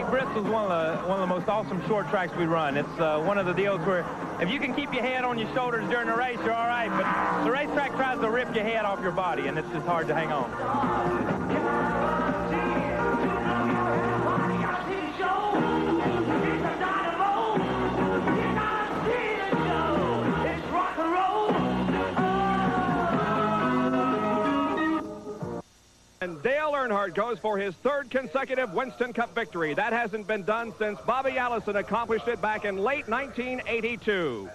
Bristol's one of the most awesome short tracks we run. It's one of the deals where if you can keep your head on your shoulders during the race, you're all right. But the racetrack tries to rip your head off your body, and it's just hard to hang on. And Dale Earnhardt goes for his third consecutive Winston Cup victory. That hasn't been done since Bobby Allison accomplished it back in late 1982.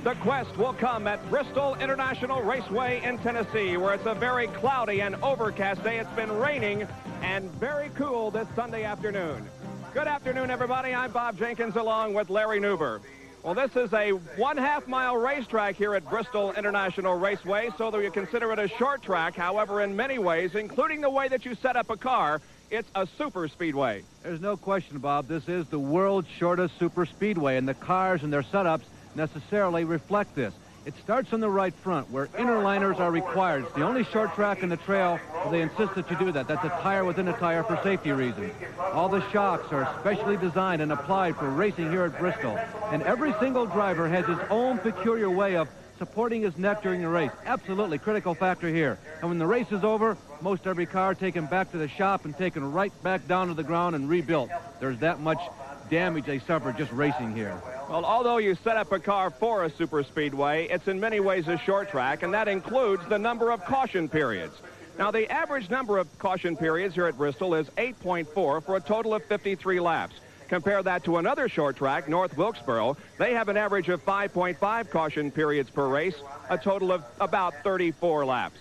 The quest will come at Bristol International Raceway in Tennessee, where it's a very cloudy and overcast day. It's been raining and very cool this Sunday afternoon. Good afternoon, everybody. I'm Bob Jenkins along with Larry Newber. Well, this is a 1/2 mile racetrack here at Bristol International Raceway, so that you consider it a short track. However, in many ways, including the way that you set up a car, it's a super speedway. There's no question, Bob. This is the world's shortest super speedway, and the cars and their setups necessarily reflect this. It starts on the right front, where inner liners are required. It's the only short track in the trail where they insist that you do that. That's a tire within a tire for safety reasons. All the shocks are specially designed and applied for racing here at Bristol. And every single driver has his own peculiar way of supporting his neck during the race. Absolutely critical factor here. And when the race is over, most every car taken back to the shop and taken right back down to the ground and rebuilt. There's that much damage they suffer just racing here. Well, although you set up a car for a super speedway, it's in many ways a short track, and that includes the number of caution periods. Now, the average number of caution periods here at Bristol is 8.4 for a total of 53 laps. Compare that to another short track, North Wilkesboro. They have an average of 5.5 caution periods per race, a total of about 34 laps.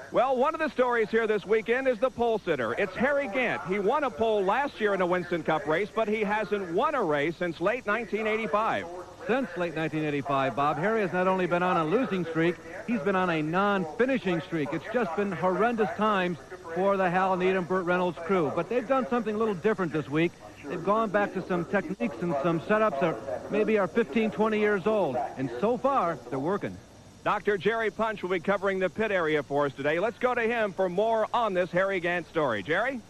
Well, one of the stories here this weekend is the pole sitter. It's Harry Gant. He won a pole last year in a Winston Cup race, but he hasn't won a race since late 1985. Since late 1985, Bob, Harry has not only been on a losing streak, he's been on a non-finishing streak. It's just been horrendous times for the Hal Needham, Burt Reynolds crew. But they've done something a little different this week. They've gone back to some techniques and some setups that maybe are 15, 20 years old. And so far, they're working. Dr. Jerry Punch will be covering the pit area for us today. Let's go to him for more on this Harry Gant story. Jerry?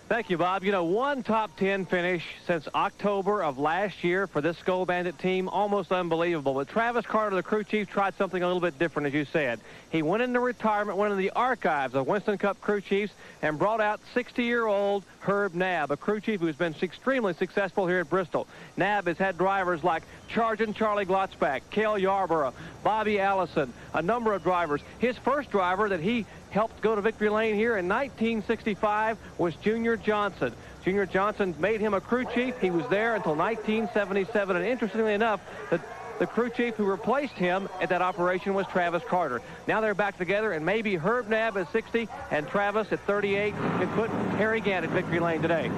Thank you, Bob. You know, one top 10 finish since October of last year for this Skull Bandit team. Almost unbelievable. But Travis Carter, the crew chief, tried something a little bit different, as you said. He went into retirement, went into the archives of Winston Cup crew chiefs, and brought out 60-year-old Herb Knabb, a crew chief who's been extremely successful here at Bristol. Knabb has had drivers like Chargin' Charlie Glotzback, Cale Yarborough, Bobby Allison, a number of drivers. His first driver that he helped go to victory lane here in 1965 was Junior Johnson. Junior Johnson made him a crew chief. He was there until 1977, and interestingly enough, the crew chief who replaced him at that operation was Travis Carter. Now they're back together, and maybe Herb Knabb at 60 and Travis at 38 can put Harry Gant at victory lane today.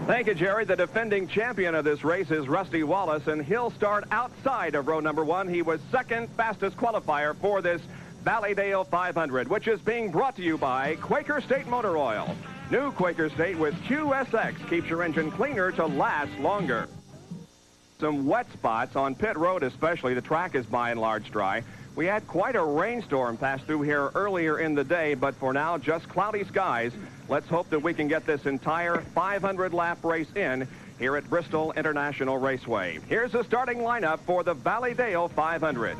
Thank you, Jerry. The defending champion of this race is Rusty Wallace, and he'll start outside of row number 1. He was second fastest qualifier for this Valleydale 500, which is being brought to you by Quaker State Motor Oil. New Quaker State with QSX keeps your engine cleaner to last longer. Some wet spots on pit road especially. The track is by and large dry. We had quite a rainstorm pass through here earlier in the day, but for now, just cloudy skies. Let's hope that we can get this entire 500-lap race in here at Bristol International Raceway. Here's the starting lineup for the Valleydale 500.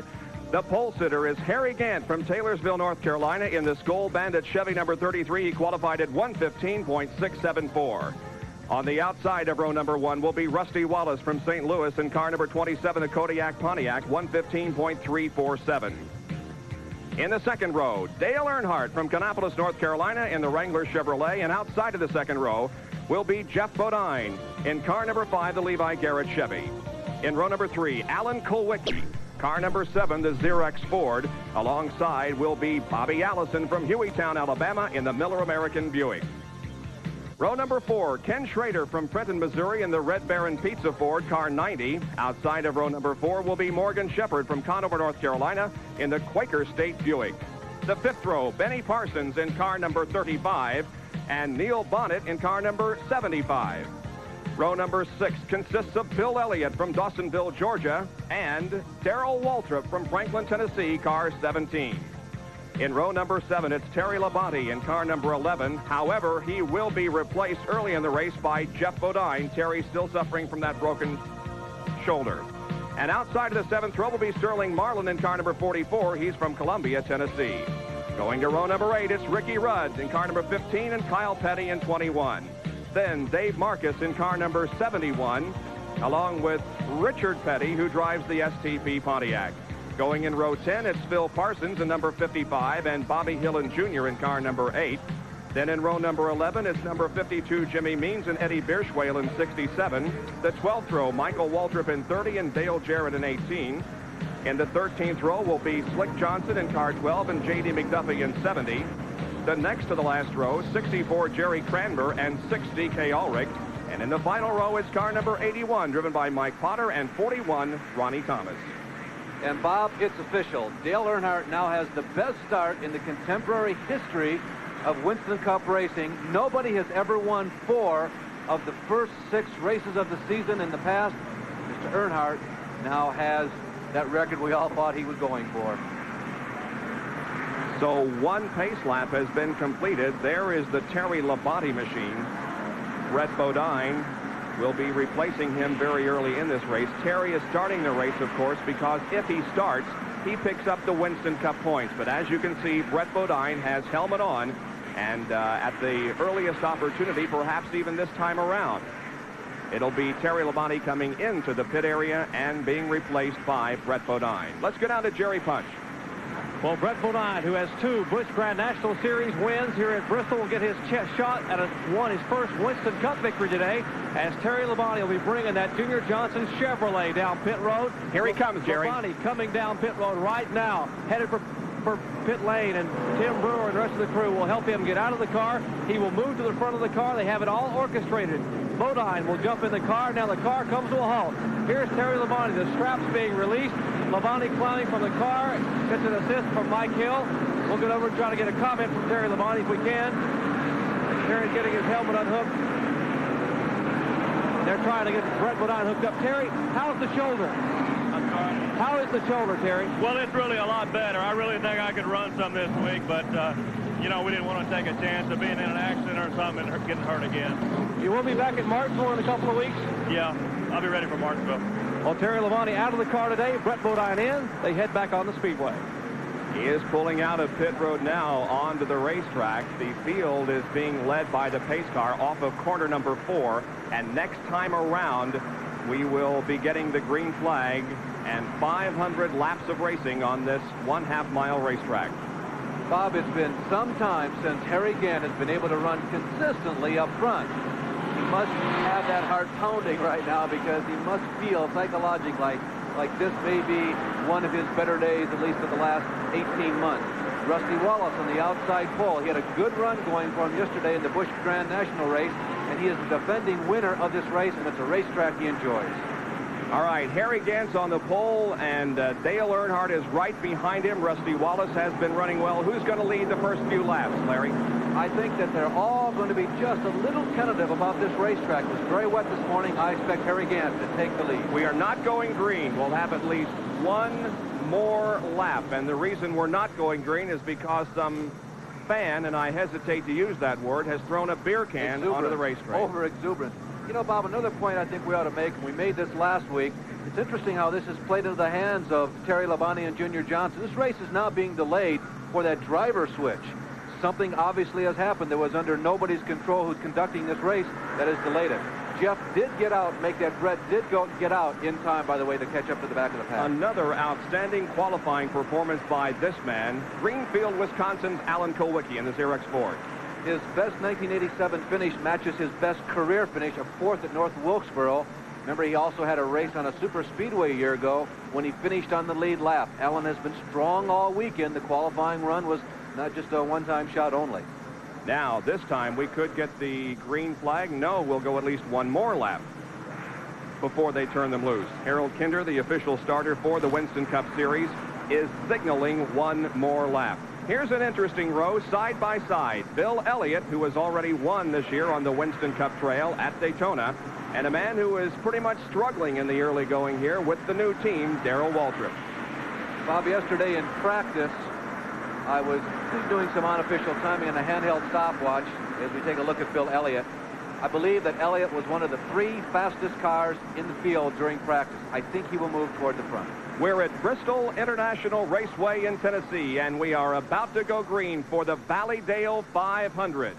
The pole sitter is Harry Gant from Taylorsville, North Carolina in the Skull Bandit Chevy number 33. He qualified at 1:15.674. On the outside of row number 1 will be Rusty Wallace from St. Louis in car number 27, the Kodiak Pontiac, 1:15.347. In the second row, Dale Earnhardt from Kannapolis, North Carolina in the Wrangler Chevrolet, and outside of the second row will be Jeff Bodine in car number 5, the Levi Garrett Chevy. In row number 3, Alan Kulwicki, car number 7, the Xerox Ford. Alongside will be Bobby Allison from Hueytown, Alabama in the Miller American Buick. Row number 4, Ken Schrader from Trenton, Missouri in the Red Baron Pizza Ford, car 90. Outside of row number 4 will be Morgan Shepherd from Conover, North Carolina in the Quaker State Buick. The fifth row, Benny Parsons in car number 35 and Neil Bonnet in car number 75. Row number 6 consists of Bill Elliott from Dawsonville, Georgia, and Darrell Waltrip from Franklin, Tennessee, car 17. In row number 7, it's Terry Labonte in car number 11. However, he will be replaced early in the race by Jeff Bodine. Terry still suffering from that broken shoulder. And outside of the 7th row will be Sterling Marlin in car number 44. He's from Columbia, Tennessee. Going to row number 8, it's Ricky Rudd in car number 15 and Kyle Petty in 21. Then Dave Marcus in car number 71, along with Richard Petty, who drives the STP Pontiac. Going in row 10, it's Phil Parsons in number 55 and Bobby Hillen Jr. in car number 8. Then in row number 11, it's number 52, Jimmy Means and Eddie Birschwale in 67. The 12th row, Michael Waltrip in 30 and Dale Jarrett in 18. In the 13th row will be Slick Johnson in car 12 and J.D. McDuffie in 70. The next to the last row, 64, Jerry Cranber and 60, Kay Ulrich. And in the final row is car number 81, driven by Mike Potter, and 41, Ronnie Thomas. And Bob, it's official. Dale Earnhardt now has the best start in the contemporary history of Winston Cup racing. Nobody has ever won 4 of the first 6 races of the season in the past. Mr. Earnhardt now has that record we all thought he was going for. So 1 pace lap has been completed. There is the Terry Labonte machine. Brett Bodine will be replacing him very early in this race. Terry is starting the race, of course, because if he starts, he picks up the Winston Cup points. But as you can see, Brett Bodine has helmet on, and at the earliest opportunity, perhaps even this time around, it'll be Terry Labonte coming into the pit area and being replaced by Brett Bodine. Let's go down to Jerry Punch. Well, Brett Bodine, who has 2 Busch Grand National Series wins here at Bristol, will get his shot at his first Winston Cup victory today, as Terry Labonte will be bringing that Junior Johnson Chevrolet down pit road. Here he comes, Jerry. Labonte coming down pit road right now, headed for pit lane, and Tim Brewer and the rest of the crew will help him get out of the car. He will move to the front of the car. They have it all orchestrated. Bodine will jump in the car. Now the car comes to a halt. Here's Terry Labonte. The strap's being released. Labonte climbing from the car. Gets an assist from Mike Hill. We'll get over and try to get a comment from Terry Labonte if we can. Terry's getting his helmet unhooked. They're trying to get Brett Bodine hooked up. Terry, how's the shoulder? I'm sorry. How is the shoulder, Terry? Well, it's really a lot better. I really think I could run some this week, but, you know, we didn't want to take a chance of being in an accident or something and getting hurt again. You will be back at Martinsville in a couple of weeks? Yeah, I'll be ready for Martinsville. Well, Terry Labonte out of the car today, Brett Bodine in. They head back on the Speedway. He is pulling out of pit road now onto the racetrack. The field is being led by the pace car off of corner number 4. And next time around, we will be getting the green flag and 500 laps of racing on this 1/2-mile racetrack. Bob, it's been some time since Harry Gant has been able to run consistently up front. He must have that heart pounding right now, because he must feel psychologically like this may be one of his better days, at least for the last 18 months. Rusty Wallace on the outside pole. He had a good run going for him yesterday in the Busch Grand National race, and he is the defending winner of this race, and it's a racetrack he enjoys. All right, Harry Gant's on the pole, and Dale Earnhardt is right behind him. Rusty Wallace has been running well. Who's going to lead the first few laps, Larry? I think that they're all going to be just a little tentative about this racetrack. It was very wet this morning. I expect Harry Gant to take the lead. We are not going green. We'll have at least one more lap, and the reason we're not going green is because some fan, and I hesitate to use that word, has thrown a beer can onto the racetrack. Over-exuberant. You know, Bob, another point I think we ought to make, and we made this last week, it's interesting how this is played into the hands of Terry Labonte and Junior Johnson. This race is now being delayed for that driver switch. Something obviously has happened that was under nobody's control who's conducting this race that has delayed it. Jeff did get out, make that Brett did get out in time, by the way, to catch up to the back of the pack. Another outstanding qualifying performance by this man, Greenfield, Wisconsin's Alan Kulwicki in the Xerox Ford. His best 1987 finish matches his best career finish of 4th at North Wilkesboro. Remember, he also had a race on a super speedway a year ago when he finished on the lead lap. Alan has been strong all weekend. The qualifying run was not just a one-time shot only. Now, this time we could get the green flag. No, we'll go at least one more lap before they turn them loose. Harold Kinder, the official starter for the Winston Cup Series, is signaling one more lap. Here's an interesting row side by side. Bill Elliott, who has already won this year on the Winston Cup Trail at Daytona, and a man who is pretty much struggling in the early going here with the new team, Darrell Waltrip. Bob, yesterday in practice, I was doing some unofficial timing on a handheld stopwatch as we take a look at Bill Elliott. I believe that Elliott was one of the 3 fastest cars in the field during practice. I think he will move toward the front. We're at Bristol International Raceway in Tennessee, and we are about to go green for the Valleydale 500.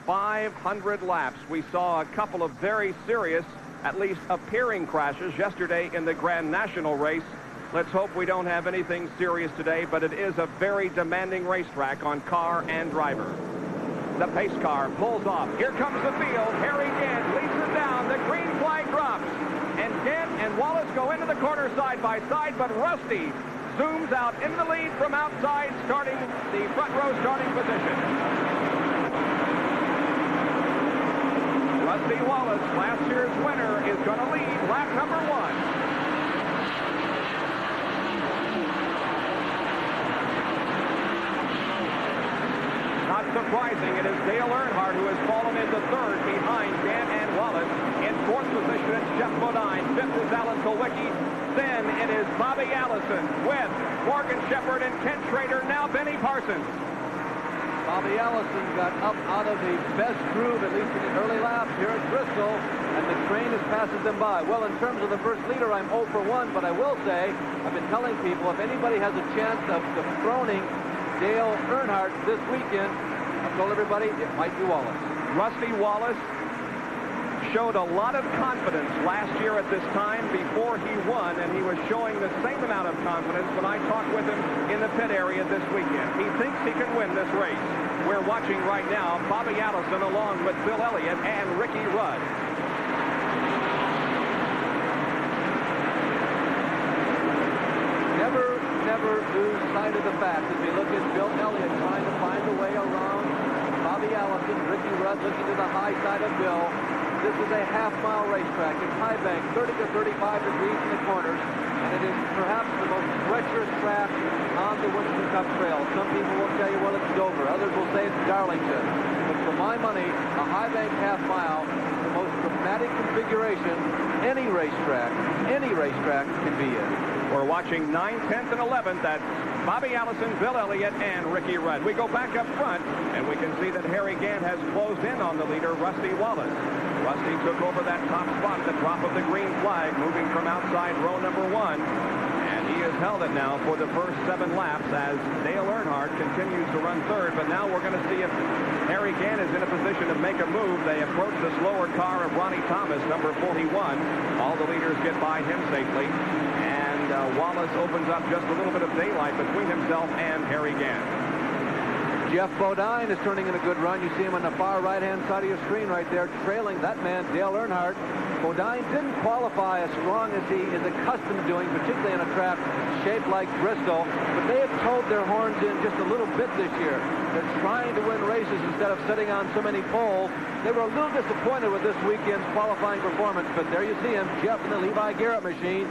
500 laps. We saw a couple of very serious, at least appearing crashes yesterday in the Grand National race. Let's hope we don't have anything serious today, but it is a very demanding racetrack on car and driver. The pace car pulls off. Here comes the field. Harry Gant leads it down. The green flag drops. And Gant and Wallace go into the corner side by side, but Rusty zooms out in the lead from outside, starting the front row starting position. Rusty Wallace, last year's winner, is going to lead lap number 1. Not surprising, it is Dale Earnhardt who has fallen into 3rd behind Gant and Wallace. In 4th position, it's Jeff Bodine. 5th is Alan Kulwicki. Then it is Bobby Allison with Morgan Shepherd and Kent Schrader. Now Benny Parsons. Bobby Allison got up out of the best groove, at least in the early laps here at Bristol, and the train has passes them by. Well, in terms of the first leader, I'm 0 for 1, but I will say, I've been telling people, if anybody has a chance of dethroning Dale Earnhardt this weekend, I've told everybody it might be Wallace. Rusty Wallace showed a lot of confidence last year at this time before he won, and he was showing the same amount of confidence when I talked with him in the pit area this weekend. He thinks he can win this race. We're watching right now Bobby Allison along with Bill Elliott and Ricky Rudd. Never lose sight of the fact as we look at Bill Elliott trying to find a way around Bobby Allison. Ricky Rudd looking to the high side of Bill. This is a half-mile racetrack. It's high bank, 30 to 35 degrees in the corners, and it is perhaps the most treacherous track on the Winston Cup Trail. Some people will tell you, well, it's Dover. Others will say it's Darlington. But for my money, a high bank half-mile, the most dramatic configuration any racetrack can be in. We're watching 9th, 10th, and 11th. That's Bobby Allison, Bill Elliott, and Ricky Rudd. We go back up front, and we can see that Harry Gant has closed in on the leader, Rusty Wallace. Rusty took over that top spot at the drop of the green flag, moving from outside row number 1. And he has held it now for the first 7 laps as Dale Earnhardt continues to run 3rd. But now we're going to see if Harry Gant is in a position to make a move. They approach the slower car of Ronnie Thomas, number 41. All the leaders get by him safely. Wallace opens up just a little bit of daylight between himself and Harry Gant. Jeff Bodine is turning in a good run. You see him on the far right-hand side of your screen right there, trailing that man, Dale Earnhardt. Bodine didn't qualify as strong as he is accustomed to doing, particularly in a track shaped like Bristol, but they have towed their horns in just a little bit this year. They're trying to win races instead of sitting on so many poles. They were a little disappointed with this weekend's qualifying performance, but there you see him, Jeff in the Levi Garrett machine,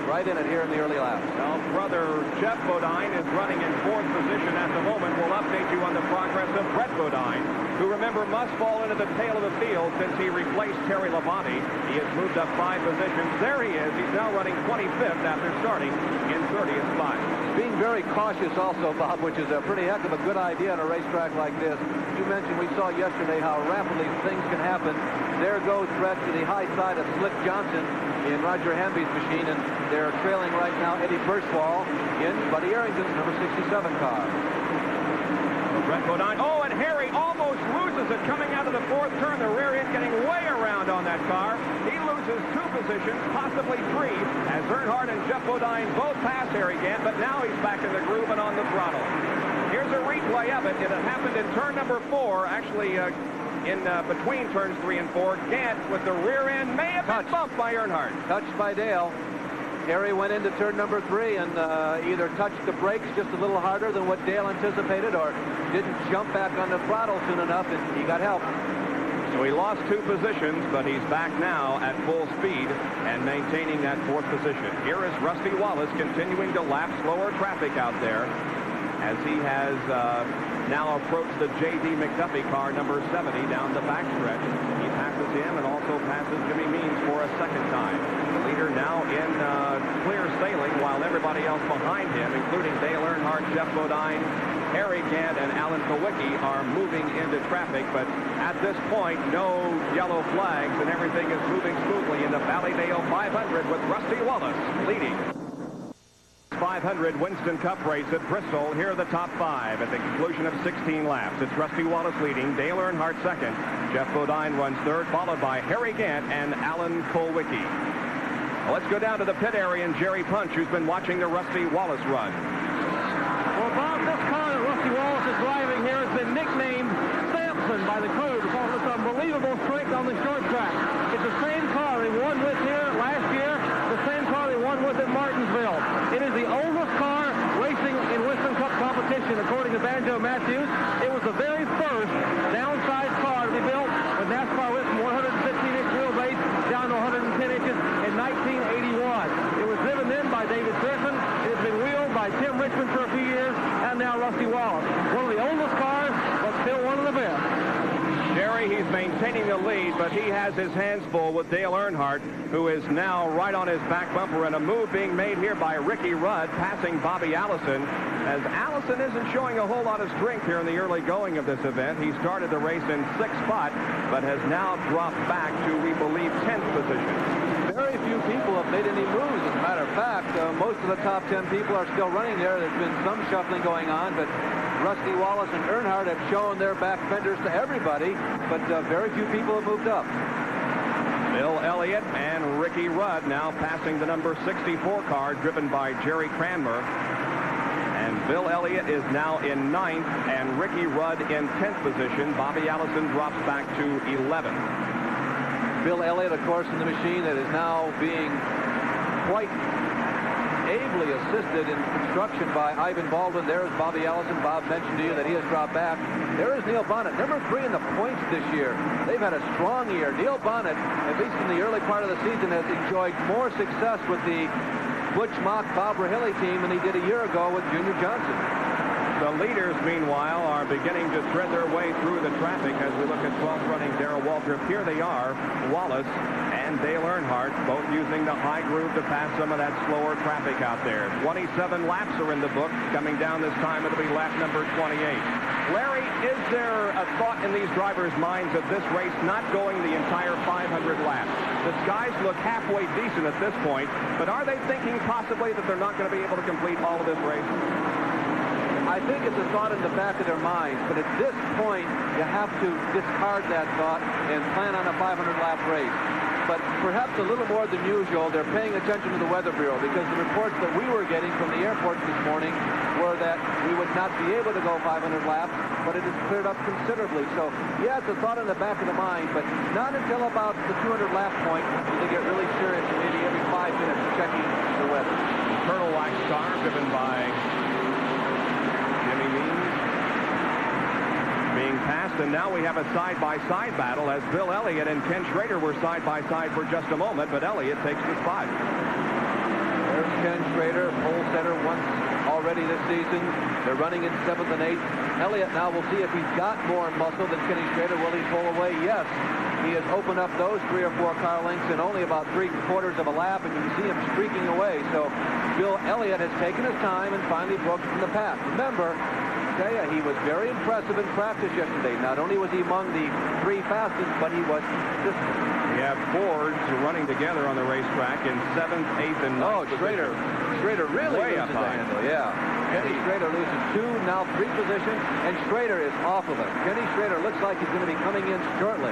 right in it here in the early laps. Well, brother Jeff Bodine is running in 4th position at the moment. We'll update you on the progress of Brett Bodine, who, remember, must fall into the tail of the field since he replaced Terry Labonte. He has moved up 5 positions. There he is. He's now running 25th after starting in 30th spot. Being very cautious also, Bob, which is a pretty heck of a good idea on a racetrack like this. You mentioned we saw yesterday how rapidly things can happen. There goes Brett to the high side of Slick Johnson in Roger Hamby's machine, and they're trailing right now Eddie Birchwall in Buddy Arrington's number 67 car. Brett Bodine. Oh, and Harry almost loses it coming out of the 4th turn. The rear end getting way around on that car. He loses 2 positions, possibly 3, as Earnhardt and Jeff Bodine both pass Harry Gant, but now he's back in the groove and on the throttle. Here's a replay of it. It had happened in turn number 4, actually in between turns 3 and 4. Gant with the rear end may have been bumped by Earnhardt. Touched by Dale. Harry went into turn number 3 and either touched the brakes just a little harder than what Dale anticipated or didn't jump back on the throttle soon enough, and he got help. So he lost 2 positions, but he's back now at full speed and maintaining that 4th position. Here is Rusty Wallace continuing to lap slower traffic out there as he has now approached the J.D. McDuffie car, number 70, down the backstretch. He passes him and also passes Jimmy Means for a second time. The leader now in clear sailing while everybody else behind him, including Dale Earnhardt, Jeff Bodine, Harry Gant and Alan Kowicki are moving into traffic, but at this point, no yellow flags, and everything is moving smoothly in the Valleydale 500 with Rusty Wallace leading. 500 Winston Cup race at Bristol. Here are the top 5 at the conclusion of 16 laps. It's Rusty Wallace leading, Dale Earnhardt second, Jeff Bodine runs third, followed by Harry Gant and Alan Kowicki. Let's go down to the pit area and Jerry Punch, who's been watching the Rusty Wallace run. Well, Bob, this car that Rusty Wallace is driving here has been nicknamed Samson by the crew because of its unbelievable strength on the short track. It's the same car they won with here last year, the same car they won with at Martinsville. It is the oldest car racing in Winston Cup competition, according to Banjo Matthews. It was the very first downside car to be built when NASCAR went from 116-inch wheelbase down to 110 inches in 1981. It was driven then by David Griffin. It has been wheeled by Tim Richmond for a few years, and now Rusty Wallace. One of the oldest cars, but still one of the best. Jerry, he's maintaining the lead, but he has his hands full with Dale Earnhardt, who is now right on his back bumper, and a move being made here by Ricky Rudd, passing Bobby Allison, as Allison isn't showing a whole lot of strength here in the early going of this event. He started the race in 6th spot, but has now dropped back to, we believe, 10th position. Very few people have made any moves. As a matter of fact, most of the top 10 people are still running there. There's been some shuffling going on, but Rusty Wallace and Earnhardt have shown their back fenders to everybody, but very few people have moved up. Bill Elliott and Ricky Rudd now passing the number 64 car driven by Jerry Cranmer. And Bill Elliott is now in 9th and Ricky Rudd in 10th position. Bobby Allison drops back to 11th. Bill Elliott, of course, in the machine that is now being quite ably assisted in construction by Ivan Baldwin. There's Bobby Allison. Bob mentioned to you that he has dropped back. There is Neil Bonnet, number 3 in the points this year. They've had a strong year. Neil Bonnet, at least in the early part of the season, has enjoyed more success with the Butch Mock Bob Rahilly team than he did a year ago with Junior Johnson. The leaders, meanwhile, are beginning to thread their way through the traffic as we look at 12th running Darrell Waltrip. Here they are, Wallace and Dale Earnhardt, both using the high groove to pass some of that slower traffic out there. 27 laps are in the book. Coming down this time, it'll be lap number 28. Larry, is there a thought in these drivers' minds of this race not going the entire 500 laps? The skies look halfway decent at this point, but are they thinking possibly that they're not going to be able to complete all of this race? I think it's a thought in the back of their minds, but at this point, you have to discard that thought and plan on a 500-lap race. But perhaps a little more than usual, they're paying attention to the Weather Bureau, because the reports that we were getting from the airports this morning were that we would not be able to go 500 laps, but it has cleared up considerably. So, yeah, it's a thought in the back of the mind, but not until about the 200-lap point will they get really serious, maybe every 5 minutes checking the weather. Colonel Wax car driven by being passed, and now we have a side-by-side battle as Bill Elliott and Ken Schrader were side-by-side for just a moment, but Elliott takes the spot. There's Ken Schrader, pole setter once already this season. They're running in 7th and 8th. Elliott now will see if he's got more muscle than Kenny Schrader. Will he pull away? Yes. He has opened up those 3 or 4 car lengths in only about 3/4 of a lap, and you can see him streaking away. So Bill Elliott has taken his time and finally broke from the pack. Remember, tell you, he was very impressive in practice yesterday. Not only was he among the 3 fastest, but he was consistent. We have Fords running together on the racetrack in 7th, 8th, and 9th. Oh, Schrader really way loses up the high. handle, yeah. Kenny Schrader loses 2, now 3 positions, and Schrader is off of it. Kenny Schrader looks like he's going to be coming in shortly.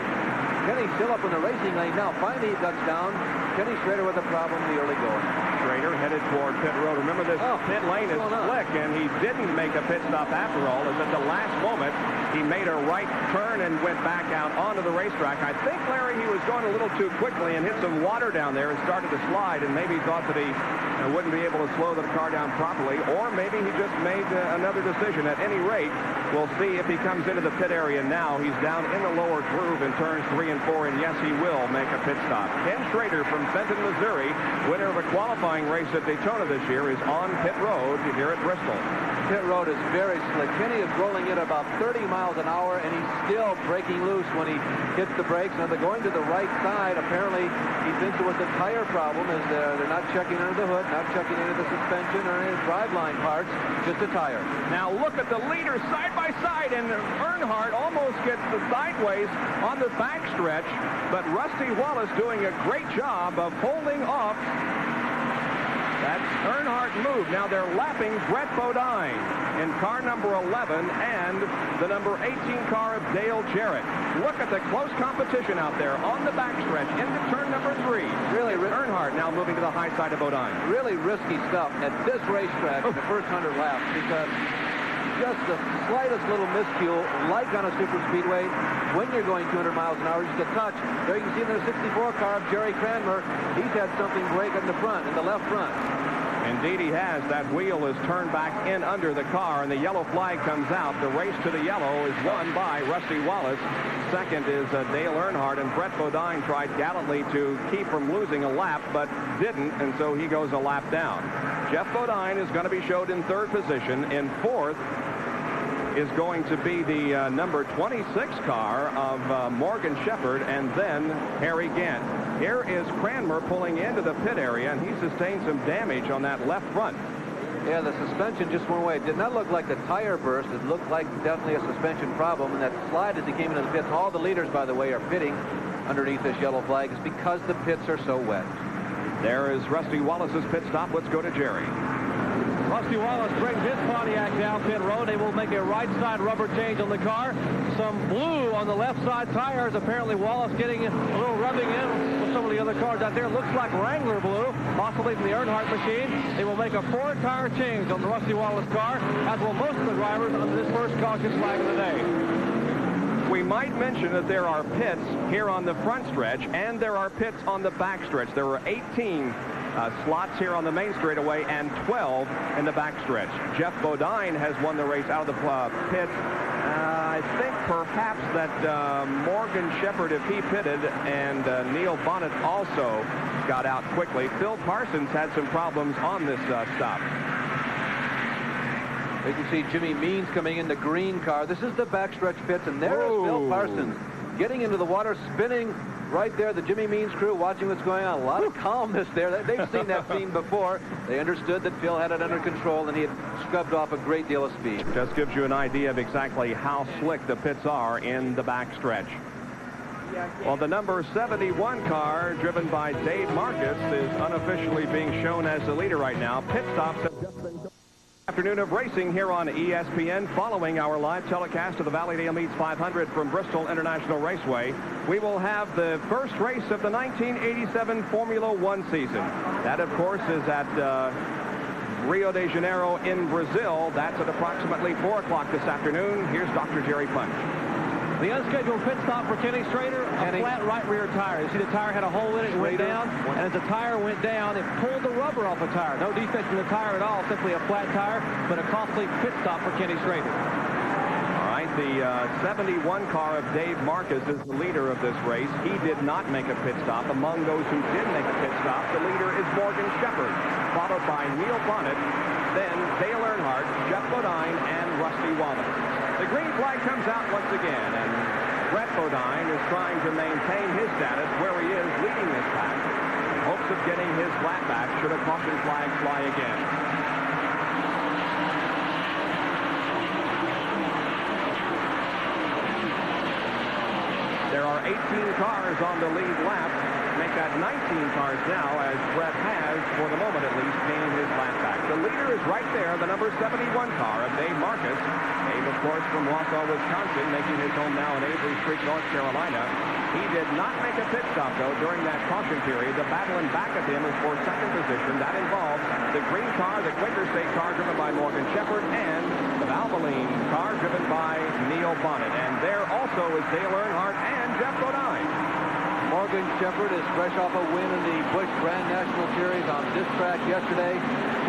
Kenny's still up in the racing lane now. Finally, he ducks down. Kenny Schrader with a problem in the early going. Schrader headed toward pit road. Remember, this pit lane is slick, and he didn't make a pit stop after all, as at the last moment, he made a right turn and went back out onto the racetrack. I think, Larry, he was going a little too quickly and hit some water down there and started to slide, and maybe thought that he wouldn't be able to slow the car down properly, or maybe he just made another decision. At any rate, we'll see if he comes into the pit area now. He's down in the lower groove in turns 3 and 4, and yes, he will make a pit stop. Ken Schrader from Fenton, Missouri, winner of a qualifying race at Daytona this year, is on pit road here at Bristol. pit road is very slick. Kenny is rolling in about 30 miles an hour, and he's still breaking loose when he hits the brakes. Now, they're going to the right side. Apparently, he thinks it was a tire problem, as they're not checking under the hood, not checking into the suspension or any driveline parts, just a tire. Now, look at the leaders side by side, and Earnhardt almost gets the sideways on the backstretch, but Rusty Wallace doing a great job of holding off that Earnhardt move. Now they're lapping Brett Bodine in car number 11 and the number 18 car of Dale Jarrett. Look at the close competition out there on the backstretch into turn number 3. Really, Earnhardt now moving to the high side of Bodine. Really risky stuff at this racetrack in the first 100 laps, because just the slightest little miscue, like on a super speedway, when you're going 200 miles an hour, just a touch. There you can see in the 64 car of Jerry Cranmer, he's had something break in the front, in the left front. Indeed he has. That wheel is turned back in under the car, and the yellow flag comes out. The race to the yellow is won by Rusty Wallace. Second is Dale Earnhardt, and Brett Bodine tried gallantly to keep from losing a lap, but didn't, and so he goes a lap down. Jeff Bodine is going to be showed in third position. In fourth is going to be the number 26 car of Morgan Shepherd, and then Harry Gant. Here is Cranmer pulling into the pit area, and he sustained some damage on that left front. Yeah, the suspension just went away. It did not look like a tire burst. It looked like definitely a suspension problem, and that slide as he came into the pits, all the leaders, by the way, are pitting underneath this yellow flag, is because the pits are so wet. There is Rusty Wallace's pit stop. Let's go to Jerry. Rusty Wallace brings his Pontiac down pit road. They will make a right side rubber change on the car. Some blue on the left side tires. Apparently Wallace getting a little rubbing in with some of the other cars out there. Looks like Wrangler blue, possibly from the Earnhardt machine. They will make a 4-tire change on the Rusty Wallace car, as will most of the drivers under this first caution flag of the day. We might mention that there are pits here on the front stretch, and there are pits on the back stretch. There were 18 slots here on the main straightaway and 12 in the backstretch. Jeff Bodine has won the race out of the pit. I think perhaps that Morgan Shepherd, if he pitted, and Neil Bonnet also got out quickly. Phil Parsons had some problems on this stop. You can see Jimmy Means coming in the green car. This is the backstretch pits, and there is Phil Parsons getting into the water, spinning right there. The Jimmy Means crew watching what's going on. A lot of calmness there. They've seen that scene before. They understood that Phil had it under control, and he had scrubbed off a great deal of speed. Just gives you an idea of exactly how slick the pits are in the backstretch. Well, the number 71 car, driven by Dave Marcus, is unofficially being shown as the leader right now. Pit stops have just been... Afternoon of racing here on ESPN. Following our live telecast of the Valleydale Meats 500 from Bristol International Raceway, we will have the first race of the 1987 Formula One season. That, of course, is at Rio de Janeiro in Brazil. That's at approximately 4 o'clock this afternoon. Here's Dr. Jerry Punch. The unscheduled pit stop for Kenny Schrader, a flat right rear tire. You see the tire had a hole in it and went down, and as the tire went down, it pulled the rubber off the tire. No defect in the tire at all, simply a flat tire, but a costly pit stop for Kenny Schrader. All right, the 71 car of Dave Marcus is the leader of this race. He did not make a pit stop. Among those who did make a pit stop, the leader is Morgan Shepherd, followed by Neil Bonnet, then Dale Earnhardt, Jeff Bodine, and Rusty Wallace. The green flag comes out once again, and Brett Bodine is trying to maintain his status where he is leading this pack in hopes of getting his lap back should a caution flag fly again. There are 18 cars on the lead lap. Make that 19 cars now, as Brett has, for the moment at least, gained his lap back. The leader is right there, the number 71 car of Dave Marcus. Dave, of course, from Wausau, Wisconsin, making his home now in Avery Street, North Carolina. He did not make a pit stop, though, during that caution period. The battle in back of him is for second position. That involves the green car, the Quaker State car driven by Morgan Shepherd, and the Valvoline car driven by Neil Bonnet. And there also is Dale Earnhardt and Jeff Bodine. Morgan Shepherd is fresh off a win in the Busch Grand National Series on this track yesterday.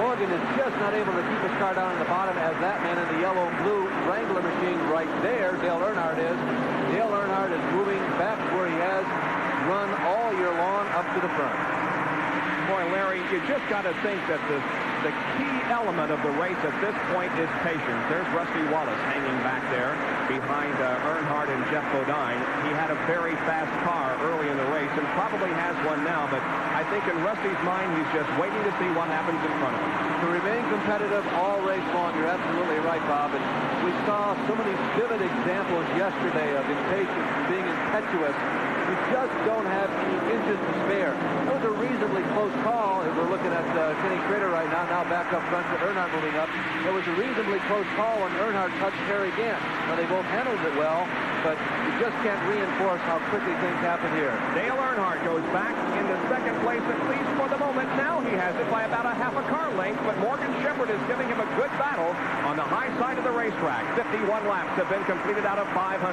Morgan is just not able to keep his car down in the bottom, as that man in the yellow and blue Wrangler machine right there, Dale Earnhardt is. Dale Earnhardt is moving back to where he has run all year long, up to the front. Boy, Larry, you just got to think that the the key element of the race at this point is patience. There's Rusty Wallace hanging back there behind Earnhardt and Jeff Bodine. He had a very fast car early in the race and probably has one now, but I think in Rusty's mind, he's just waiting to see what happens in front of him. To remain competitive all race long, you're absolutely right, Bob. And we saw so many vivid examples yesterday of impatience and being impetuous. You just don't have any inches to spare. That was a reasonably close call. If we're looking at Kenny Schrader right now back up front to Earnhardt moving up. It was a reasonably close call when Earnhardt touched Harry Gant. Now, they both handled it well, but you just can't reinforce how quickly things happen here. Dale Earnhardt goes back into second place, at least for the moment. Now he has it by about a half a car length, but Morgan Shepherd is giving him a good battle on the high side of the racetrack. 51 laps have been completed out of 500.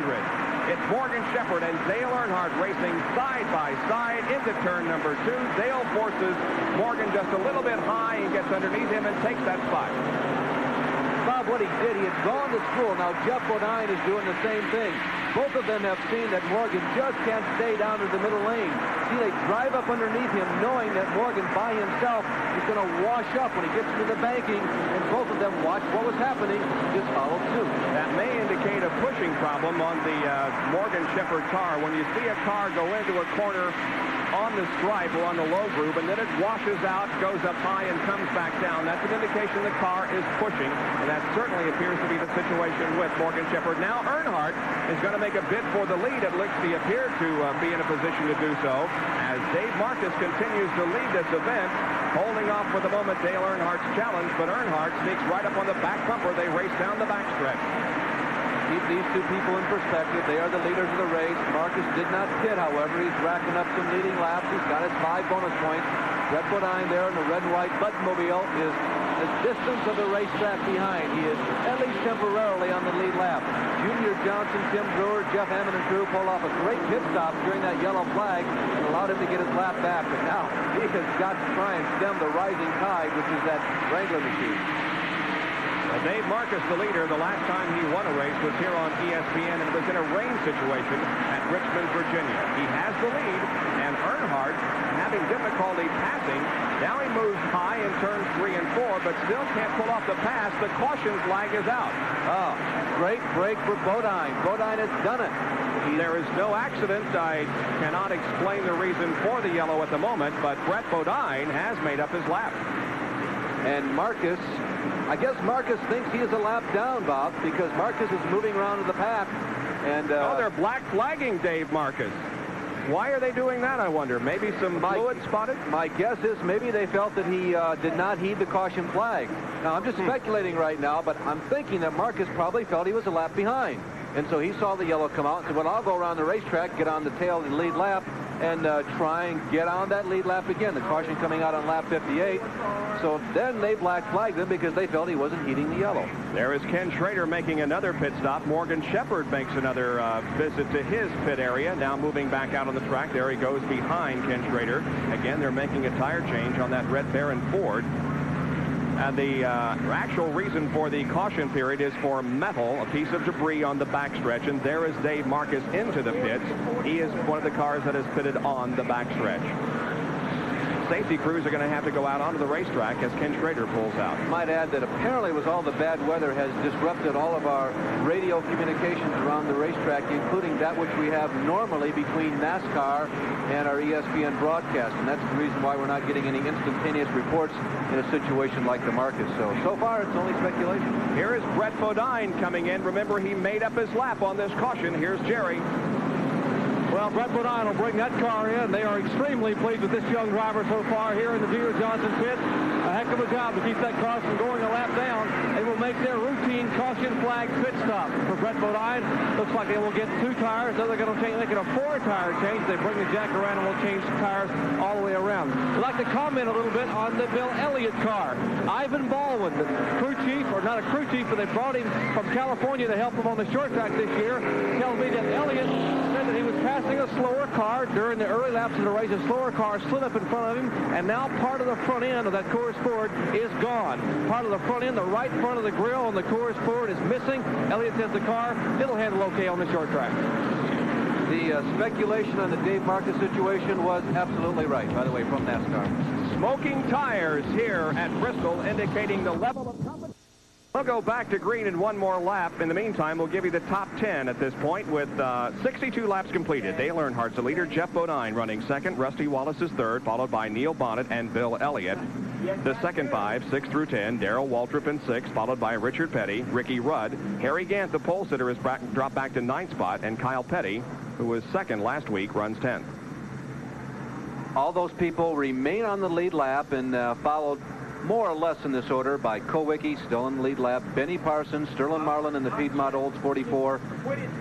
It's Morgan Shepherd and Dale Earnhardt racing side by side into turn number 2. Dale forces Morgan just a little bit high and gets underneath him and takes that spot. Bob, what he did, he had gone to school. Now Jeff Bodine is doing the same thing. Both of them have seen that Morgan just can't stay down to the middle lane. See, they drive up underneath him knowing that Morgan by himself is going to wash up when he gets to the banking, and both of them watched what was happening, just followed suit. That may indicate a pushing problem on the Morgan Shepherd car. When you see a car go into a corner on the stripe or on the low groove, and then it washes out, goes up high, and comes back down, that's an indication the car is pushing, and that certainly appears to be the situation with Morgan Shepherd. Now Earnhardt is going to make a bid for the lead. At least he appeared to be in a position to do so, as Dave Marcus continues to lead this event, holding off for the moment Dale Earnhardt's challenge, but Earnhardt sneaks right up on the back bumper. They race down the backstretch. Keep these two people in perspective. They are the leaders of the race. Marcus did not pit, however. He's racking up some leading laps. He's got his 5 bonus points. Brett Bodine there in the red and white Buttonmobile is the distance of the racetrack behind. He is at least temporarily on the lead lap. Junior Johnson, Tim Brewer, Jeff Hammond and crew pulled off a great pit stop during that yellow flag and allowed him to get his lap back. But now he has got to try and stem the rising tide, which is that Wrangler machine. Well, Dave Marcus, the leader, the last time he won a race was here on ESPN, and it was in a rain situation at Richmond, Virginia. He has the lead, and Earnhardt having difficulty passing. Now he moves high in turns 3 and 4, but still can't pull off the pass. The caution flag is out. Oh, great break for Bodine. Bodine has done it. There is no accident. I cannot explain the reason for the yellow at the moment, but Brett Bodine has made up his lap. And Marcus, I guess Marcus thinks he is a lap down, Bob, because Marcus is moving around to the pack. And oh, they're black flagging Dave Marcus. Why are they doing that, I wonder? Maybe some fluid spotted? My guess is maybe they felt that he did not heed the caution flag. Now, I'm just speculating right now, but I'm thinking that Marcus probably felt he was a lap behind. And so he saw the yellow come out and said, well, I'll go around the racetrack, get on the tail of the lead lap, and try and get on that lead lap again. The caution coming out on lap 58. So then they black flagged him because they felt he wasn't heeding the yellow. There is Ken Schrader making another pit stop. Morgan Shepherd makes another visit to his pit area. Now moving back out on the track. There he goes behind Ken Schrader. Again, they're making a tire change on that Red Baron Ford. And the actual reason for the caution period is for metal, a piece of debris on the backstretch. And there is Dave Marcus into the pits. He is one of the cars that is pitted on the backstretch. Safety crews are going to have to go out onto the racetrack as Ken Schrader pulls out. I might add that apparently with all the bad weather has disrupted all of our radio communications around the racetrack, including that which we have normally between NASCAR and our ESPN broadcast. And that's the reason why we're not getting any instantaneous reports in a situation like the Marcus. So far, it's only speculation. Here is Brett Bodine coming in. Remember, he made up his lap on this caution. Here's Jerry. Well, Brett Bodine will bring that car in. They are extremely pleased with this young driver so far here in the Junior Johnson pit. A heck of a job to keep that car from going a lap down. They will make their routine caution flag pit stop for Brett Bodine. Looks like they will get 2 tires. They're going to change. They get a 4-tire change. They bring the jack around and will change the tires all the way around. I'd like to comment a little bit on the Bill Elliott car. Ivan Baldwin, the crew chief, or not a crew chief, but they brought him from California to help him on the short track this year, tells me that Elliott said that he was passing a slower car during the early laps of the race. A slower car slid up in front of him, and now part of the front end of that Coors Ford is gone. Part of the front end, the right front of the grill on the Coors Ford is missing. Elliott says the car, it'll handle okay on the short track. the speculation on the Dave Marcus situation was absolutely right, by the way, from NASCAR. Smoking tires here at Bristol, indicating the level of competition. We'll go back to green in one more lap. In the meantime, we'll give you the top 10 at this point with 62 laps completed. Dale Earnhardt's the leader. Jeff Bodine running second. Rusty Wallace is third, followed by Neil Bonnet and Bill Elliott. The second 5, 6 through 10, Darrell Waltrip in 6, followed by Richard Petty, Ricky Rudd. Harry Gant, the pole sitter, is dropped back to 9th spot, and Kyle Petty, who was second last week, runs 10th. All those people remain on the lead lap and followed more or less in this order by Kowicki, still in the lead lap, Benny Parsons, Sterling Marlin in the Piedmont Olds 44.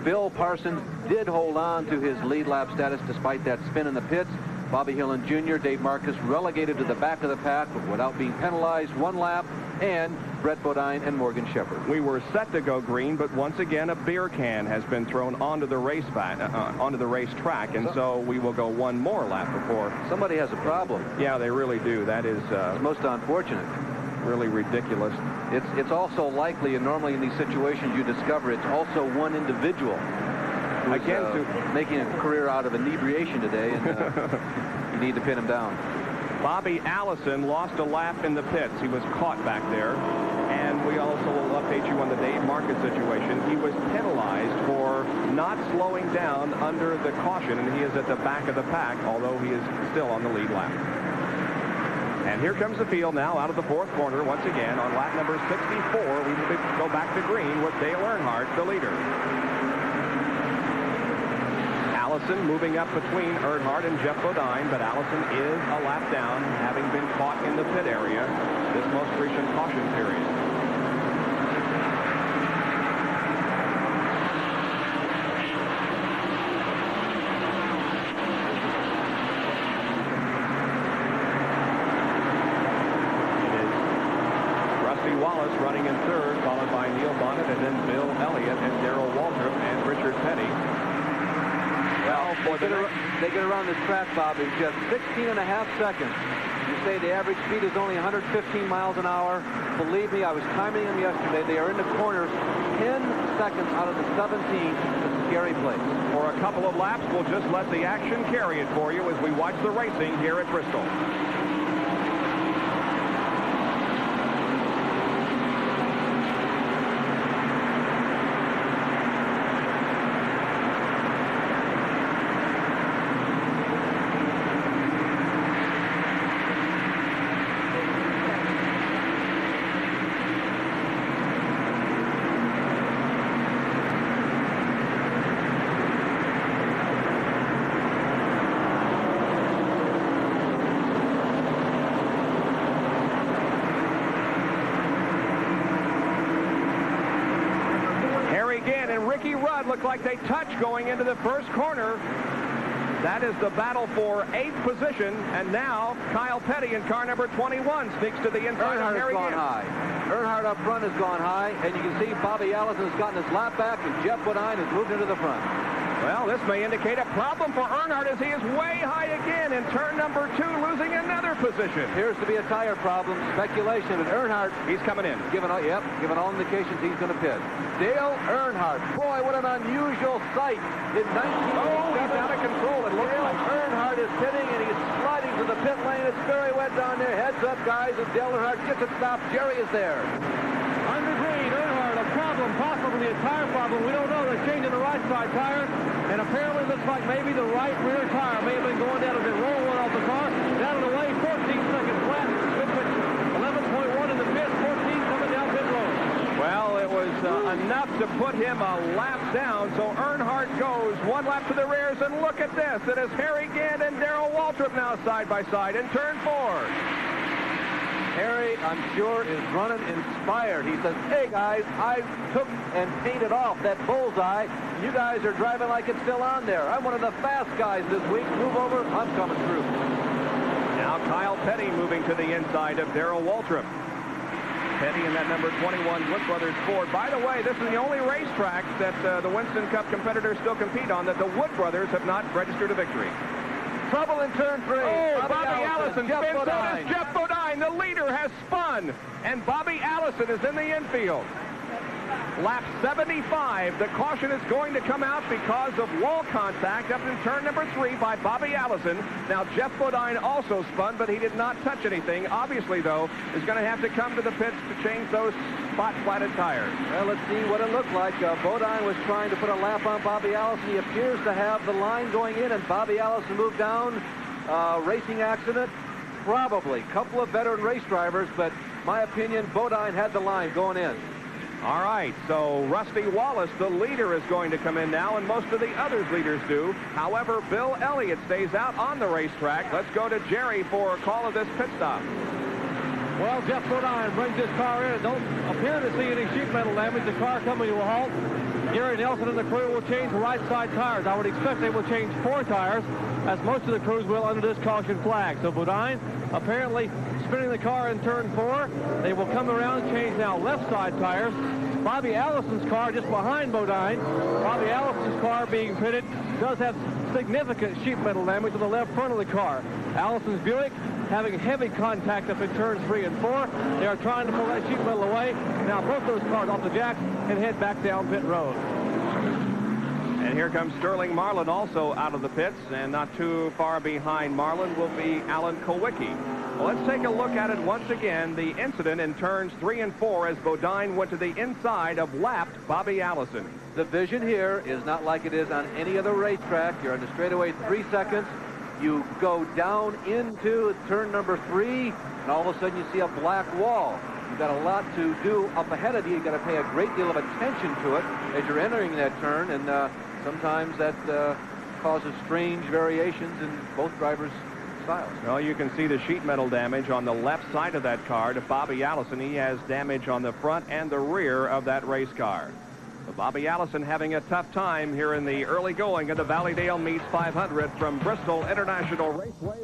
Phil Parsons did hold on to his lead lap status despite that spin in the pits. Bobby Hillin Jr., Dave Marcus relegated to the back of the pack but without being penalized, 1 lap, and Brett Bodine and Morgan Shepherd. We were set to go green, but once again a beer can has been thrown onto the racetrack, and so we will go 1 more lap before. Somebody has a problem. Yeah, they really do. That is it's most unfortunate. Really ridiculous. It's also likely, and normally in these situations you discover it's also one individual who's making a career out of inebriation today, and you need to pin him down. Bobby Allison lost a lap in the pits. He was caught back there. And we also will update you on the Dave Marcus situation. He was penalized for not slowing down under the caution, and he is at the back of the pack, although he is still on the lead lap. And here comes the field now out of the 4th corner once again on lap number 64. We will go back to green with Dale Earnhardt, the leader. Allison moving up between Earnhardt and Jeff Bodine, but Allison is a lap down, having been caught in the pit area this most recent caution period. It is Rusty Wallace running in 3rd, followed by Neil Bonnet, and then Bill Elliott and Darrell Waltrip and Richard Petty. Well, they get around this track, Bob, in just 16.5 seconds. You say the average speed is only 115 miles an hour. Believe me, I was timing them yesterday. They are in the corners 10 seconds out of the 17. It's a scary place. For a couple of laps, we'll just let the action carry it for you as we watch the racing here at Bristol. Ricky Rudd looked like they touched going into the 1st corner. That is the battle for 8th position, and now Kyle Petty in car number 21 sneaks to the inside. Earnhardt has gone high. Earnhardt up front has gone high, and you can see Bobby Allison has gotten his lap back, and Jeff Bodine has moved into the front. Well, this may indicate a problem for Earnhardt as he is way high again in turn number 2, losing another position. Appears to be a tire problem. Speculation, but Earnhardt, he's coming in. Given all indications he's going to pit. Dale Earnhardt. Boy, what an unusual sight. In 19. Oh, he's out of control. It looks like Earnhardt is pitting, and he's sliding to the pit lane. It's very wet down there. Heads up, guys, as Dale Earnhardt gets it stopped. Jerry is there. Under green, Earnhardt, a problem, possibly a tire problem. We don't know. They're changing the right side tire, and apparently looks like maybe the right rear tire may have been going down as they roll one off the car. Down and away, 14 seconds flat. 11.1 in the pit, 14 coming down pit road. Well, it was enough to put him a lap down, so Earnhardt goes 1 lap to the rears, and look at this. It is Harry Gant and Darrell Waltrip now side by side in turn 4. Harry, I'm sure, is running inspired. He says, hey, guys, I took and painted off that bullseye. You guys are driving like it's still on there. I'm one of the fast guys this week. Move over. I'm coming through. Now Kyle Petty moving to the inside of Darrell Waltrip. Petty in that number 21 Wood Brothers Ford. By the way, this is the only racetrack that the Winston Cup competitors still compete on that the Wood Brothers have not registered a victory. Trouble in turn 3. Oh, Bobby Allison Jeff spins Bodine. out as Jeff Bodine. The leader has spun, and Bobby Allison is in the infield. lap 75. The caution is going to come out because of wall contact up in turn number 3 by Bobby Allison. Now, Jeff Bodine also spun, but he did not touch anything. Obviously, though, is going to have to come to the pits to change those spot-flatted tires. Well, let's see what it looked like. Bodine was trying to put a lap on Bobby Allison. He appears to have the line going in, and Bobby Allison moved down. Racing accident? Probably. Couple of veteran race drivers, but my opinion, Bodine had the line going in. All right, so Rusty Wallace, the leader, is going to come in now, and most of the others leaders do. However, Bill Elliott stays out on the racetrack. Let's go to Jerry for a call of this pit stop. Well, Jeff Bodine brings his car in. Don't appear to see any sheet metal damage. The car coming to a halt. Gary Nelson and the crew will change the right side tires. I would expect they will change 4 tires, as most of the crews will under this caution flag. So Bodine apparently spinning the car in turn 4. They will come around and change now left side tires. Bobby Allison's car just behind Bodine. Bobby Allison's car being pitted does have significant sheet metal damage on the left front of the car. Allison's Buick having heavy contact up in turns 3 and 4. They are trying to pull that sheet metal away. Now both those cars off the jack and head back down pit road. And here comes Sterling Marlin also out of the pits, and not too far behind Marlin will be Alan Kulwicki. Well, let's take a look at it once again. The incident in turns 3 and 4 as Bodine went to the inside of lapped Bobby Allison. The vision here is not like it is on any other racetrack. You're on the straightaway 3 seconds. You go down into turn number 3, and all of a sudden you see a black wall. You've got a lot to do up ahead of you. You've got to pay a great deal of attention to it as you're entering that turn, and sometimes that causes strange variations in both drivers' styles. Well, you can see the sheet metal damage on the left side of that car to Bobby Allison. He has damage on the front and the rear of that race car. So Bobby Allison having a tough time here in the early going of the Valleydale Meats 500 from Bristol International Raceway.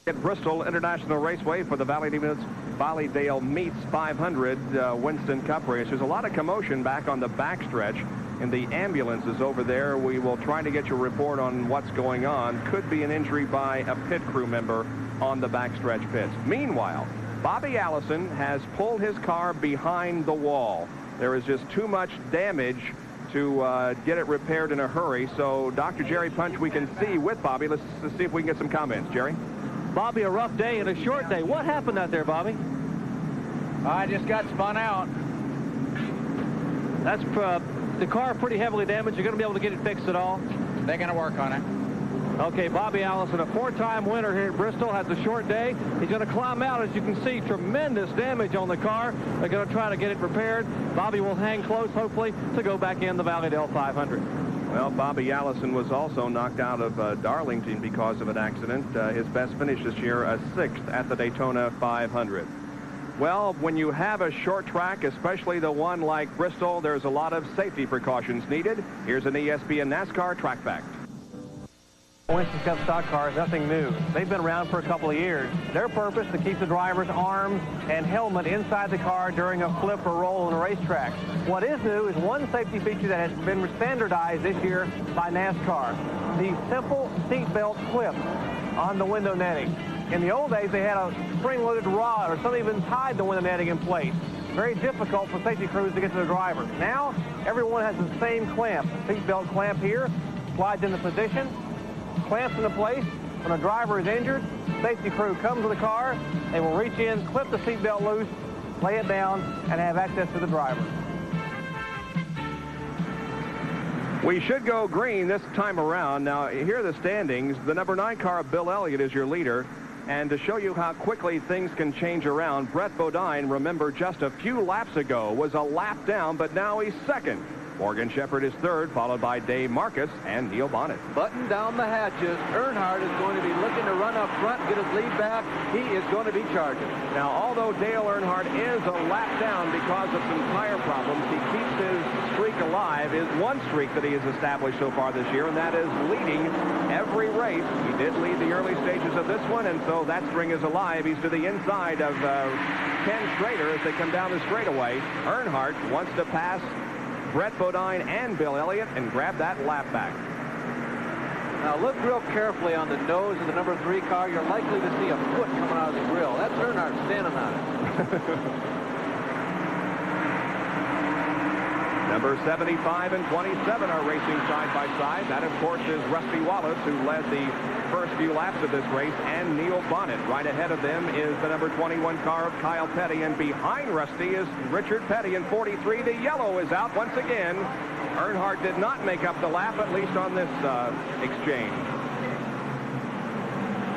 At Bristol International Raceway for the Valleydale Meats 500 Winston Cup race. There's a lot of commotion back on the backstretch in the ambulances over there. We will try to get you a report on what's going on. Could be an injury by a pit crew member on the backstretch pits. Meanwhile, Bobby Allison has pulled his car behind the wall. There is just too much damage to get it repaired in a hurry. So Dr. Jerry Punch, we can see with Bobby. Let's see if we can get some comments. Jerry? Bobby, a rough day and a short day. What happened out there, Bobby? I just got spun out. That's the car pretty heavily damaged. You're going to be able to get it fixed at all? They're going to work on it. Okay, Bobby Allison, a 4-time winner here at Bristol, has a short day. He's going to climb out. As you can see, tremendous damage on the car. They're going to try to get it repaired. Bobby will hang close, hopefully, to go back in the Valleydale 500. Well, Bobby Allison was also knocked out of Darlington because of an accident. His best finish this year, a 6th at the Daytona 500. Well, when you have a short track, especially the one like Bristol, there's a lot of safety precautions needed. Here's an ESPN NASCAR track fact. Winston Cup stock cars, nothing new. They've been around for a couple of years. Their purpose to keep the driver's arms and helmet inside the car during a flip or roll on a racetrack. What is new is one safety feature that has been standardized this year by NASCAR. The simple seatbelt clip on the window netting. In the old days, they had a spring-loaded rod or something even tied the window netting in place. Very difficult for safety crews to get to the driver. Now, everyone has the same clamp. Seatbelt clamp here, slides into position, clamps into place. When a driver is injured, safety crew comes to the car. They will reach in, clip the seatbelt loose, lay it down, and have access to the driver. We should go green this time around. Now, here are the standings. The number 9 car, Bill Elliott, is your leader. And to show you how quickly things can change around, Brett Bodine, remember, just a few laps ago was a lap down, but now he's second. Morgan Shepherd is third, followed by Dave Marcus and Neil Bonnet. Button down the hatches. Earnhardt is going to be looking to run up front, get his lead back. He is going to be charging. Now, although Dale Earnhardt is a lap down because of some tire problems, he keeps his streak alive, his one streak that he has established so far this year, and that is leading every race. He did lead the early stages of this one, and so that string is alive. He's to the inside of Ken Schrader as they come down the straightaway. Earnhardt wants to pass Brett Bodine and Bill Elliott and grab that lap back. Now look real carefully on the nose of the number 3 car. You're likely to see a foot coming out of the grill. That's Earnhardt standing on it. Number 75 and 27 are racing side by side. That, of course, is Rusty Wallace, who led the first few laps of this race, and Neil Bonnet. Right ahead of them is the number 21 car of Kyle Petty, and behind Rusty is Richard Petty in 43. The yellow is out once again. Earnhardt did not make up the lap, at least on this exchange.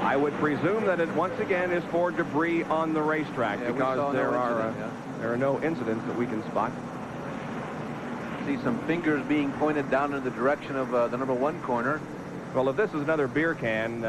I would presume that it once again is for debris on the racetrack, because there are no incidents that we can spot. See some fingers being pointed down in the direction of the number 1 corner. Well, if this is another beer can,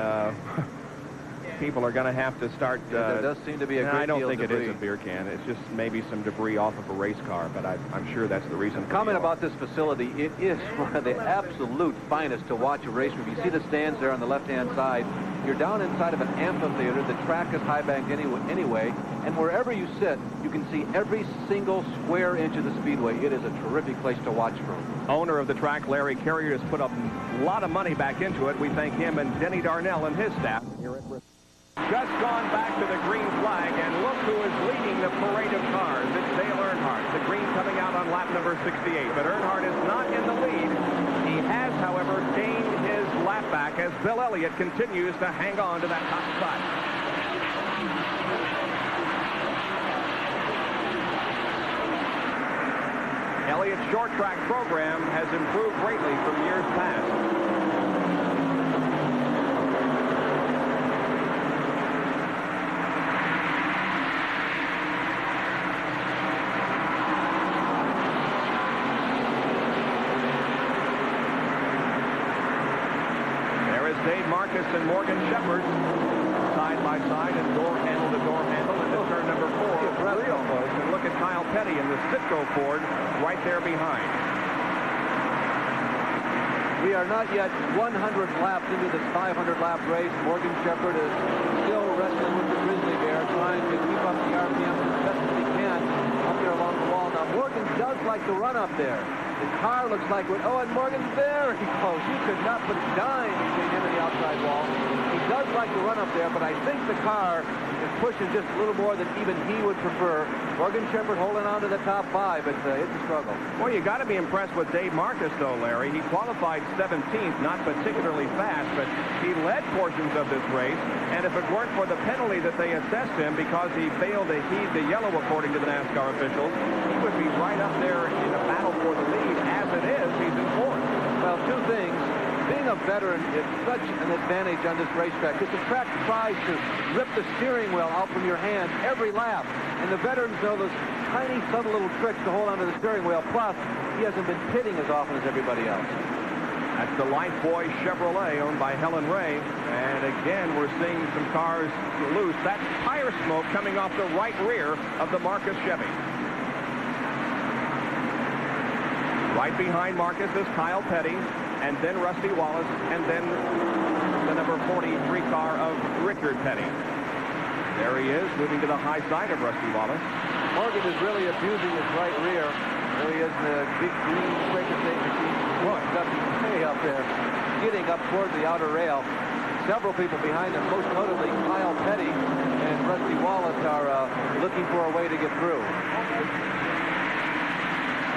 people are going to have to start... there does seem to be a great deal I don't think of it debris. is a beer can. It's just maybe some debris off of a race car, but I'm sure that's the reason. Comment about this facility. It is one of the absolute finest to watch a race. If you see the stands there on the left-hand side, you're down inside of an amphitheater. The track is high-banked anyway, and wherever you sit, you can see every single square inch of the Speedway. It is a terrific place to watch from. Owner of the track, Larry Carrier, has put a lot of money back into it. We thank him and Denny Darnell and his staff here at Bristol. Just gone back to the green flag, and look who is leading the parade of cars. It's Dale Earnhardt. The green coming out on lap number 68, but Earnhardt is not in the lead. He has, however, gained his lap back as Bill Elliott continues to hang on to that top spot. Elliott's short track program has improved greatly from years past. Dave Marcus and Morgan Shepherd side by side and door handle to door handle into turn number 4 real close. And look at Kyle Petty in the Citgo Ford right there behind. We are not yet 100 laps into this 500-lap race. Morgan Shepherd is still wrestling with the grizzly bear, trying to keep up the RPM as best as he can up there along the wall. Now, Morgan does like to run up there. The car looks like, oh, and Morgan's very close. You could not put a dime between him and the outside wall. He does like to run up there, but I think the car is pushing just a little more than even he would prefer. Morgan Shepherd holding on to the top 5, but it's a struggle. Well, you got to be impressed with Dave Marcus, though, Larry. He qualified 17th, not particularly fast, but he led portions of this race. And if it weren't for the penalty that they assessed him because he failed to heed the yellow, according to the NASCAR officials, he would be right up there in a battle for the lead. As it is, he's in 4th. Well, 2 things. Being a veteran is such an advantage on this racetrack because the track tries to rip the steering wheel out from your hand every lap. And the veterans know those tiny, subtle little tricks to hold onto the steering wheel. Plus, he hasn't been pitting as often as everybody else. That's the Lifeboy Chevrolet owned by Helen Ray. And again, we're seeing some cars loose. That's tire smoke coming off the right rear of the Marcus Chevy. Right behind Marcus is Kyle Petty, and then Rusty Wallace, and then the number 43 car of Richard Petty. There he is, moving to the high side of Rusty Wallace. Morgan is really abusing his right rear. There he is in the big green breaker tape machine. Way up there, getting up toward the outer rail. Several people behind him, most notably Kyle Petty and Rusty Wallace, are looking for a way to get through.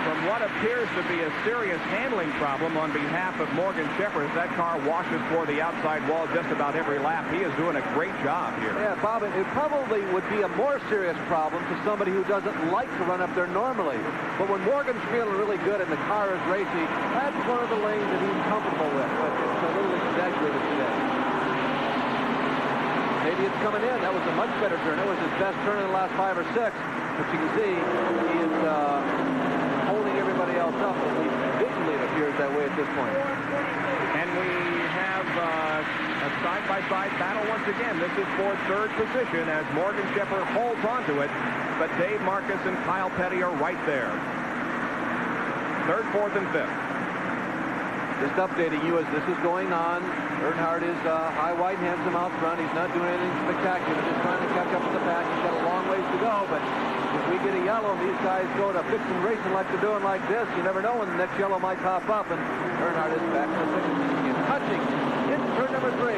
From what appears to be a serious handling problem on behalf of Morgan Shepherd, as that car washes for the outside wall just about every lap. He is doing a great job here. Yeah, Bob, it probably would be a more serious problem to somebody who doesn't like to run up there normally. But when Morgan's feeling really good and the car is racing, that's one of the lanes that he's comfortable with. But it's a little exaggerated today. Maybe it's coming in. That was a much better turn. It was his best turn in the last 5 or 6. But you can see he is holding everybody else up. At least visually it appears that way at this point. And we have a side-by-side battle once again. This is for 3rd position as Morgan Shepherd holds onto it. But Dave Marcus and Kyle Petty are right there. 3rd, 4th, and 5th. Just updating you as this is going on. Earnhardt is high, wide, and handsome out front. He's not doing anything spectacular. Just trying to catch up with the pack. He's got a long ways to go, but if we get a yellow and these guys go to fixing racing like they're doing like this, you never know when the next yellow might pop up, and Earnhardt is back in the 6th. He's touching into turn number 3.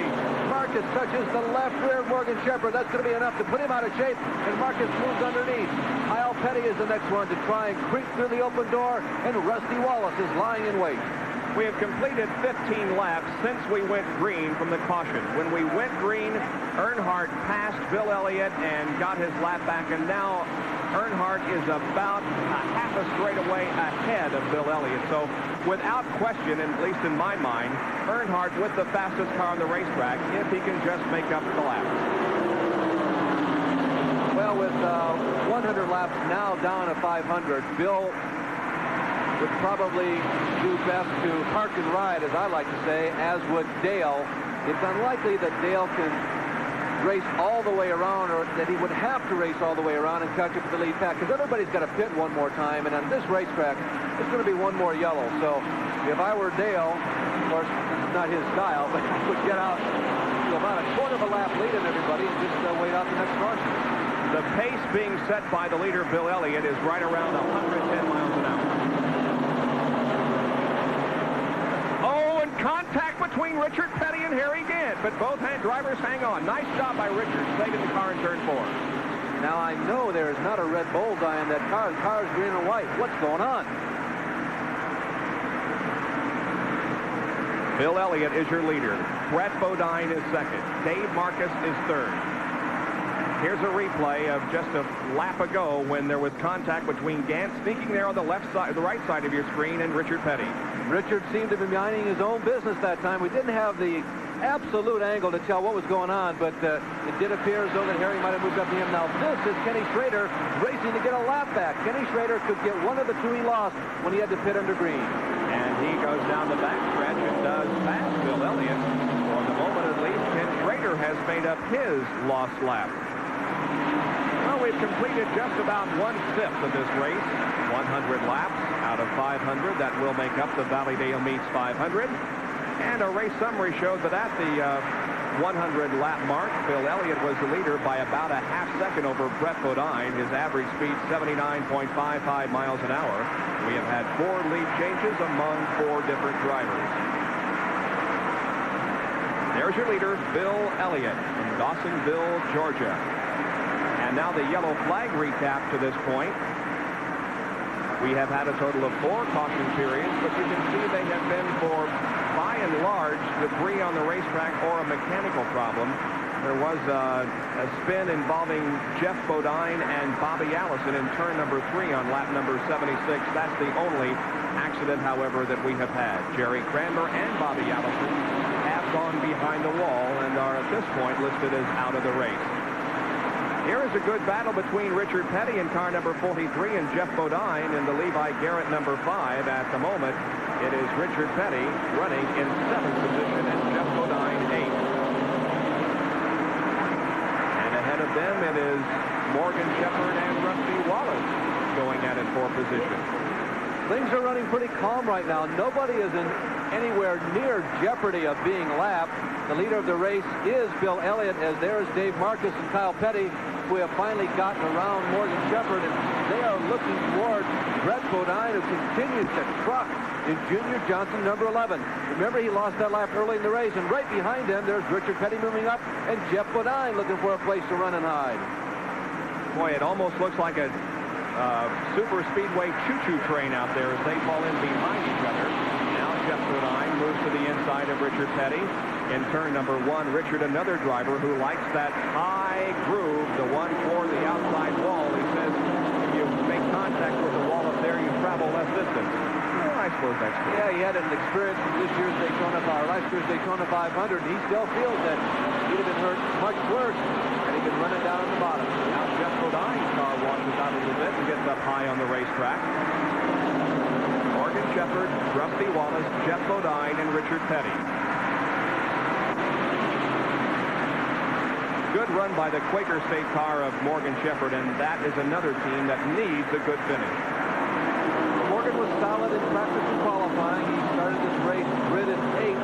Marcus touches the left rear of Morgan Shepherd. That's going to be enough to put him out of shape, and Marcus moves underneath. Kyle Petty is the next one to try and creep through the open door, and Rusty Wallace is lying in wait. We have completed 15 laps since we went green from the caution. When we went green, Earnhardt passed Bill Elliott and got his lap back, and now Earnhardt is about a half a straightaway ahead of Bill Elliott. So without question, at least in my mind, Earnhardt with the fastest car on the racetrack if he can just make up the laps. Well, with 100 laps now down to 500, Bill would probably do best to park and ride, as I like to say, as would Dale. It's unlikely that Dale can race all the way around, or that he would have to race all the way around and catch up with the lead pack, because everybody's got to pit one more time, and on this racetrack, it's going to be one more yellow. So if I were Dale, of course, it's not his style, but he would get out to about a quarter of a lap lead in everybody and just wait out the next caution. The pace being set by the leader, Bill Elliott, is right around 110 miles an hour. Contact between Richard Petty and Harry Gant, but both drivers hang on. Nice job by Richard saving the car in turn 4. Now I know there is not a red bullseye in that car. The car is green and white. What's going on? Bill Elliott is your leader. Brett Bodine is second. Dave Marcus is third. Here's a replay of just a lap ago when there was contact between Gant, sneaking there on the left side, the right side of your screen, and Richard Petty. Richard seemed to be minding his own business that time. We didn't have the absolute angle to tell what was going on, but it did appear as though that Harry might have moved up to him. Now this is Kenny Schrader racing to get a lap back. Kenny Schrader could get one of the two he lost when he had to pit under green. And he goes down the backstretch and does pass Bill Elliott. For the moment at least, Ken Schrader has made up his lost lap. Well, we've completed just about 1/5 of this race. 100 laps out of 500. That will make up the Valleydale Meats 500. And a race summary shows that at the 100 lap mark, Bill Elliott was the leader by about a half second over Brett Bodine. His average speed 79.55 miles an hour. We have had 4 lead changes among 4 different drivers. There's your leader, Bill Elliott from Dawsonville, Georgia. And now the yellow flag recap to this point. We have had a total of 4 caution periods, but you can see they have been for, by and large, debris on the racetrack or a mechanical problem. There was a spin involving Jeff Bodine and Bobby Allison in turn number 3 on lap number 76. That's the only accident, however, that we have had. Jerry Cranmer and Bobby Allison have gone behind the wall and are at this point listed as out of the race. Here is a good battle between Richard Petty in car number 43 and Jeff Bodine in the Levi Garrett number 5. At the moment, it is Richard Petty running in 7th position and Jeff Bodine 8th. And ahead of them, it is Morgan Shepherd and Rusty Wallace going at it for position. Things are running pretty calm right now. Nobody is in anywhere near jeopardy of being lapped. The leader of the race is Bill Elliott, as there's Dave Marcus and Kyle Petty, who have finally gotten around Morgan Shepherd, and they are looking toward Brett Bodine, who continues to truck in Junior Johnson, number 11. Remember, he lost that lap early in the race, and right behind him, there's Richard Petty moving up, and Jeff Bodine looking for a place to run and hide. Boy, it almost looks like a super speedway choo-choo train out there as they fall in behind each other. Now Jeff Bodine moves to the inside of Richard Petty. In turn number 1, Richard, another driver who likes that high groove, the one for the outside wall. He says if you make contact with the wall up there, you travel less distance. Well, I suppose that's true. Yeah, he had an experience from this year's Daytona, last year's Daytona 500, and he still feels that he'd have been hurt much worse had he been running down on the bottom. Now Jeff Bodine's car washes out a little bit and gets up high on the racetrack. Morgan Shepherd, Rusty Wallace, Jeff Bodine, and Richard Petty. Good run by the Quaker State car of Morgan Shepherd, and that is another team that needs a good finish. Morgan was solid in practice and qualifying. He started this race gridded 8th.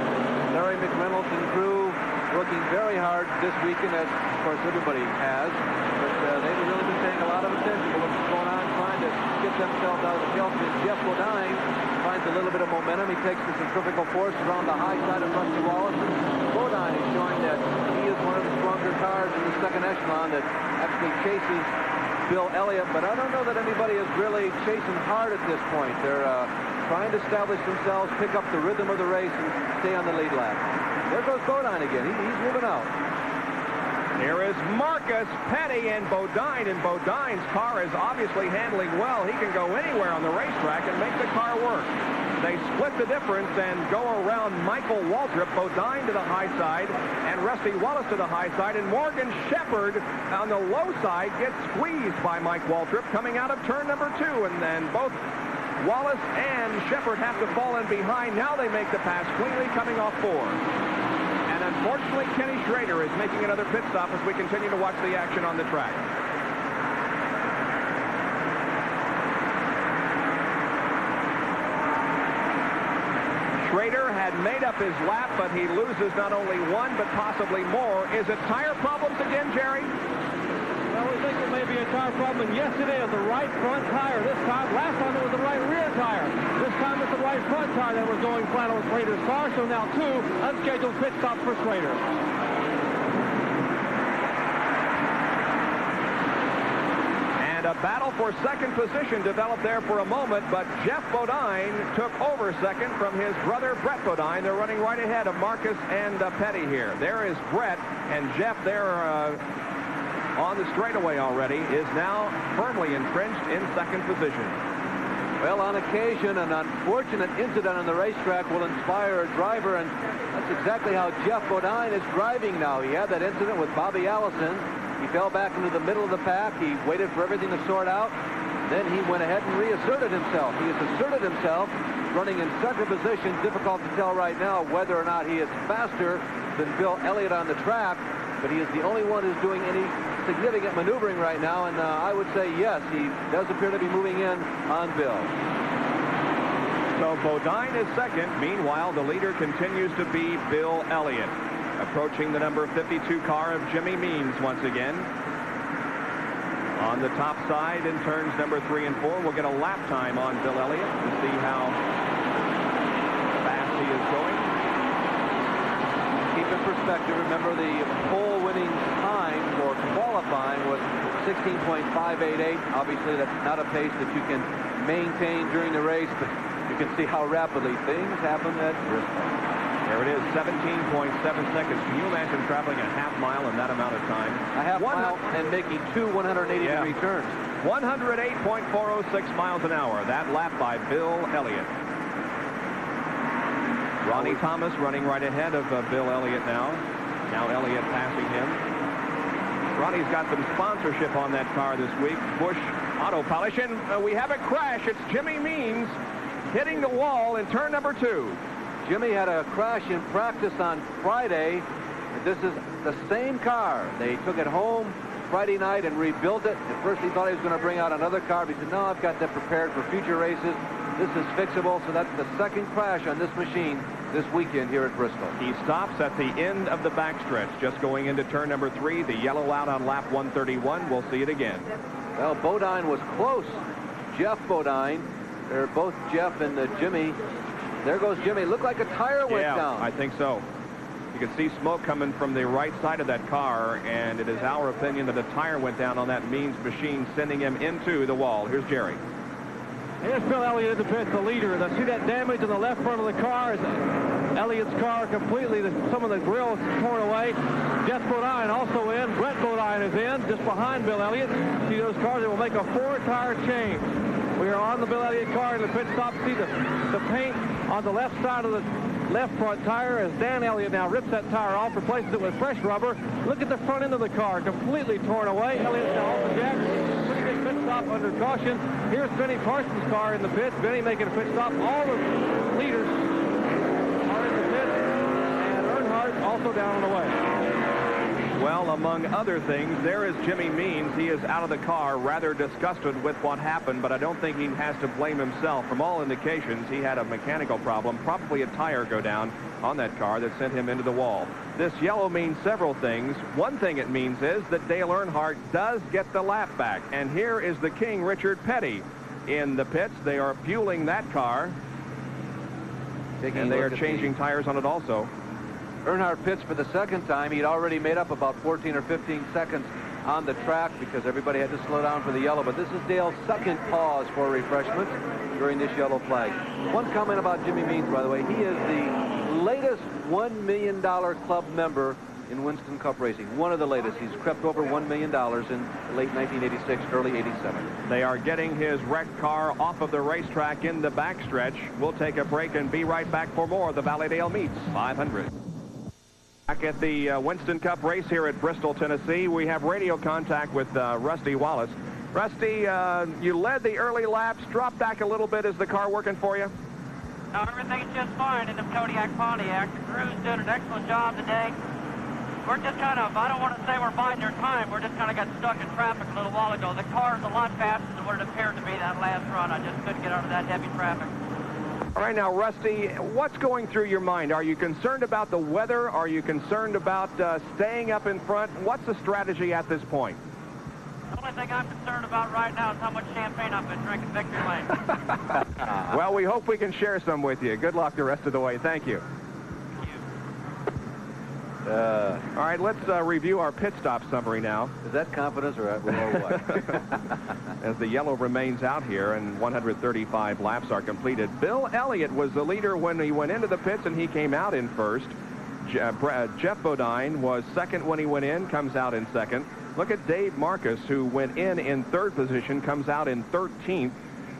Larry McReynolds and crew working very hard this weekend, as of course everybody has. But they've really been paying a lot of attention to what's going on, trying to get themselves out of the tailspin. Jeff Bodine finds a little bit of momentum. He takes the centrifugal force around the high side of Rusty Wallace. Bodine is showing that he is one of the stronger cars in the second echelon that actually chases Bill Elliott, but I don't know that anybody is really chasing hard at this point. They're trying to establish themselves, pick up the rhythm of the race, and stay on the lead lap. There goes Bodine again. He's moving out. Here is Marcus Petty and Bodine, and Bodine's car is obviously handling well. He can go anywhere on the racetrack and make the car work. They split the difference and go around Michael Waltrip, Bodine to the high side, and Rusty Wallace to the high side, and Morgan Shepherd on the low side gets squeezed by Mike Waltrip coming out of turn number 2, and then both Wallace and Shepherd have to fall in behind. Now they make the pass cleanly coming off 4. And unfortunately, Kenny Schrader is making another pit stop as we continue to watch the action on the track. Schrader had made up his lap, but he loses not only one, but possibly more. Is it tire problems again, Jerry? Well, we think it may be a tire problem, and yes, it is. The right front tire this time. Last time it was the right rear tire. This time it's the right front tire that was going flat on Schrader's car, so now 2 unscheduled pit stops for Schrader. A battle for second position developed there for a moment, but Jeff Bodine took over second from his brother Brett Bodine. They're running right ahead of Marcus and Petty here. There is Brett, and Jeff there on the straightaway already is now firmly entrenched in second position. Well, on occasion, an unfortunate incident on the racetrack will inspire a driver, and that's exactly how Jeff Bodine is driving now. He had that incident with Bobby Allison. He fell back into the middle of the pack. He waited for everything to sort out. Then he went ahead and reasserted himself. He has asserted himself, running in second position. Difficult to tell right now whether or not he is faster than Bill Elliott on the track, but he is the only one who's doing any significant maneuvering right now, and I would say yes, he does appear to be moving in on Bill. So Bodine is second. Meanwhile, the leader continues to be Bill Elliott. Approaching the number 52 car of Jimmy Means once again. On the top side in turns number 3 and 4, we'll get a lap time on Bill Elliott to see how fast he is going. Keep in perspective, remember the pole winning time for qualifying was 16.588. Obviously, that's not a pace that you can maintain during the race, but you can see how rapidly things happen at Bristol. There it is, 17.7 seconds. Can you imagine traveling a half mile in that amount of time? A half mile and making 2 180-degree turns. 108.406 miles an hour. That lap by Bill Elliott. Ronnie Thomas running right ahead of Bill Elliott now. Now Elliott passing him. Ronnie's got some sponsorship on that car this week. Bush Auto Polish. And we have a crash. It's Jimmy Means hitting the wall in turn number 2. Jimmy had a crash in practice on Friday. This is the same car. They took it home Friday night and rebuilt it. At first he thought he was going to bring out another car, but he said, no, I've got that prepared for future races. This is fixable. So that's the second crash on this machine this weekend here at Bristol. He stops at the end of the backstretch, just going into turn number 3. The yellow out on lap 131. We'll see it again. Well, Bodine was close. Jeff Bodine. They're both Jeff and Jimmy. There goes Jimmy. Looked like a tire went down. I think so. You can see smoke coming from the right side of that car, and it is our opinion that a tire went down on that Means machine, sending him into the wall. Here's Jerry. Here's Bill Elliott in the pit, the leader. And I see that damage on the left front of the car. Elliott's car completely, some of the grills torn away. Jeff Bodine also in. Brett Bodine is in, just behind Bill Elliott. See those cars, they will make a 4-tire change. We are on the Bill Elliott car in the pit stop. See the paint on the left side of the left front tire as Dan Elliott now rips that tire off, replaces it with fresh rubber. Look at the front end of the car, completely torn away. Elliott's now off the jack. Pretty big pit stop under caution. Here's Benny Parsons' car in the pit. Benny making a pit stop. All the leaders are in the pit, and Earnhardt also down on the way. Well, Well, among other things, there is Jimmy Means. He is out of the car, rather disgusted with what happened, but I don't think he has to blame himself. From all indications, he had a mechanical problem, probably a tire go down on that car that sent him into the wall. This yellow means several things. One thing it means is that Dale Earnhardt does get the lap back. And here is the King, Richard Petty, in the pits. They are fueling that car, and they are changing tires on it also. Earnhardt pits for the second time. He'd already made up about 14 or 15 seconds on the track because everybody had to slow down for the yellow. But this is Dale's second pause for refreshment during this yellow flag. One comment about Jimmy Means, by the way, he is the latest $1 million club member in Winston Cup racing. One of the latest. He's crept over $1 million in late 1986, early 87. They are getting his wrecked car off of the racetrack in the backstretch. We'll take a break and be right back for more of the Valleydale Meats 500. Back at the Winston Cup race here at Bristol, Tennessee, we have radio contact with Rusty Wallace. Rusty, you led the early laps. Drop back a little bit. Is the car working for you? No, everything's just fine in the Kodiak Pontiac. The crew's doing an excellent job today. We're just kind of, I don't want to say we're biding our time. We're just kind of got stuck in traffic a little while ago. The car's a lot faster than what it appeared to be that last run. I just couldn't get out of that heavy traffic. All right, now, Rusty, what's going through your mind? Are you concerned about the weather? Are you concerned about staying up in front? What's the strategy at this point? The only thing I'm concerned about right now is how much champagne I've been drinking Victory Lane. Well, we hope we can share some with you. Good luck the rest of the way. Thank you. All right, let's review our pit stop summary now. Is that confidence or what? As the yellow remains out here and 135 laps are completed. Bill Elliott was the leader when he went into the pits, and he came out in first. Jeff Bodine was second when he went in, comes out in second. Look at Dave Marcus, who went in third position, comes out in 13th.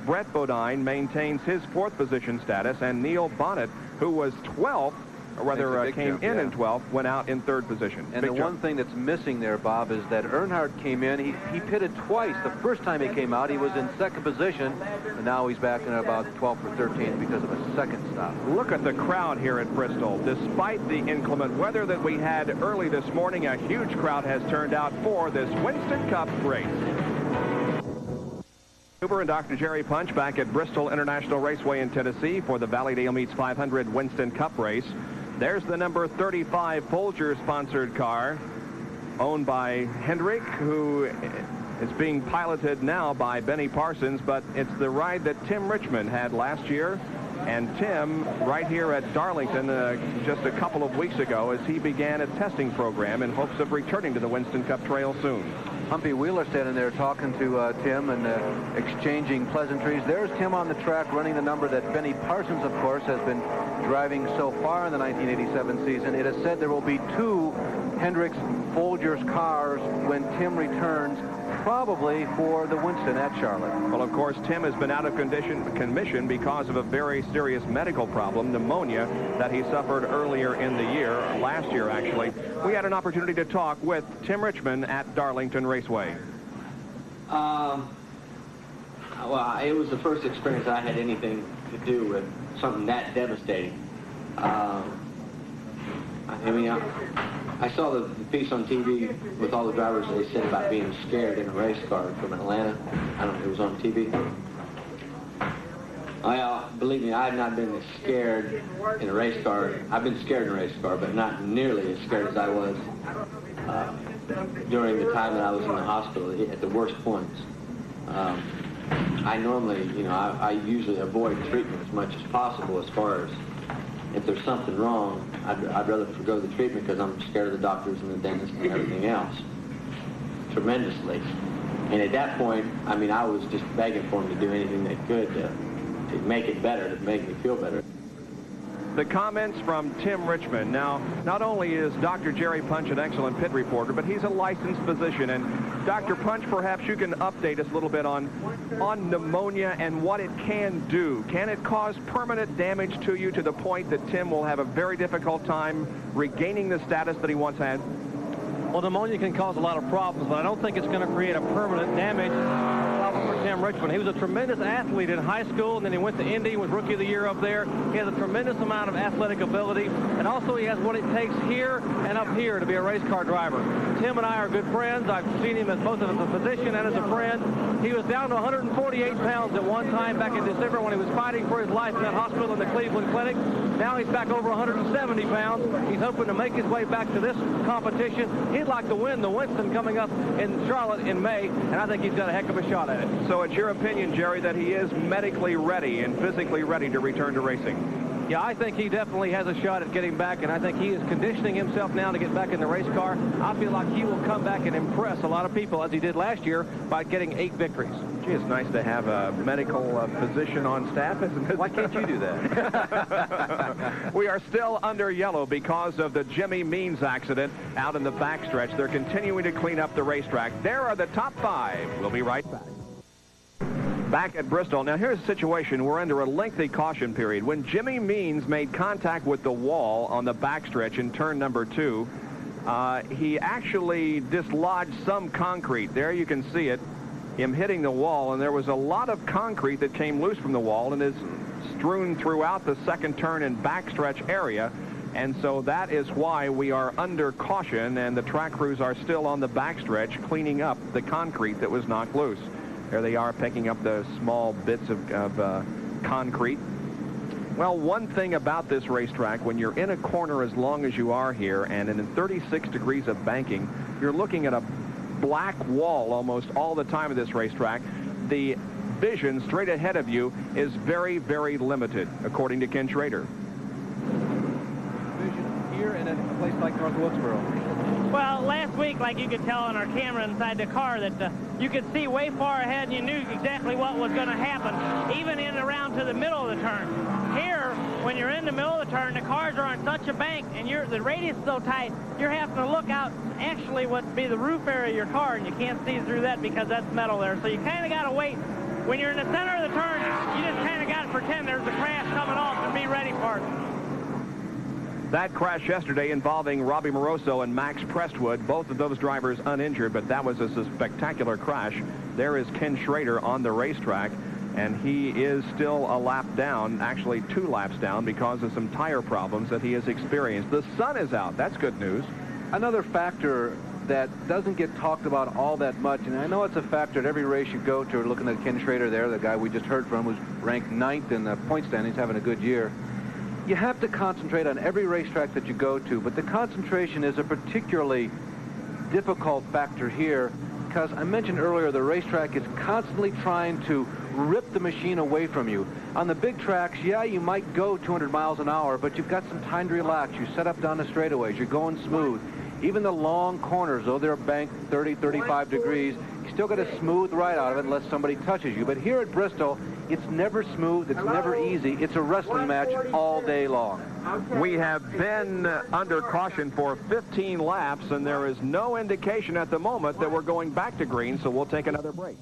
Brett Bodine maintains his fourth position status, and Neil Bonnet, who was 12th, or rather came in 12th, went out in third position. And the one thing that's missing there, Bob, is that Earnhardt came in. He pitted twice. The first time he came out, he was in second position, and now he's back in about 12th or 13th because of a second stop. Look at the crowd here at Bristol. Despite the inclement weather that we had early this morning, a huge crowd has turned out for this Winston Cup race. Huber and Dr. Jerry Punch back at Bristol International Raceway in Tennessee for the Valleydale Meats 500 Winston Cup race. There's the number 35 Folger-sponsored car owned by Hendrick, who is being piloted now by Benny Parsons, but it's the ride that Tim Richmond had last year. And Tim, right here at Darlington just a couple of weeks ago, as he began a testing program in hopes of returning to the Winston Cup Trail soon. Humpy Wheeler standing there talking to Tim and exchanging pleasantries. There's Tim on the track running the number that Benny Parsons, of course, has been driving so far in the 1987 season. It is said there will be two Hendricks Folgers cars when Tim returns, probably for the Winston at Charlotte. Well, of course, Tim has been out of commission because of a very serious medical problem, pneumonia, that he suffered earlier in the year, last year actually. We had an opportunity to talk with Tim Richmond at Darlington Raceway. Well, it was the first experience I had anything to do with something that devastating. I saw the piece on TV with all the drivers. They said about being scared in a race car from Atlanta. I don't know, it was on TV. Believe me, I have not been as scared in a race car. I've been scared in a race car, but not nearly as scared as I was during the time that I was in the hospital at the worst points. I normally, I usually avoid treatment as much as possible as far as if there's something wrong, I'd rather forgo the treatment because I'm scared of the doctors and the dentist and everything else. Tremendously. And at that point, I was just begging for him to do anything they could to make it better, to make me feel better. The comments from Tim Richmond. Now, not only is Dr. Jerry Punch an excellent pit reporter, but he's a licensed physician. And Dr. Punch, perhaps you can update us a little bit on pneumonia and what it can do. Can it cause permanent damage to you to the point that Tim will have a very difficult time regaining the status that he once had? Well, pneumonia can cause a lot of problems, but I don't think it's going to create a permanent damage. Tim Richmond. He was a tremendous athlete in high school, and then he went to Indy, was Rookie of the Year up there. He has a tremendous amount of athletic ability, and also he has what it takes here and up here to be a race car driver. Tim and I are good friends. I've seen him as both as a physician and as a friend. He was down to 148 pounds at one time back in December when he was fighting for his life in that hospital in the Cleveland Clinic. Now he's back over 170 pounds. He's hoping to make his way back to this competition. He'd like to win the Winston coming up in Charlotte in May, and I think he's got a heck of a shot at it. So it's your opinion, Jerry, that he is medically ready and physically ready to return to racing? Yeah, I think he definitely has a shot at getting back, and I think he is conditioning himself now to get back in the race car. I feel like he will come back and impress a lot of people, as he did last year, by getting 8 victories. Gee, it's nice to have a medical physician on staff, isn't it? Why can't you do that? We are still under yellow because of the Jimmy Means accident out in the backstretch. They're continuing to clean up the racetrack. There are the top 5. We'll be right back. Back at Bristol. Now, here's a situation. We're under a lengthy caution period. When Jimmy Means made contact with the wall on the backstretch in turn number 2, he actually dislodged some concrete. There you can see it, him hitting the wall, and there was a lot of concrete that came loose from the wall and is strewn throughout the second turn and backstretch area. And so that is why we are under caution, and the track crews are still on the backstretch cleaning up the concrete that was knocked loose. There they are, picking up the small bits of concrete. Well, one thing about this racetrack, when you're in a corner as long as you are here and in 36 degrees of banking, you're looking at a black wall almost all the time of this racetrack. The vision straight ahead of you is very, very limited, according to Ken Schrader. Vision here and at a place like North Wilkesboro. Well, last week, like you could tell on our camera inside the car, that you could see way far ahead and you knew exactly what was going to happen, even in and around to the middle of the turn. Here, when you're in the middle of the turn, the cars are on such a bank and the radius is so tight, you're having to look out actually what would be the roof area of your car, and you can't see through that because that's metal there. So you kind of got to wait. When you're in the center of the turn, you just kind of got to pretend there's a crash coming off and be ready for it. That crash yesterday involving Robbie Moroso and Max Prestwood, both of those drivers uninjured, but that was a spectacular crash. There is Ken Schrader on the racetrack, and he is still a lap down, actually 2 laps down, because of some tire problems that he has experienced. The sun is out. That's good news. Another factor that doesn't get talked about all that much, and I know it's a factor at every race you go to. Looking at Ken Schrader there, the guy we just heard from, was ranked 9th in the point standings, having a good year. You have to concentrate on every racetrack that you go to, but the concentration is a particularly difficult factor here because I mentioned earlier the racetrack is constantly trying to rip the machine away from you. On the big tracks, yeah, you might go 200 miles an hour, but you've got some time to relax. You set up down the straightaways. You're going smooth. Even the long corners, though they're banked 30, 35 degrees, you still got a smooth ride out of it unless somebody touches you. But here at Bristol, it's never smooth. It's never easy. It's a wrestling match all day long. We have been under caution for 15 laps, and there is no indication at the moment that we're going back to green, so we'll take another break.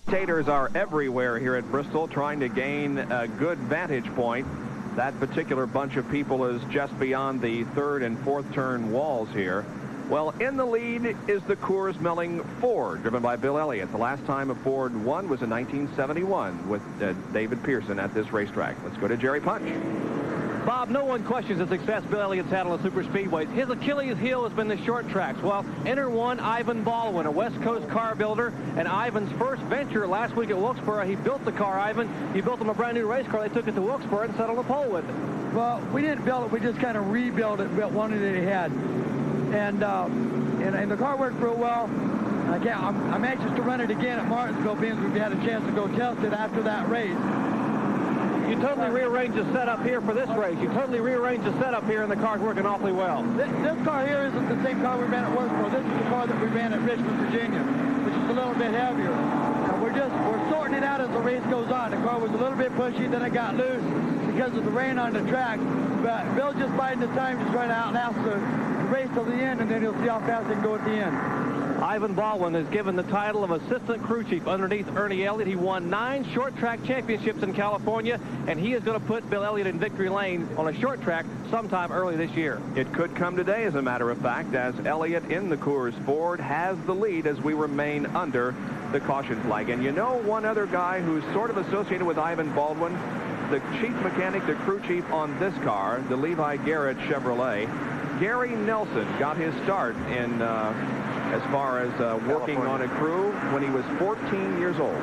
Spectators are everywhere here at Bristol trying to gain a good vantage point. That particular bunch of people is just beyond the 3rd and 4th turn walls here. Well, in the lead is the Coors Milling Ford, driven by Bill Elliott. The last time a Ford won was in 1971 with David Pearson at this racetrack. Let's go to Jerry Punch. Bob, no one questions the success Bill Elliott's had on the super speedways. His Achilles heel has been the short tracks. Well, enter one Ivan Baldwin, a West Coast car builder, and Ivan's first venture last week at Wilkesboro. He built the car, Ivan. He built him a brand new race car. They took it to Wilkesboro and set on the pole with it. Well, we didn't build it. We just kind of rebuilt it, built one that he had. And the car worked real well. I'm anxious to run it again at Martinsville, being we had a chance to go test it after that race. You totally rearranged the setup here for this race. You totally rearranged the setup here, and the car's working awfully well. This car here isn't the same car we ran at Wilkesboro. This is the car that we ran at Richmond, Virginia, which is a little bit heavier. We're sorting it out as the race goes on. The car was a little bit pushy, then it got loose because of the rain on the track. But Bill's just biding the time to try to outlast the race till the end, and then he'll see how fast he can go at the end. Ivan Baldwin is given the title of assistant crew chief underneath Ernie Elliott. He won 9 short track championships in California, and he is going to put Bill Elliott in victory lane on a short track sometime early this year. It could come today, as a matter of fact, as Elliott in the Coors Ford has the lead as we remain under the caution flag. And you know one other guy who's sort of associated with Ivan Baldwin, the chief mechanic, the crew chief on this car, the Levi Garrett Chevrolet. Gary Nelson got his start in as far as working on a crew when he was 14 years old.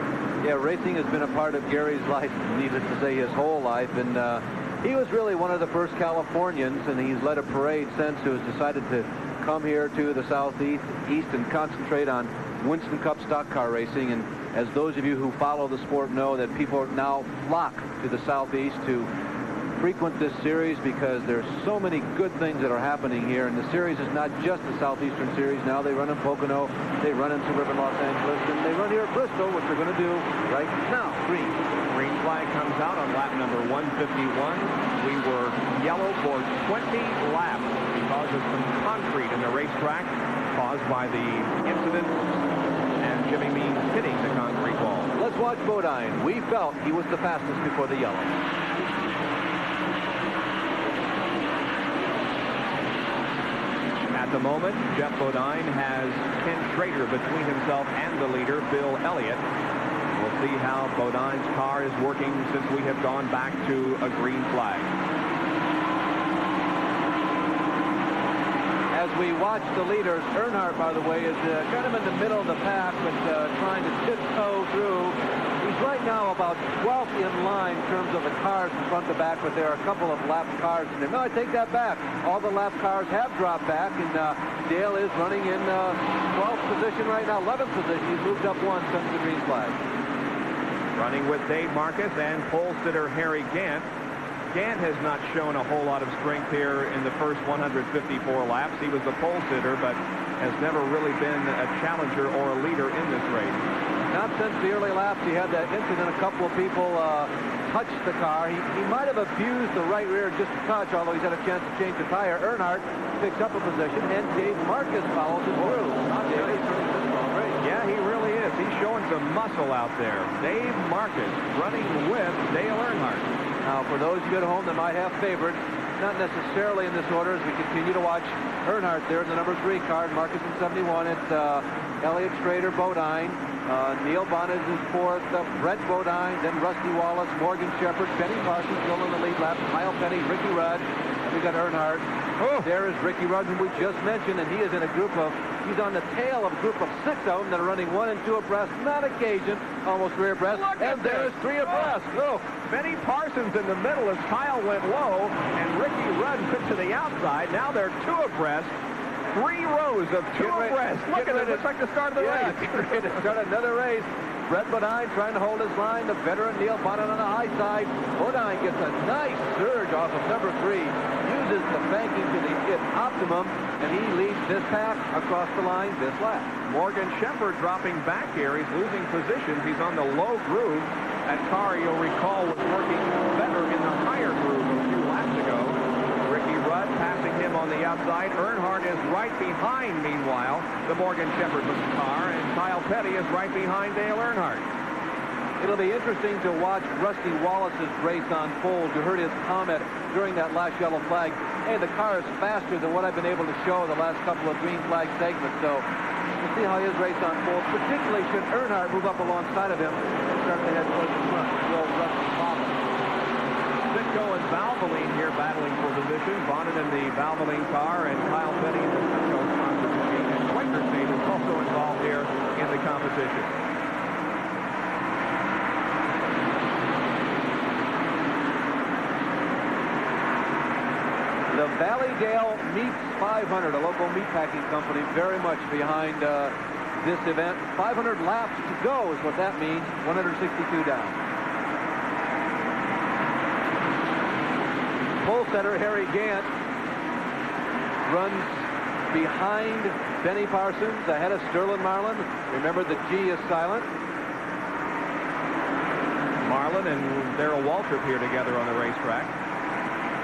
Yeah, racing has been a part of Gary's life, needless to say, his whole life. And he was really one of the first Californians, and he's led a parade since who has decided to come here to the Southeast and concentrate on Winston Cup stock car racing. And as those of you who follow the sport know, that people now flock to the Southeast to frequent this series because there's so many good things that are happening here. And the series is not just the Southeastern Series. Now they run in Pocono, they run in suburban Los Angeles, and they run here at Bristol, which they're going to do right now. Green flag comes out on lap number 151. We were yellow for 20 laps because of some concrete in the racetrack caused by the incident and Jimmy Means hitting the concrete wall. Let's watch Bodine. We felt he was the fastest before the yellow. At the moment, Jeff Bodine has Ken Schrader between himself and the leader, Bill Elliott. We'll see how Bodine's car is working since we have gone back to a green flag. As we watch the leaders, Earnhardt, by the way, is kind of in the middle of the pack, but trying to tiptoe through. He's right now about 12th in line in terms of the cars from front to back, but there are a couple of lap cars in there. No, I take that back. All the lap cars have dropped back, and Dale is running in 12th position right now, 11th position. He's moved up one since the green flag. Running with Dave Marcus and pole sitter Harry Gant. Gant has not shown a whole lot of strength here in the first 154 laps. He was the pole sitter, but has never really been a challenger or a leader in this race. Not since the early laps. He had that incident. A couple of people touched the car. He might have abused the right rear just a touch, although he's had a chance to change the tire. Earnhardt picks up a position, and Dave Marcus follows his through. Yeah, he really is. He's showing some muscle out there. Dave Marcus running with Dale Earnhardt. Now, for those of you at home that might have favorites, not necessarily in this order, as we continue to watch Earnhardt there in the number 3 car, Marcus in 71. It's Elliott, Schrader, Bodine. Neil Bonnet is 4th, Brett Bodine, then Rusty Wallace, Morgan Shepherd, Benny Parsons still in the lead lap, Kyle Petty, Ricky Rudd, and we got Earnhardt. There is Ricky Rudd, whom we just mentioned, and he is in a group of, he's on the tail of a group of 6 of them that are running 1 and 2 abreast, not occasion, almost 3 abreast, and there's 3 abreast. Benny Parsons in the middle as Kyle went low, and Ricky Rudd put to the outside. Now they're 2 abreast. 3 rows of 2 abreast. Look at it. It's like the start of the race. To start another race. Brett Bodine trying to hold his line. The veteran Neil Bonnet on the high side. Bodine gets a nice surge off of number 3. Uses the banking to the optimum, and he leads this pack across the line this lap. Morgan Shepherd dropping back here. He's losing positions. He's on the low groove. That car, you'll recall, was working better in the higher groove a few laps ago. Ricky Rudd passing him on the outside. Earnhardt is right behind, meanwhile, the Morgan Shepherd car, and Kyle Petty is right behind Dale Earnhardt. It'll be interesting to watch Rusty Wallace's race unfold. You heard his comment during that last yellow flag. Hey, the car is faster than what I've been able to show the last couple of green flag segments. So we'll see how his race unfolds, particularly should Earnhardt move up alongside of him and start to head towards the front. Will Rusty follow? Sitko and Valvoline here battling for position. Bonnet in the Valvoline car and Kyle Petty in the Sitko sponsor machine. And Quaker State is also involved here in the competition. The Valleydale Meats 500, a local meatpacking company, very much behind this event. 500 laps to go is what that means. 162 down. Pole setter Harry Gant runs behind Benny Parsons, ahead of Sterling Marlin. Remember, the G is silent. Marlin and Darrell Waltrip here together on the racetrack.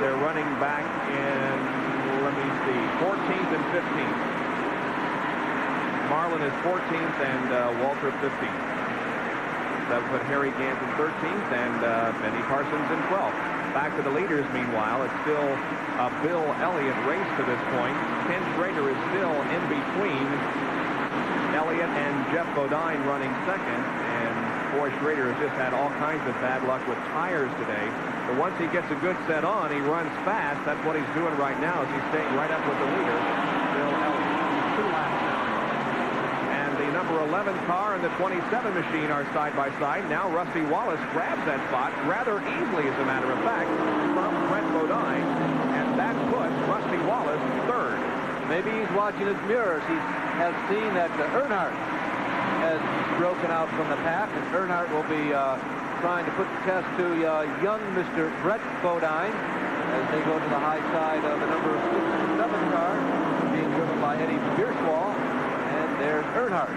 They're running back in, let me see, 14th and 15th. Marlin is 14th and Waltrip 15th. That would put Harry Gant in 13th and Benny Parsons in 12th. Back to the leaders, meanwhile. It's still a Bill Elliott race to this point. Ken Schrader is still in between Elliott and Jeff Bodine running second. And boy, Schrader has just had all kinds of bad luck with tires today. But once he gets a good set on, he runs fast. That's what he's doing right now, is he's staying right up with the leader, Bill Elliott. 2 laps now. And the number 11 car and the 27 machine are side by side. Now Rusty Wallace grabs that spot rather easily, as a matter of fact, from Brett Bodine. And that puts Rusty Wallace third. Maybe he's watching his mirrors. He has seen that Earnhardt has broken out from the pack, and Earnhardt will be trying to put the test to young Mr. Brett Bodine as they go to the high side of the number 67 car being driven by Eddie Bierswall. And there's Earnhardt.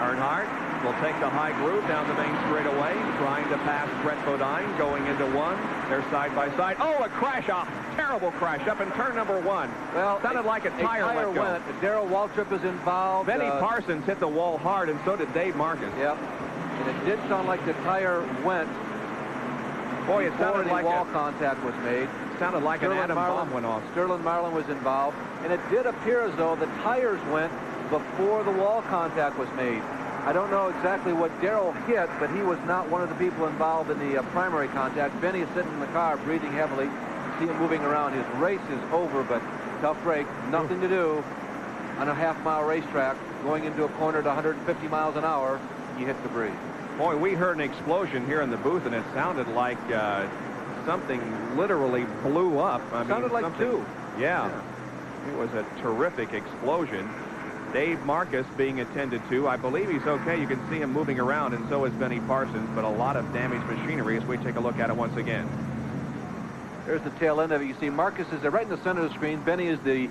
Earnhardt will take the high groove down the main straightaway, trying to pass Brett Bodine, going into one. They're side by side. Oh, a crash, a terrible crash up in turn number 1. Well, sounded like a tire let go. Went. Darrell Waltrip is involved. Benny Parsons hit the wall hard, and so did Dave Marcus. Yep. And it did sound like the tire went. Boy, it sounded like wall contact was made. Sounded like Sterling an atom bomb went off. Sterling Marlin was involved, and it did appear as though the tires went before the wall contact was made. I don't know exactly what Darrell hit, but he was not one of the people involved in the primary contact. Benny is sitting in the car, breathing heavily. See him moving around. His race is over, but tough break. Nothing to do on a half-mile racetrack. Going into a corner at 150 miles an hour, you hit debris. Boy, we heard an explosion here in the booth, and it sounded like something literally blew up. It sounded like two. Yeah. It was a terrific explosion. Dave Marcus being attended to. I believe he's okay. You can see him moving around, and so is Benny Parsons, but a lot of damaged machinery as we take a look at it once again. There's the tail end of it. You see Marcus is there right in the center of the screen. Benny is the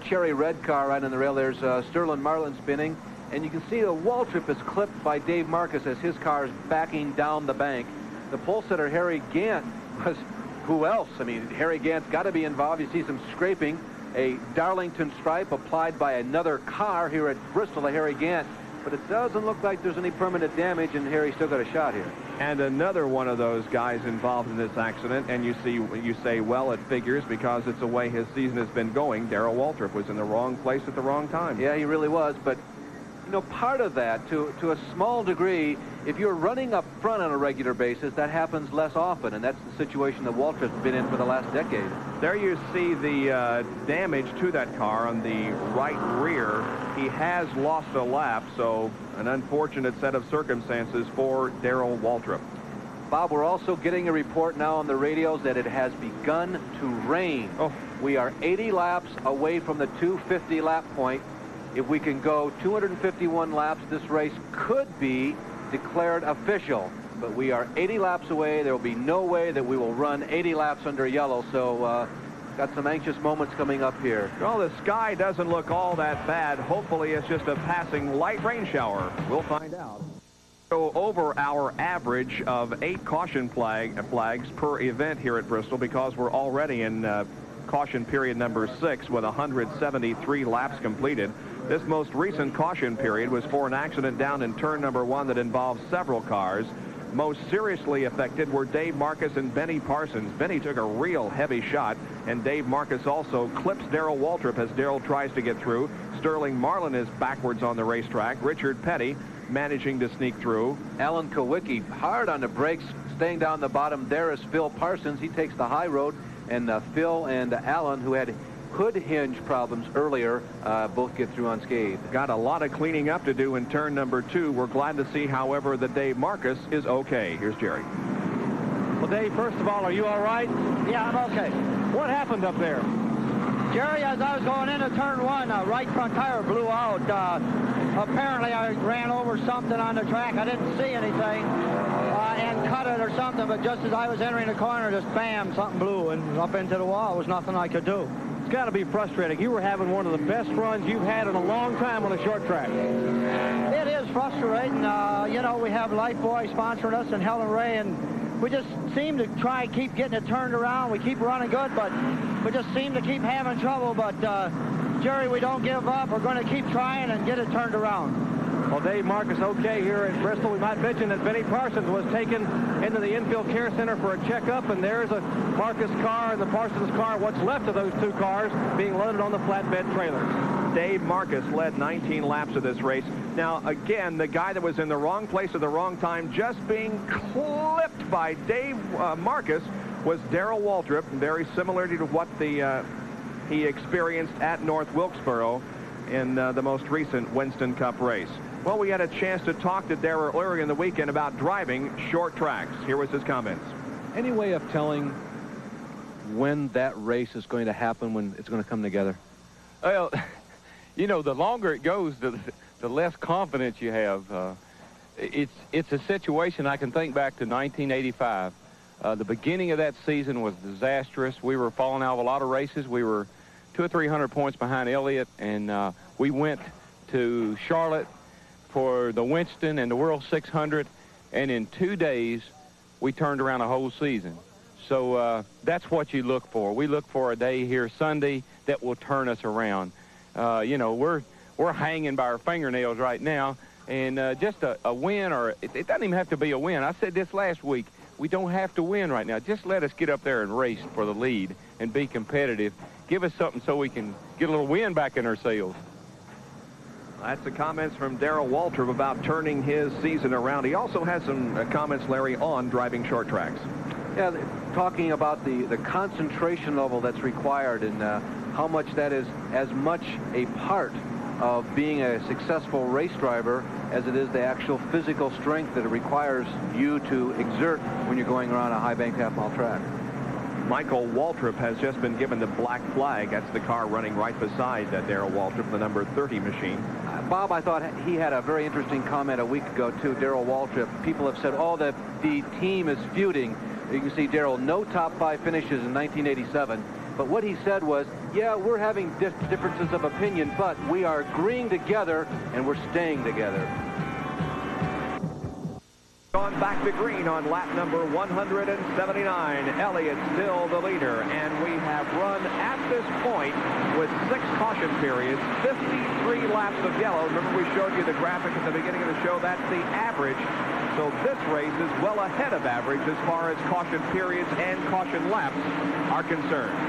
cherry red car right on the rail. There's Sterling Marlin spinning, and you can see the Waltrip is clipped by Dave Marcus as his car is backing down the bank. The pole sitter, Harry Gant, was who else? I mean, Harry Gant's got to be involved. You see some scraping. A Darlington stripe applied by another car here at Bristol, a Harry Gant. But it doesn't look like there's any permanent damage, and Harry still got a shot here. And another one of those guys involved in this accident, and you say, well, it figures because it's the way his season has been going. Darrell Waltrip was in the wrong place at the wrong time. Yeah, he really was. But, you know, part of that, to a small degree, if you're running up front on a regular basis, that happens less often, and that's the situation that Waltrip's been in for the last decade. There you see the damage to that car on the right rear. He has lost a lap, so an unfortunate set of circumstances for Darrell Waltrip. Bob, we're also getting a report now on the radios that it has begun to rain. Oh. We are 80 laps away from the 250 lap point. If we can go 251 laps, this race could be declared official, but we are 80 laps away. There will be no way that we will run 80 laps under yellow, so got some anxious moments coming up here. Well, the sky doesn't look all that bad. Hopefully it's just a passing light rain shower. We'll find out. So over our average of 8 caution flags per event here at Bristol, because we're already in caution period number 6 with 173 laps completed. This most recent caution period was for an accident down in turn number 1 that involved several cars. Most seriously affected were Dave Marcus and Benny Parsons. Benny took a real heavy shot, and Dave Marcus also clips Darrell Waltrip as Darrell tries to get through. Sterling Marlin is backwards on the racetrack. Richard Petty managing to sneak through. Alan Kowicki hard on the brakes, staying down the bottom. There is Phil Parsons. He takes the high road, and Phil and Alan, who had hood hinge problems earlier, both get through unscathed. Got a lot of cleaning up to do in turn number 2. We're glad to see, however, that Dave Marcus is okay. Here's Jerry. Well, Dave, first of all, are you all right? Yeah, I'm okay. What happened up there? Jerry, as I was going into turn 1, right front tire blew out. Apparently, I ran over something on the track. I didn't see anything and cut it or something, but just as I was entering the corner, just bam, something blew and up into the wall. There was nothing I could do. It's got to be frustrating. You were having one of the best runs you've had in a long time on a short track. It is frustrating. You know, we have Lifebuoy sponsoring us and Helen Ray, and we just seem to try and keep getting it turned around. We keep running good, but we just seem to keep having trouble. But Jerry, we don't give up. We're going to keep trying and get it turned around. Well, Dave, Marcus, okay, here at Bristol. We might mention that Benny Parsons was taken into the infield care center for a checkup, and there's a Marcus car and the Parsons car, what's left of those two cars, being loaded on the flatbed trailers. Dave Marcus led 19 laps of this race. Now, again, the guy that was in the wrong place at the wrong time, just being clipped by Dave Marcus, was Darrell Waltrip, very similar to what he experienced at North Wilkesboro in the most recent Winston Cup race. Well, we had a chance to talk to Darrell earlier in the weekend about driving short tracks. Here was his comments. Any way of telling when that race is going to happen, when it's going to come together? Well, you know, the longer it goes, the less confidence you have. It's a situation. I can think back to 1985. The beginning of that season was disastrous. We were falling out of a lot of races. We were 200 or 300 points behind Elliott, and we went to Charlotte for the Winston and the World 600, and in 2 days we turned around a whole season. So that's what you look for. We look for a day here Sunday that will turn us around. You know, we're hanging by our fingernails right now, and just a win, or it doesn't even have to be a win. I said this last week. We don't have to win right now. Just let us get up there and race for the lead and be competitive. Give us something so we can get a little wind back in our sails. That's the comments from Darrell Waltrip about turning his season around. He also has some comments, Larry, on driving short tracks. Yeah, talking about the concentration level that's required and how much that is as much a part of being a successful race driver as it is the actual physical strength that it requires you to exert when you're going around a high banked half-mile track. Michael Waltrip has just been given the black flag. That's the car running right beside Darrell Waltrip, the number 30 machine. Bob, I thought he had a very interesting comment a week ago, too, Darrell Waltrip. People have said, oh, the team is feuding. You can see Darrell, no top 5 finishes in 1987. But what he said was, yeah, we're having differences of opinion, but we are agreeing together, and we're staying together. Gone back to green on lap number 179. Elliott still the leader, and we have run at this point with 6 caution periods, 53 laps of yellow. Remember, we showed you the graphic at the beginning of the show. That's the average. So this race is well ahead of average as far as caution periods and caution laps are concerned.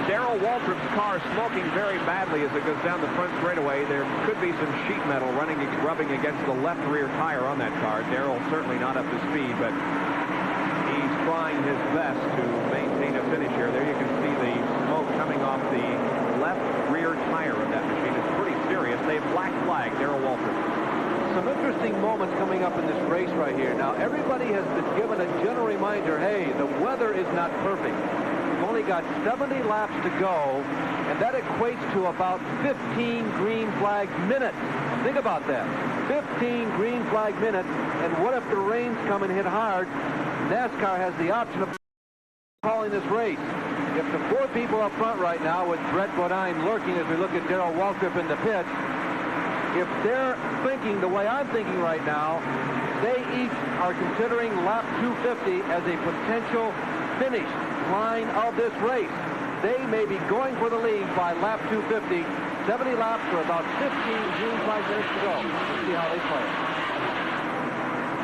Darrell Waltrip's car smoking very badly as it goes down the front straightaway. There could be some sheet metal rubbing against the left rear tire on that car. Darrell certainly not up to speed, but he's trying his best to maintain a finish here. There you can see the smoke coming off the left rear tire of that machine. It's pretty serious. They have black flag Darrell Waltrip. Some interesting moments coming up in this race right here. Now, everybody has been given a gentle reminder, hey, the weather is not perfect. We've only got 70 laps to go, and that equates to about 15 green flag minutes. Think about that. 15 green flag minutes, and what if the rains come and hit hard? NASCAR has the option of calling this race. If the 4 people up front right now with Brett Bodine lurking as we look at Darrell Waltrip in the pits, if they're thinking the way I'm thinking right now, they each are considering lap 250 as a potential finish line of this race. They may be going for the lead by lap 250. 70 laps for about 15 green flag minutes to go. Let's see how they play.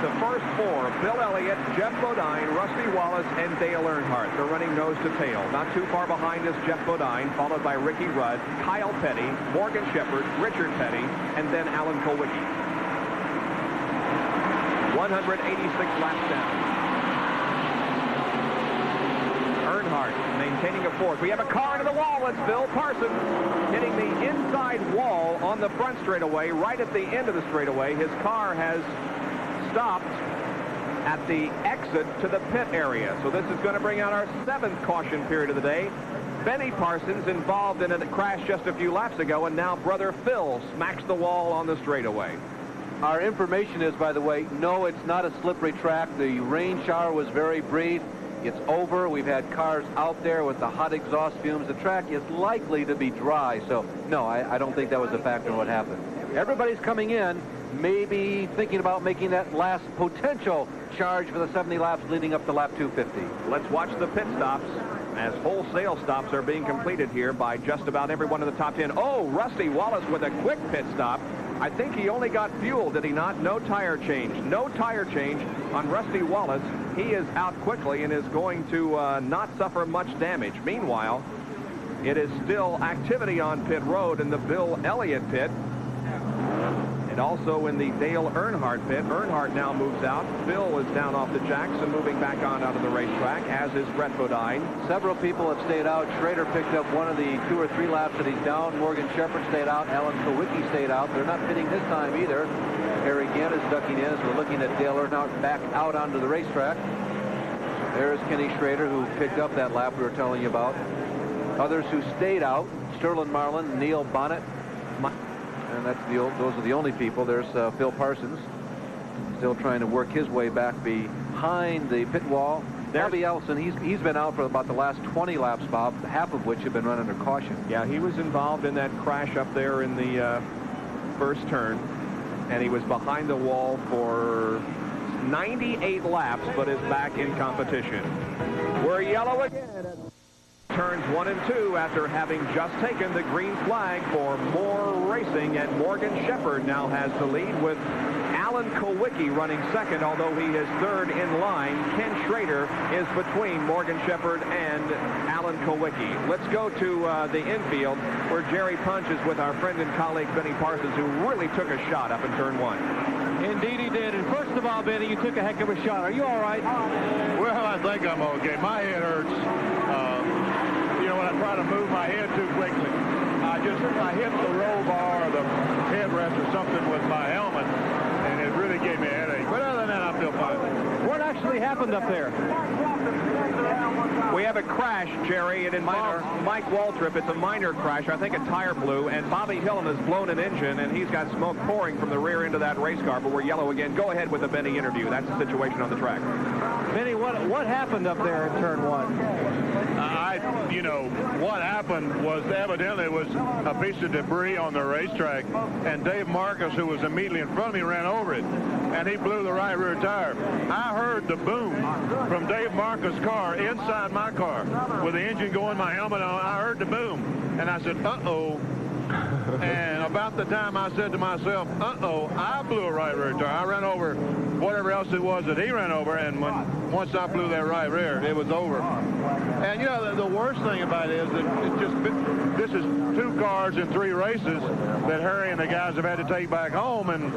The first 4, Bill Elliott, Jeff Bodine, Rusty Wallace, and Dale Earnhardt. They're running nose to tail. Not too far behind is Jeff Bodine, followed by Ricky Rudd, Kyle Petty, Morgan Shepherd, Richard Petty, and then Alan Kulwicki. 186 laps down. Earnhardt maintaining a 4th. We have a car into the wall. It's Bill Parsons hitting the inside wall on the front straightaway, right at the end of the straightaway. His car has stopped at the exit to the pit area. So this is going to bring out our 7th caution period of the day. Benny Parsons involved in a crash just a few laps ago, and now brother Phil smacks the wall on the straightaway. Our information is, by the way, no, it's not a slippery track. The rain shower was very brief. It's over. We've had cars out there with the hot exhaust fumes. The track is likely to be dry. So, no, I don't think that was a factor in what happened. Everybody's coming in. maybe thinking about making that last potential charge for the 70 laps leading up to lap 250. Let's watch the pit stops as wholesale stops are being completed here by just about every one of the top 10. Oh, Rusty Wallace with a quick pit stop. I think he only got fuel, did he not? No tire change. No tire change on Rusty Wallace. He is out quickly and is going to not suffer much damage. Meanwhile, it is still activity on pit road in the Bill Elliott pit. And also in the Dale Earnhardt pit. Earnhardt now moves out. Bill is down off the jacks and moving back on out of the racetrack, as is Brett Bodine. Several people have stayed out. Schrader picked up one of the 2 or 3 laps that he's down. Morgan Shepherd stayed out. Alan Kowicki stayed out. They're not pitting this time either. Harry Gant is ducking in as we're looking at Dale Earnhardt back out onto the racetrack. There's Kenny Schrader, who picked up that lap we were telling you about. Others who stayed out, Sterling Marlin, Neil Bonnet, and those are the only people. There's Phil Parsons, still trying to work his way back behind the pit wall. Bobby Ellison, he's been out for about the last 20 laps, Bob, half of which have been run under caution. Yeah, he was involved in that crash up there in the first turn, and he was behind the wall for 98 laps, but is back in competition. We're yellow again at turns 1 and 2 after having just taken the green flag for more racing, and Morgan Shepherd now has the lead with Alan Kowicki running second, although he is third in line. Ken Schrader is between Morgan Shepherd and Alan Kowicki. Let's go to the infield where Jerry Punch is with our friend and colleague Benny Parsons, who really took a shot up in turn 1. Indeed he did. And first of all, Benny, you took a heck of a shot. Are you all right? Well, I think I'm okay. My head hurts. You know, when I try to move my head too quickly, I hit the roll bar or the headrest or something with my helmet, and it really gave me a headache. But other than that, I feel fine. What actually happened up there? We have a crash, Jerry. It involves Mike Waltrip. It's a minor crash. I think a tire blew, and Bobby Hillen has blown an engine, and he's got smoke pouring from the rear end of that race car, but we're yellow again. Go ahead with the Benny interview. That's the situation on the track. Benny, what happened up there in turn 1? You know, what happened was evidently it was a piece of debris on the racetrack, and Dave Marcus, who was immediately in front of me, ran over it, and he blew the right rear tire. I heard the boom from Dave Marcus' car inside my car with the engine going, my helmet on. I heard the boom, and I said, uh-oh. And about the time I said to myself, uh-oh, I blew a right rear tire. I ran over whatever else it was that he ran over, and once I blew that right rear, it was over. And, you know, the worst thing about it is that this is 2 cars in 3 races that Harry and the guys have had to take back home. And,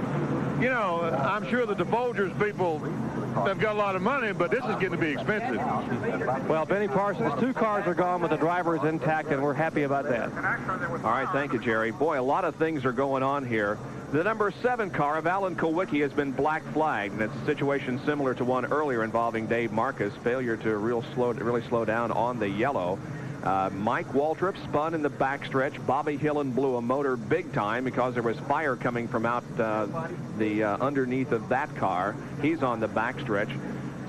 you know, I'm sure that the Folgers people have got a lot of money, but this is getting to be expensive. Well, Benny Parsons, 2 cars are gone, but the driver is intact, and we're happy about that. All right, thank you, Jerry. Boy, a lot of things are going on here. The number 7 car of Alan Kowicki has been black flagged, and it's a situation similar to one earlier involving Dave Marcus. Failure to really slow down on the yellow. Mike Waltrip spun in the backstretch. Bobby Hillen blew a motor big time because there was fire coming from out underneath of that car. He's on the backstretch.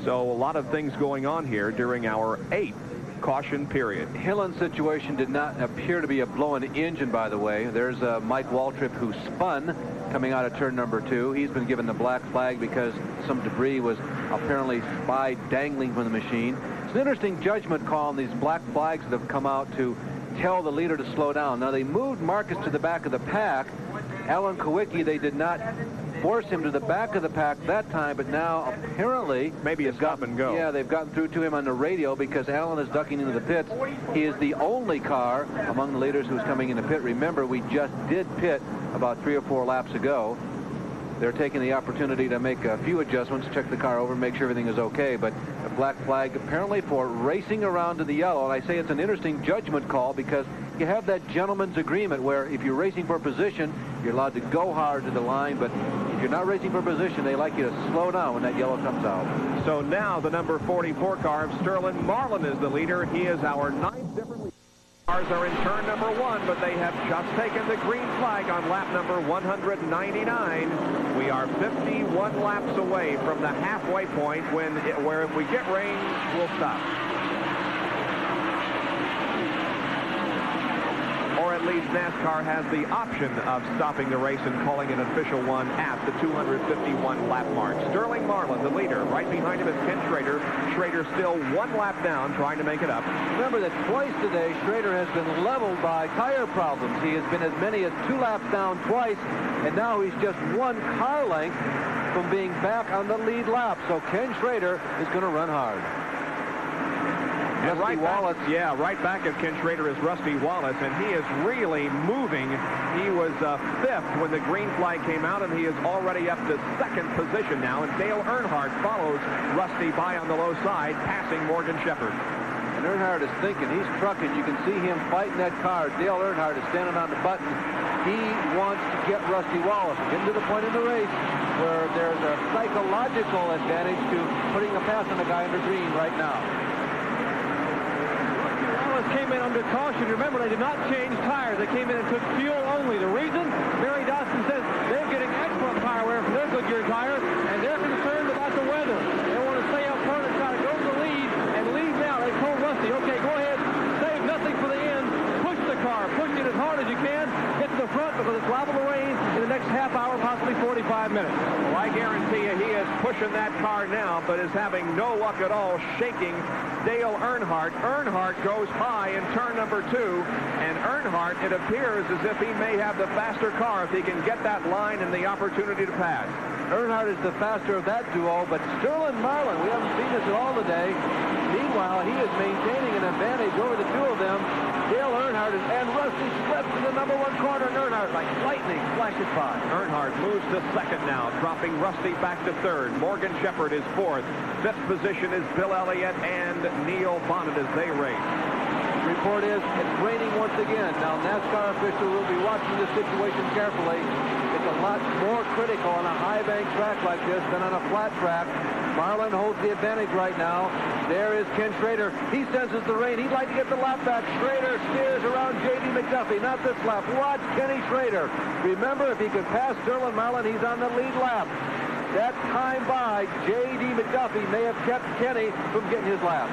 So a lot of things going on here during our 8th caution period. Hillen's situation did not appear to be a blown engine, by the way. There's Mike Waltrip, who spun coming out of turn number 2. He's been given the black flag because some debris was apparently spied dangling from the machine. It's an interesting judgment call on these black flags that have come out to tell the leader to slow down. Now, they moved Marcus to the back of the pack. Alan Kowicki, they did not force him to the back of the pack that time, but now apparently maybe it's stop and go. Yeah, they've gotten through to him on the radio because Alan is ducking into the pits. He is the only car among the leaders who's coming in the pit. Remember, we just did pit about 3 or 4 laps ago. They're taking the opportunity to make a few adjustments, check the car over, make sure everything is okay. But a black flag apparently for racing around to the yellow. And I say it's an interesting judgment call because you have that gentleman's agreement where if you're racing for position, you're allowed to go hard to the line. But if you're not racing for position, they like you to slow down when that yellow comes out. So now the number 44 car of Sterling Marlin is the leader. He is our 9th different leader. Cars are in turn number 1, but they have just taken the green flag on lap number 199. We are 51 laps away from the halfway point where if we get rain, we'll stop. Or at least NASCAR has the option of stopping the race and calling an official one at the 251 lap mark. Sterling Marlin, the leader. Right behind him is Ken Schrader. Schrader still 1 lap down, trying to make it up. Remember that twice today, Schrader has been leveled by tire problems. He has been as many as 2 laps down twice, and now he's just 1 car length from being back on the lead lap. So Ken Schrader is going to run hard. And right back at Ken Schrader is Rusty Wallace, and he is really moving. He was 5th when the green flag came out, and he is already up to 2nd position now. And Dale Earnhardt follows Rusty by on the low side, passing Morgan Shepherd. And Earnhardt is thinking, he's trucking. You can see him fighting that car. Dale Earnhardt is standing on the button. He wants to get Rusty Wallace, getting to the point in the race where there's a psychological advantage to putting a pass on the guy under green right now. Came in under caution. Remember, they did not change tires. They came in and took fuel only. The reason? Barry Dawson says they're getting excellent power wear from their Goodyear tires, and they're concerned about the weather. They want to stay up front and try to go to the lead and lead now. They told Rusty, okay, go ahead, save nothing for the end. Push the car. Push it as hard as you can. Get to the front because it's liable to rain in the next half hour, possibly 45 minutes. Well, I guarantee you he is pushing that car now, but is having no luck at all, shaking Dale Earnhardt. Earnhardt goes high in turn number 2, and Earnhardt, it appears as if he may have the faster car if he can get that line and the opportunity to pass. Earnhardt is the faster of that duo, but Sterling Marlin, we haven't seen this at all today. Meanwhile, he is maintaining an advantage over the 2 of them. Dale Earnhardt and Rusty slips in the number 1 corner, and Earnhardt, like lightning, flashes by. Earnhardt moves to 2nd now, dropping Rusty back to 3rd. Morgan Shepherd is 4th. 5th position is Bill Elliott and Neil Bonnet as they race. The report is it's raining once again. Now, NASCAR officials will be watching this situation carefully. It's a lot more critical on a high bank track like this than on a flat track. Marlin holds the advantage right now. There is Ken Schrader. He senses the rain. He'd like to get the lap back. Schrader steers around J.D. McDuffie. Not this lap. Watch Kenny Schrader. Remember, if he could pass Sterling Marlin, he's on the lead lap. That time by J.D. McDuffie may have kept Kenny from getting his lap.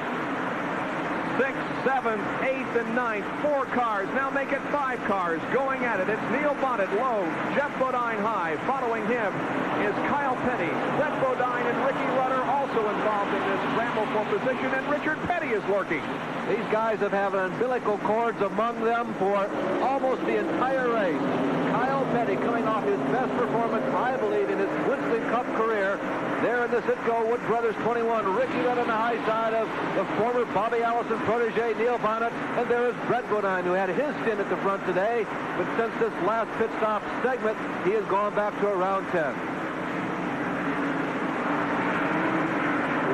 6th, 7th, 8th, and 9th. 4 cars. Now make it 5 cars going at it. It's Neil Bonnet low, Jeff Bodine high. Following him is Kyle Petty. Brett Bodine and Ricky Rutter also involved in this scramble for position, and Richard Petty is lurking. These guys have had umbilical cords among them for almost the entire race. Kyle Petty coming off his best performance, I believe, in his Winston Cup career. There in the Citgo Wood Brothers 21. Ricky Rudd on the high side of the former Bobby Allison protege, Neil Bonnet. And there is Brett Bodine, who had his stint at the front today. But since this last pit stop segment, he has gone back to around 10.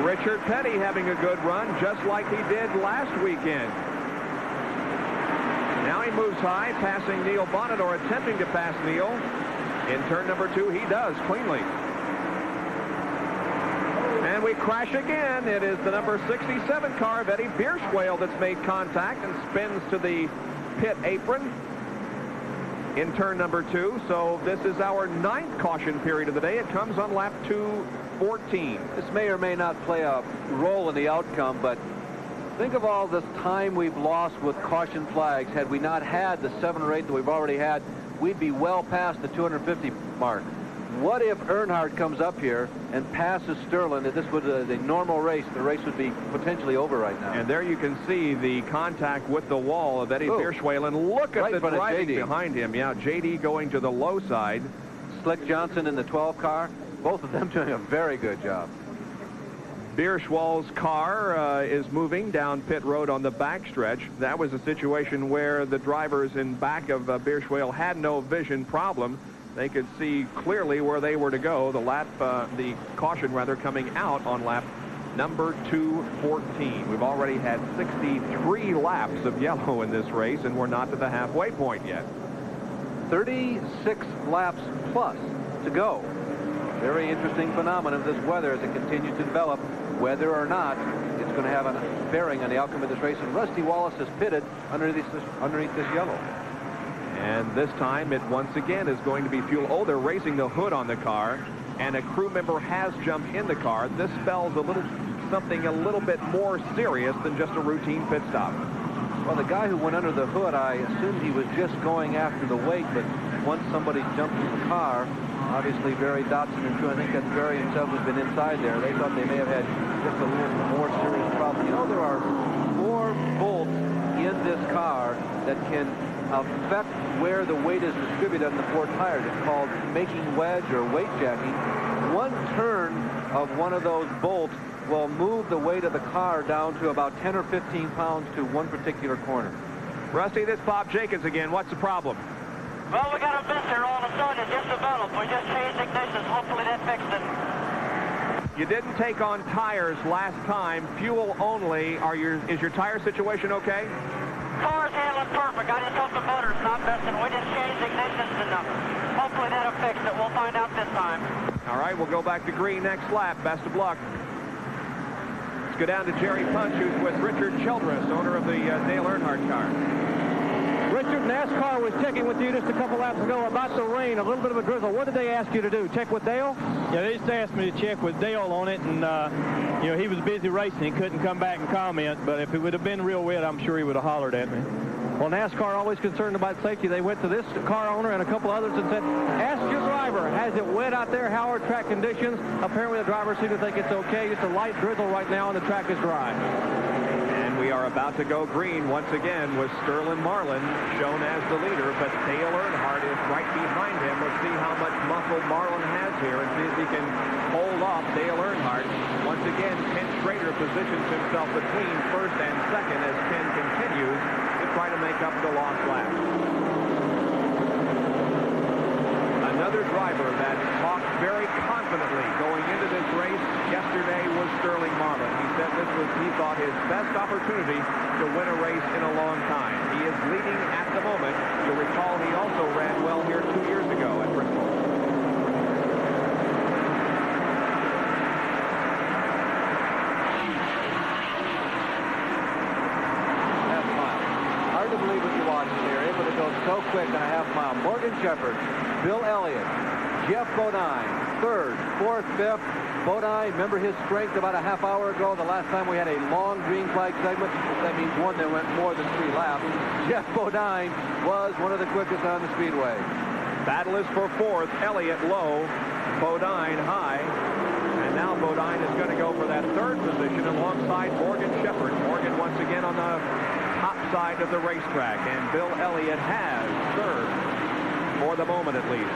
Richard Petty having a good run, just like he did last weekend. Now he moves high, passing Neil Bonnet, or attempting to pass Neil. In turn number 2, he does cleanly. And we crash again. It is the number 67 car of Eddie Bierschwale that's made contact and spins to the pit apron in turn number 2. So this is our 9th caution period of the day. It comes on lap 2:14. This may or may not play a role in the outcome, but think of all this time we've lost with caution flags. Had we not had the 7 or 8 that we've already had, we'd be well past the 250 mark. What if Earnhardt comes up here and passes Sterling? If this was a normal race, the race would be potentially over right now. And there you can see the contact with the wall of Eddie Bierschwale. And look at the driving behind him. Yeah, J.D. going to the low side. Slick Johnson in the 12 car. Both of them doing a very good job. Bierschwale's car is moving down pit road on the backstretch. That was a situation where the drivers in back of Bierschwale had no vision problem. They could see clearly where they were to go. The caution coming out on lap number 214. We've already had 63 laps of yellow in this race, and we're not to the halfway point yet. 36 laps plus to go. Very interesting phenomenon of this weather as it continues to develop. Whether or not it's going to have a bearing on the outcome of this race. And Rusty Wallace is pitted underneath this yellow. And this time it once again is going to be fuel. Oh, they're raising the hood on the car, and a crew member has jumped in the car. This spells something a little bit more serious than just a routine pit stop. Well, the guy who went under the hood, I assumed he was just going after the weight, but once somebody jumped in the car, obviously Barry Dotson and crew, I think that's Barry himself who's been inside there. They thought they may have had just a little more serious problem. You know, there are 4 bolts in this car that can affect where the weight is distributed on the 4 tires. It's called making wedge or weight jacking. One turn of one of those bolts will move the weight of the car down to about 10 or 15 pounds to one particular corner. Rusty, this is Bob Jenkins again. What's the problem? Well, we got a mister all of a sudden. It just developed. We just changed ignitions. Hopefully that fixed it. You didn't take on tires last time, fuel only. Is your tire situation okay? Car's handling perfect. I just hope the motor's not messing. We just changed ignitions and hopefully that'll fix it. We'll find out this time. All right, we'll go back to green next lap. Best of luck. Let's go down to Jerry Punch, who's with Richard Childress, owner of the Dale Earnhardt car. Richard, NASCAR was checking with you just a couple laps ago about the rain, a little bit of a drizzle. What did they ask you to do? Check with Dale? Yeah, they just asked me to check with Dale on it, and, you know, he was busy racing. He couldn't come back and comment, but if it would have been real wet, I'm sure he would have hollered at me. Well, NASCAR always concerned about safety. They went to this car owner and a couple others and said, ask your driver, has it wet out there? How are track conditions? Apparently the driver seemed to think it's okay. It's a light drizzle right now, and the track is dry. And we are about to go green once again with Sterling Marlin shown as the leader, but Dale Earnhardt is right behind him. Let's see how much muscle Marlin has here and see if he can hold off Dale Earnhardt. Once again, Ken Schrader positions himself between first and second as Ken continues to try to make up the lost lap. Another driver that talked very confidently going into this race yesterday was Sterling Marlin. He said this was, he thought, his best opportunity to win a race in a long time. He is leading at the moment. You'll recall he also ran well here 2 years ago at Bristol. Half mile. Hard to believe what you watch here. Able to go so quick on a half mile. Morgan Shepherd, Bill Elliott, Jeff Bodine, 3rd, 4th, 5th. Bodine, remember his strength about a half hour ago, the last time we had a long green flag segment. That means one that went more than 3 laps. Jeff Bodine was one of the quickest on the Speedway. Battle is for 4th. Elliott low, Bodine high. And now Bodine is going to go for that 3rd position alongside Morgan Shepherd. Morgan once again on the top side of the racetrack. And Bill Elliott has 3rd, for the moment at least.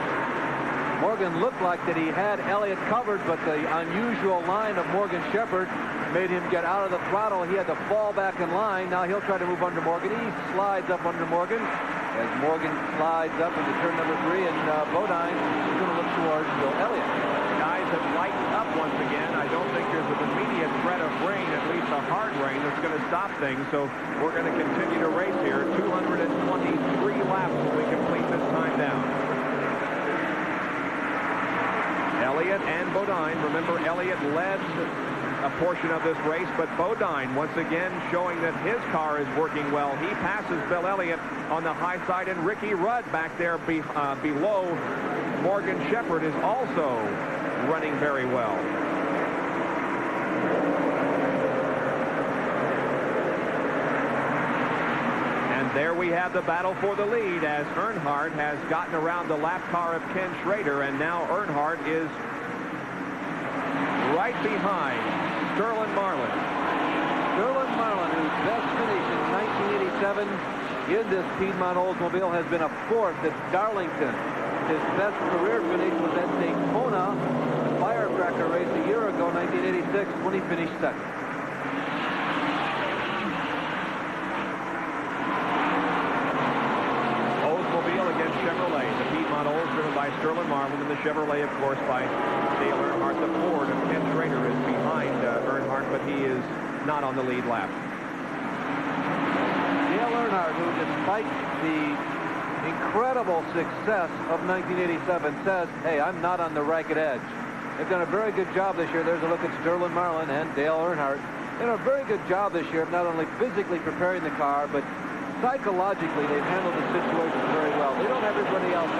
Morgan looked like that he had Elliott covered, but the unusual line of Morgan Shepherd made him get out of the throttle. He had to fall back in line. Now he'll try to move under Morgan. He slides up under Morgan as Morgan slides up into turn number 3, and Bodine is going to look towards Bill Elliott. Guys have lightened up once again. I don't think there's an immediate threat of rain, at least a hard rain, that's going to stop things. So we're going to continue to race here. 223 laps when we complete this time down. Elliott and Bodine. Remember, Elliott led a portion of this race, but Bodine once again showing that his car is working well. He passes Bill Elliott on the high side, and Ricky Rudd back there below Morgan Shepherd is also running very well. And there we have the battle for the lead as Earnhardt has gotten around the lap car of Ken Schrader, and now Earnhardt is right behind Sterling Marlin. Sterling Marlin, whose best finish in 1987 in this Piedmont Oldsmobile has been a 4th at Darlington. His best career finish was at Daytona, the firecracker race a year ago, 1986, when he finished 2nd. Oldsmobile against Chevrolet. The Piedmont Olds driven by Sterling Marlin, and the Chevrolet, of course, by Dale Earnhardt. The Ford of Ken Schrader is behind Earnhardt, but he is not on the lead lap. Dale Earnhardt, who despite the incredible success of 1987 says, hey, I'm not on the ragged edge. They've done a very good job this year. There's a look at Sterling Marlin and Dale Earnhardt. They've done a very good job this year of not only physically preparing the car, but psychologically they've handled the situation very well. They don't have everybody else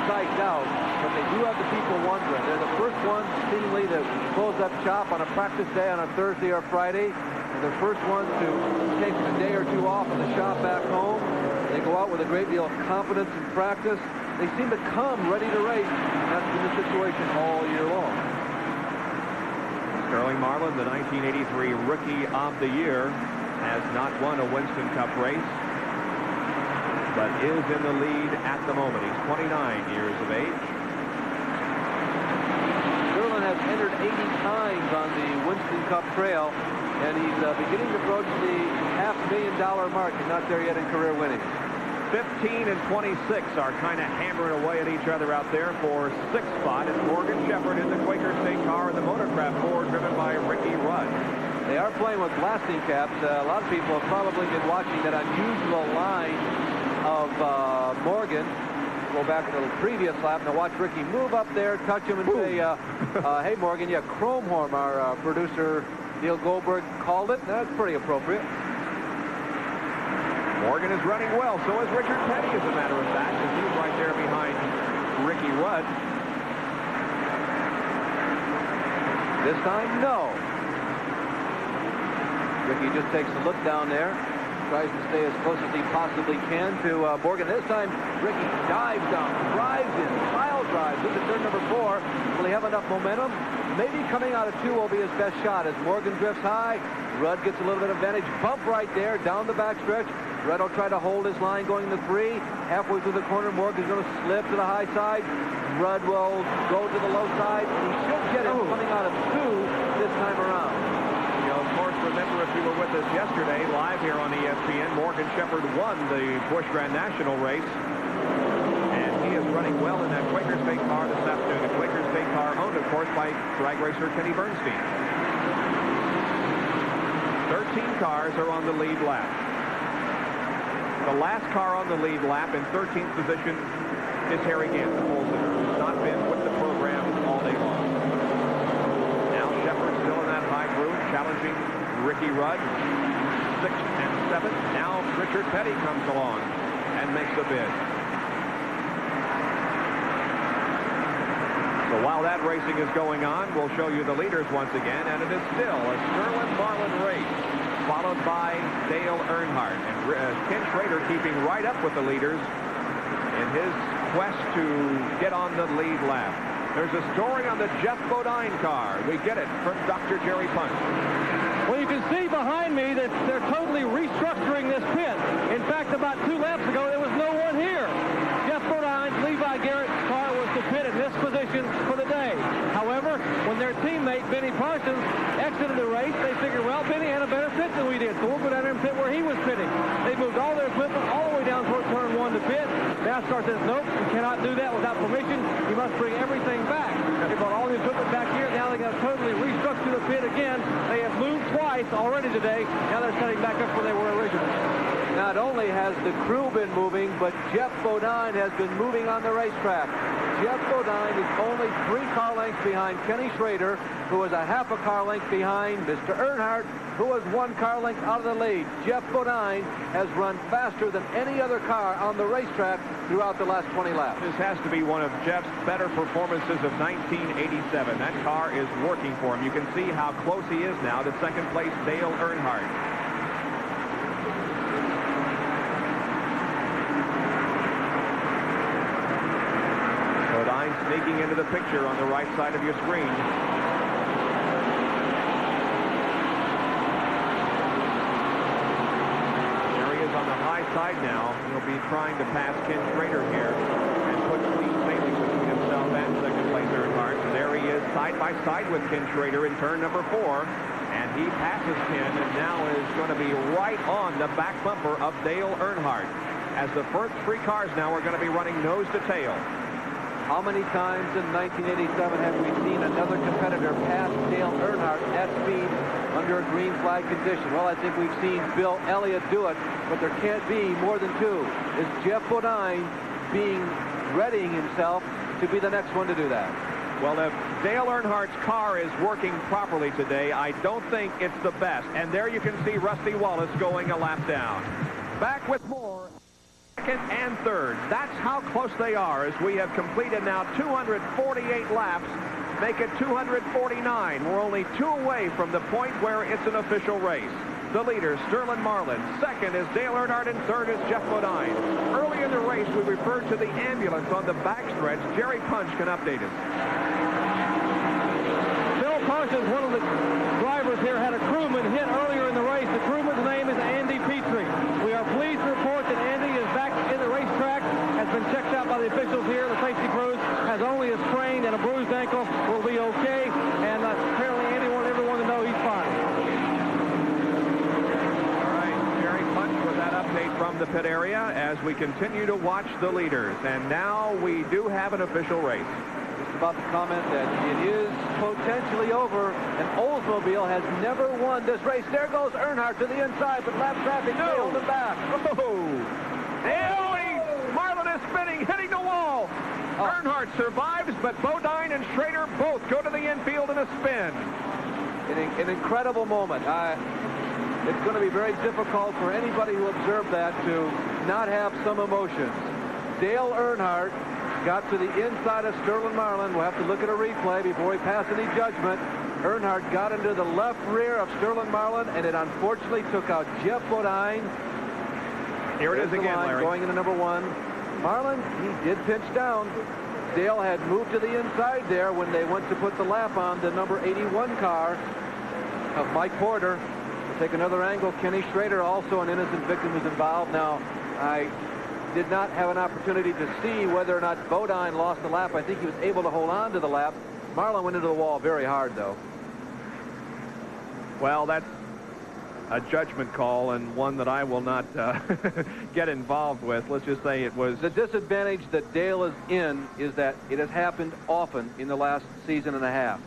psyched out, but they do have the people wondering. They're the first ones seemingly to close up shop on a practice day on a Thursday or Friday. And the first ones to take a day or two off in the shop back home. They go out with a great deal of confidence and practice. They seem to come ready to race. That's been the situation all year long. Sterling Marlin, the 1983 Rookie of the Year, has not won a Winston Cup race, but is in the lead at the moment. He's 29 years of age. Sterling has entered 80 times on the Winston Cup Trail, and he's beginning to approach the $500,000 mark. He's not there yet in career winning. 15 and 26 are kind of hammering away at each other out there for sixth spot. It's Morgan Shepherd in the Quaker State car in the Motorcraft 4, driven by Ricky Rudd. They are playing with blasting caps. A lot of people have probably been watching that unusual line of Morgan. Go back to the previous lap and watch Ricky move up there, touch him, and say, hey, Morgan, yeah, chrome horn. Our producer, Neil Goldberg, called it. That's pretty appropriate. Morgan is running well. So is Richard Petty, as a matter of fact, as he's right there behind Ricky Rudd. This time, no. Ricky just takes a look down there, tries to stay as close as he possibly can to Morgan. This time, Ricky dives down, drives in, pile drives into turn number 4. Will he have enough momentum? Maybe coming out of 2 will be his best shot as Morgan drifts high. Rudd gets a little bit of advantage. Bump right there down the backstretch. Rudd will try to hold his line going to 3. Halfway through the corner, Morgan's going to slip to the high side. Rudd will go to the low side. He should get him coming out of 2 this time around. Of course, remember, if you were with us yesterday, live here on ESPN, Morgan Shepherd won the Busch Grand National race. And he is running well in that Quaker State car this afternoon. The Quaker State car owned, of course, by drag racer Kenny Bernstein. 13 cars are on the lead lap. The last car on the lead lap in 13th position is Harry Gant, the pole sitter, who's not been with the program all day long. Now Shepherd still in that high groove, challenging Ricky Rudd, 6th and 7th. Now Richard Petty comes along and makes a bid. So while that racing is going on, we'll show you the leaders once again, and it is still a Sterling Marlin race, followed by Dale Earnhardt. And Ken Schrader keeping right up with the leaders in his quest to get on the lead lap. There's a story on the Jeff Bodine car. We get it from Dr. Jerry Punch. Well, you can see behind me that they're totally restructuring this pit. In fact, about 2 laps ago, there was no one here. Jeff Bodine's Levi Garrett's car was the pit in this position for the day. However, when their teammate, Benny Parsons, exited the race, they figured, well, Benny had a better pit than we did, so we'll go down there and pit where he was pitting. They moved all their equipment all the way down toward turn 1 to pit. NASCAR says, nope, you cannot do that without permission. You must bring everything back. They brought all the equipment back here. Now they got to totally restructure the pit again. They have moved twice already today. Now they're setting back up where they were originally. Not only has the crew been moving, but Jeff Bodine has been moving on the racetrack. Jeff Bodine is only 3 car lengths behind Kenny Schrader, who is a half a car length behind Mr. Earnhardt, who is 1 car length out of the lead. Jeff Bodine has run faster than any other car on the racetrack throughout the last 20 laps. This has to be one of Jeff's better performances of 1987. That car is working for him. You can see how close he is now to second place Dale Earnhardt. Bodine sneaking into the picture on the right side of your screen. On the high side now. He'll be trying to pass Ken Schrader here and put Steve Bailey between himself and second place Earnhardt. And there he is side by side with Ken Schrader in turn number 4. And he passes Ken and now is going to be right on the back bumper of Dale Earnhardt, as the first 3 cars now are going to be running nose to tail. How many times in 1987 have we seen another competitor pass Dale Earnhardt at speed under a green flag condition? Well, I think we've seen Bill Elliott do it, but there can't be more than 2. Is Jeff Bodine readying himself to be the next one to do that? Well, if Dale Earnhardt's car is working properly today, I don't think it's the best. And there you can see Rusty Wallace going a lap down. Back with more. Second and third. That's how close they are, as we have completed now 248 laps. Make it 249. We're only 2 away from the point where it's an official race. the leader, Sterling Marlin. Second is Dale Earnhardt, and third is Jeff Bodine. Early in the race, we referred to the ambulance on the backstretch. Jerry Punch can update us. Bill Parsons, one of the drivers here, had a crewman hit earlier in the race. The crewman's name is Andy Petrie. We are pleased to report that Andy is back in the racetrack, has been checked out by the officials here. The safety crews has only a sprained and a bruised ankle, will be okay, and apparently Andy wanted everyone to know he's fine. All right, Jerry Punch with that update from the pit area as we continue to watch the leaders. And now we do have an official race. Just about to comment that it is potentially over, and Oldsmobile has never won this race. There goes Earnhardt to the inside, but lap traffic held him back. Marlin is spinning, hitting the wall. Earnhardt survives, but Bodine and Schrader both go to the infield in a spin. An incredible moment. It's going to be very difficult for anybody who observed that to not have some emotions. Dale Earnhardt got to the inside of Sterling Marlin. We'll have to look at a replay before we pass any judgment. Earnhardt got into the left rear of Sterling Marlin, and it unfortunately took out Jeff Bodine. Here it is again, Larry. Going into number 1. Marlin, he did pinch down. Dale had moved to the inside there when they went to put the lap on the number 81 car of Mike Porter. We'll take another angle. Kenny Schrader, also an innocent victim, was involved. Now, I did not have an opportunity to see whether or not Bodine lost the lap. I think he was able to hold on to the lap. Marlin went into the wall very hard, though. Well, that's a judgment call, and one that I will not get involved with. Let's just say it was... The disadvantage that Dale is in is that it has happened often in the last season and a half.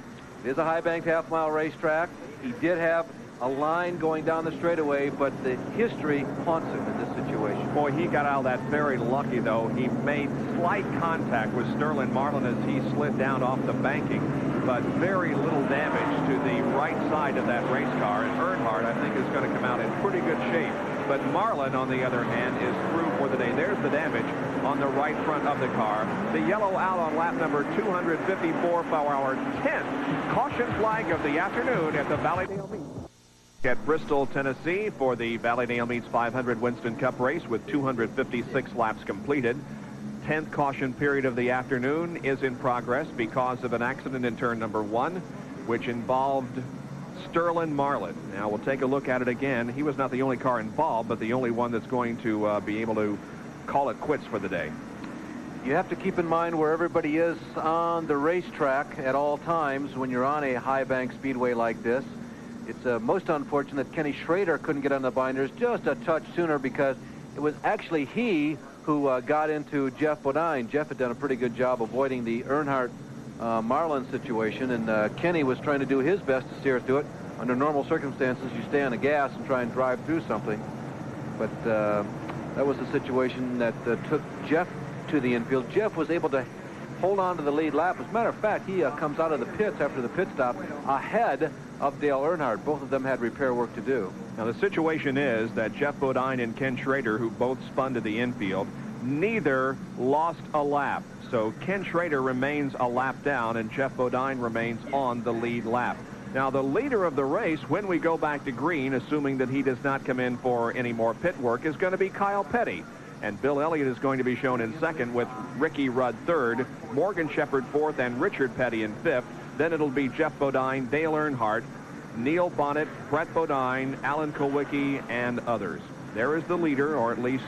It is a high-banked half-mile racetrack. He did have a line going down the straightaway, but the history haunts him in this situation. Boy, he got out of that very lucky, though. He made slight contact with Sterling Marlin as he slid down off the banking, but very little damage to the right side of that race car. And Earnhardt, I think, is going to come out in pretty good shape. But Marlin, on the other hand, is through for the day. There's the damage on the right front of the car. The yellow out on lap number 254 for our 10th caution flag of the afternoon at the Valleydale Meats at Bristol, Tennessee, for the Valleydale Meats 500 Winston Cup race with 256 laps completed. 10th caution period of the afternoon is in progress because of an accident in turn number 1, which involved Sterling Marlin. Now we'll take a look at it again. He was not the only car involved, but the only one that's going to be able to call it quits for the day. You have to keep in mind where everybody is on the racetrack at all times when you're on a high-bank speedway like this. It's most unfortunate Kenny Schrader couldn't get on the binders just a touch sooner, because it was actually he who got into Jeff Bodine. Jeff had done a pretty good job avoiding the Earnhardt Marlin situation, and Kenny was trying to do his best to steer through it. Under normal circumstances, you stay on the gas and try and drive through something. But that was the situation that took Jeff to the infield. Jeff was able to hold on to the lead lap. As a matter of fact, he comes out of the pits after the pit stop ahead of Dale Earnhardt. Both of them had repair work to do. Now, the situation is that Jeff Bodine and Ken Schrader, who both spun to the infield, neither lost a lap. So Ken Schrader remains a lap down, and Jeff Bodine remains on the lead lap. Now, the leader of the race, when we go back to green, assuming that he does not come in for any more pit work, is going to be Kyle Petty. And Bill Elliott is going to be shown in second, with Ricky Rudd third, Morgan Shepherd fourth, and Richard Petty in fifth. Then it'll be Jeff Bodine, Dale Earnhardt, Neil Bonnet, Brett Bodine, Alan Kulwicki, and others. There is the leader, or at least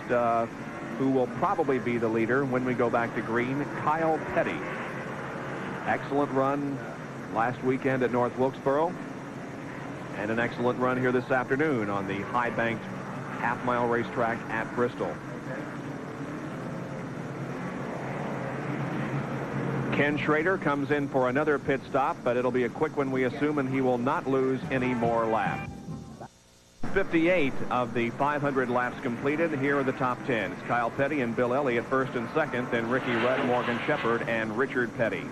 who will probably be the leader when we go back to green, Kyle Petty. Excellent run last weekend at North Wilkesboro, and an excellent run here this afternoon on the high-banked half-mile racetrack at Bristol. Ken Schrader comes in for another pit stop, but it'll be a quick one, we assume, and he will not lose any more laps. 58 of the 500 laps completed. Here are the top 10. It's Kyle Petty and Bill Elliott first and second, then Ricky Rudd, Morgan Shepherd, and Richard Petty.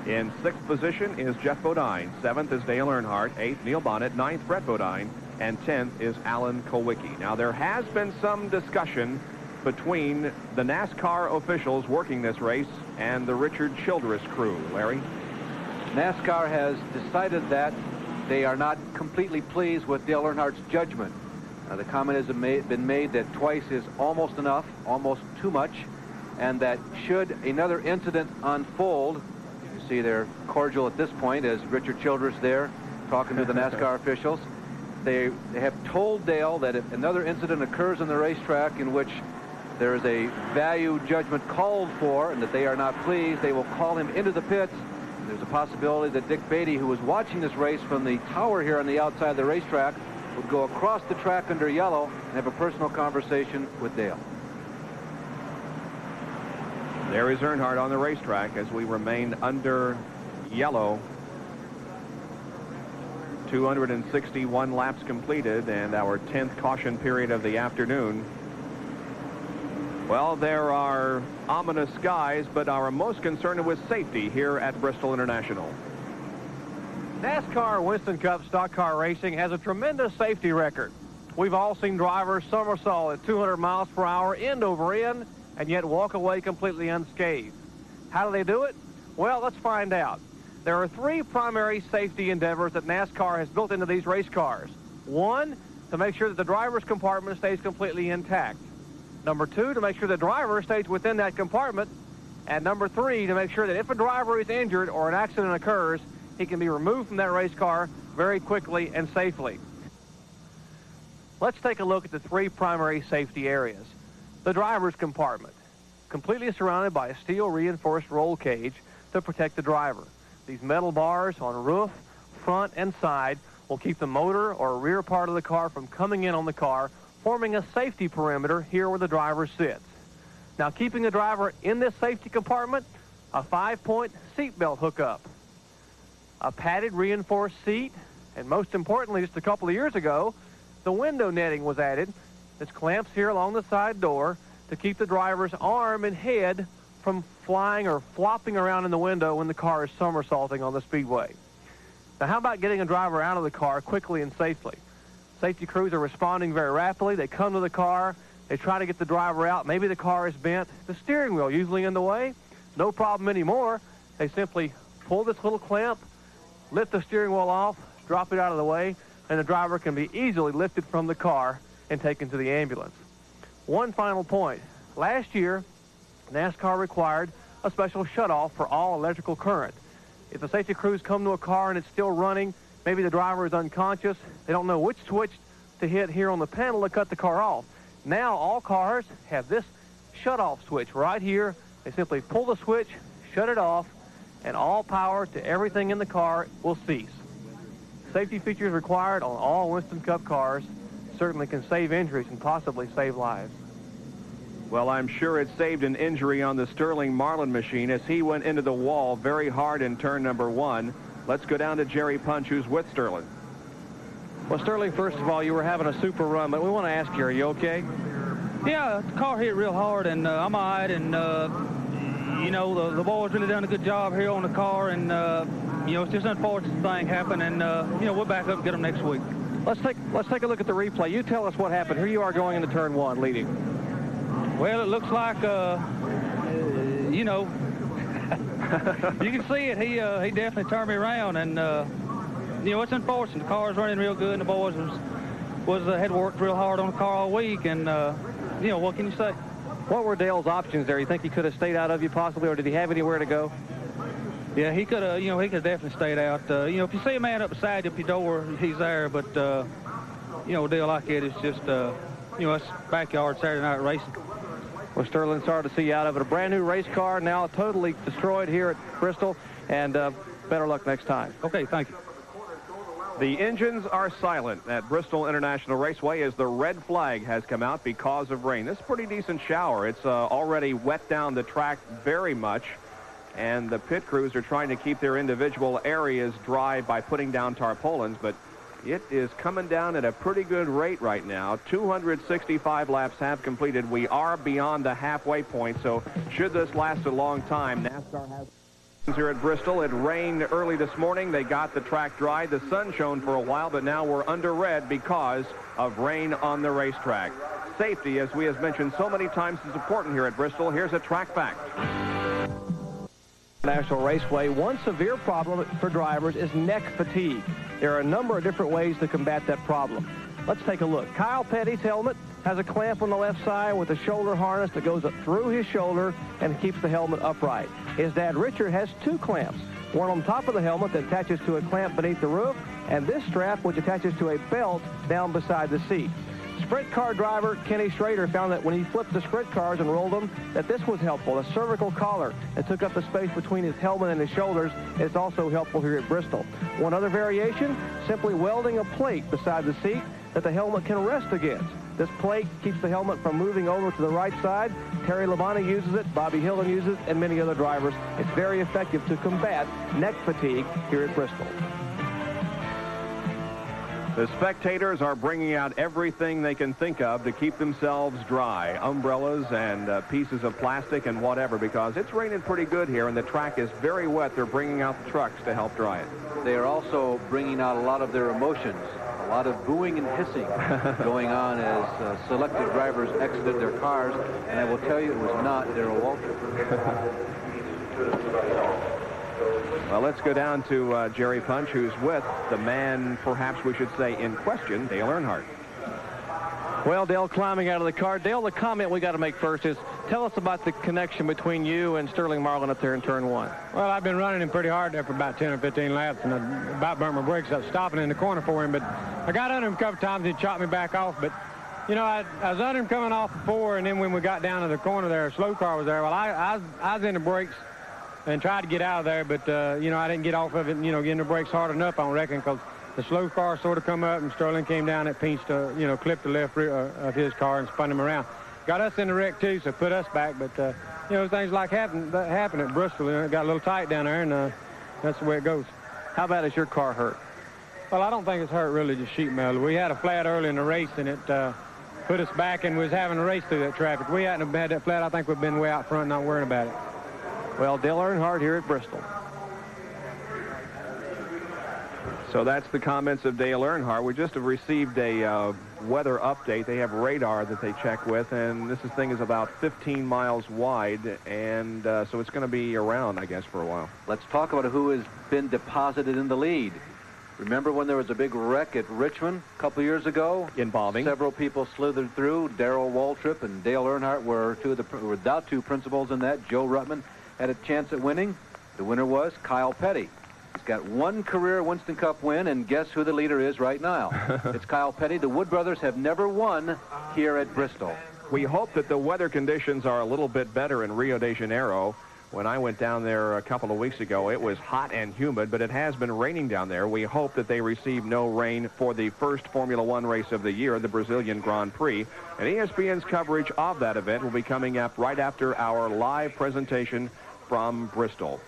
In sixth position is Jeff Bodine. Seventh is Dale Earnhardt. Eighth, Neil Bonnet. Ninth, Brett Bodine. And 10th is Alan Kulwicki. Now, there has been some discussion between the NASCAR officials working this race and the Richard Childress crew. Larry? NASCAR has decided that they are not completely pleased with Dale Earnhardt's judgment. The comment has been made that twice is almost enough, almost too much, and that should another incident unfold, you see they're cordial at this point as Richard Childress there talking to the NASCAR officials. They have told Dale that if another incident occurs on the racetrack in which there is a value judgment called for and that they are not pleased, they will call him into the pits. There's a possibility that Dick Beatty, who was watching this race from the tower here on the outside of the racetrack, would go across the track under yellow and have a personal conversation with Dale. There is Earnhardt on the racetrack as we remain under yellow. 261 laps completed and our 10th caution period of the afternoon. Well, there are ominous skies, but our most concerned with safety here at Bristol International. NASCAR Winston Cup stock car racing has a tremendous safety record. We've all seen drivers somersault at 200 miles per hour end over end and yet walk away completely unscathed. How do they do it? Well, let's find out. There are three primary safety endeavors that NASCAR has built into these race cars. One, to make sure that the driver's compartment stays completely intact. Number two, to make sure the driver stays within that compartment. And number three, to make sure that if a driver is injured or an accident occurs, he can be removed from that race car very quickly and safely. Let's take a look at the three primary safety areas. The driver's compartment, completely surrounded by a steel reinforced roll cage to protect the driver. These metal bars on roof, front, and side will keep the motor or rear part of the car from coming in on the car, forming a safety perimeter here where the driver sits. Now, keeping the driver in this safety compartment, a 5-point seatbelt hookup, a padded reinforced seat, and most importantly, just a couple of years ago, the window netting was added. This clamps here along the side door to keep the driver's arm and head from flying or flopping around in the window when the car is somersaulting on the speedway. Now, how about getting a driver out of the car quickly and safely? Safety crews are responding very rapidly. They come to the car. They try to get the driver out. Maybe the car is bent. The steering wheel usually in the way. No problem anymore. They simply pull this little clamp, lift the steering wheel off, drop it out of the way, and the driver can be easily lifted from the car and taken to the ambulance. One final point. Last year, NASCAR required a special shutoff for all electrical current. If the safety crews come to a car and it's still running, maybe the driver is unconscious, they don't know which switch to hit here on the panel to cut the car off. Now all cars have this shutoff switch right here. They simply pull the switch, shut it off, and all power to everything in the car will cease. Safety features required on all Winston Cup cars certainly can save injuries and possibly save lives. Well, I'm sure it saved an injury on the Sterling Marlin machine as he went into the wall very hard in turn number one. Let's go down to Jerry Punch, who's with Sterling. Well, Sterling, first of all, you were having a super run, but we want to ask you, are you okay? Yeah, the car hit real hard, and I'm all right, and, you know, the boys really done a good job here on the car, and, you know, it's just an unfortunate thing happened, and, you know, we'll back up and get them next week. Let's take a look at the replay. You tell us what happened. Here you are going into turn one, leading. Well, it looks like, you know, you can see it. He definitely turned me around, and you know, it's unfortunate. The car's running real good, and the boys had worked real hard on the car all week, and you know, what can you say? What were Dale's options there? You think he could have stayed out of you possibly, or did he have anywhere to go? Yeah, he could have. You know, he could have definitely stayed out. You know, if you see a man up beside you at your door, he's there. But you know, a deal like it is just you know, it's backyard Saturday night racing. Well, Sterling, sorry to see you out of it. A brand new race car now totally destroyed here at Bristol, and better luck next time. Okay, thank you. The engines are silent at Bristol International Raceway as the red flag has come out because of rain. This is a pretty decent shower. It's already wet down the track very much, and the pit crews are trying to keep their individual areas dry by putting down tarpaulins, but it is coming down at a pretty good rate right now. 265 laps have completed. We are beyond the halfway point, so should this last a long time, NASCAR has here at Bristol. It rained early this morning. They got the track dry. The sun shone for a while, but now we're under red because of rain on the racetrack. Safety, as we have mentioned so many times, is important here at Bristol. Here's a track fact. National Raceway, one severe problem for drivers is neck fatigue. There are a number of different ways to combat that problem. Let's take a look. Kyle Petty's helmet has a clamp on the left side with a shoulder harness that goes up through his shoulder and keeps the helmet upright. His dad, Richard, has two clamps. One on top of the helmet that attaches to a clamp beneath the roof, and this strap which attaches to a belt down beside the seat. Sprint car driver Kenny Schrader found that when he flipped the sprint cars and rolled them, that this was helpful. A cervical collar that took up the space between his helmet and his shoulders is also helpful here at Bristol. One other variation, simply welding a plate beside the seat that the helmet can rest against. This plate keeps the helmet from moving over to the right side. Terry Labonte uses it, Bobby Hillen uses it, and many other drivers. It's very effective to combat neck fatigue here at Bristol. The spectators are bringing out everything they can think of to keep themselves dry. Umbrellas and pieces of plastic and whatever, because it's raining pretty good here and the track is very wet. They're bringing out the trucks to help dry it. They are also bringing out a lot of their emotions. A lot of booing and hissing going on as selected drivers exited their cars. And I will tell you, it was not Darrell Waltrip. Well, let's go down to Jerry Punch, who's with the man, perhaps we should say, in question, Dale Earnhardt. Well, Dale climbing out of the car. Dale, the comment we got to make first is, tell us about the connection between you and Sterling Marlin up there in turn one. Well, I've been running him pretty hard there for about 10 or 15 laps, and I about burnt my brakes up stopping in the corner for him. But I got under him a couple times, and he chopped me back off. But, you know, I was under him coming off before, and then when we got down to the corner there, a slow car was there. Well, I was in the brakes and tried to get out of there, but, you know, I didn't get off of it, you know, getting the brakes hard enough, I don't reckon, because the slow car sort of come up, and Sterling came down and pinched, you know, clipped the left rear of his car and spun him around. Got us in the wreck, too, so put us back. But, you know, things like happen at Bristol. You know, it got a little tight down there, and that's the way it goes. How bad is your car hurt? Well, I don't think it's hurt, really, just sheet metal. We had a flat early in the race, and it put us back, and we was having a race through that traffic. We hadn't had that flat. I think we've been way out front not worrying about it. Well, Dale Earnhardt here at Bristol. So that's the comments of Dale Earnhardt. We just have received a weather update. They have radar that they check with, and this thing is about 15 miles wide, and so it's going to be around, I guess, for a while. Let's talk about who has been deposited in the lead. Remember when there was a big wreck at Richmond a couple years ago? Involving? Several people slithered through. Darrell Waltrip and Dale Earnhardt were without two principals in that. Joe Ruttman had a chance at winning. The winner was Kyle Petty. He's got one career Winston Cup win, and guess who the leader is right now? It's Kyle Petty. The Wood brothers have never won here at Bristol. We hope that the weather conditions are a little bit better in Rio de Janeiro. When I went down there a couple of weeks ago, it was hot and humid, but it has been raining down there. We hope that they receive no rain for the first Formula One race of the year, the Brazilian Grand Prix. And ESPN's coverage of that event will be coming up right after our live presentation from Bristol.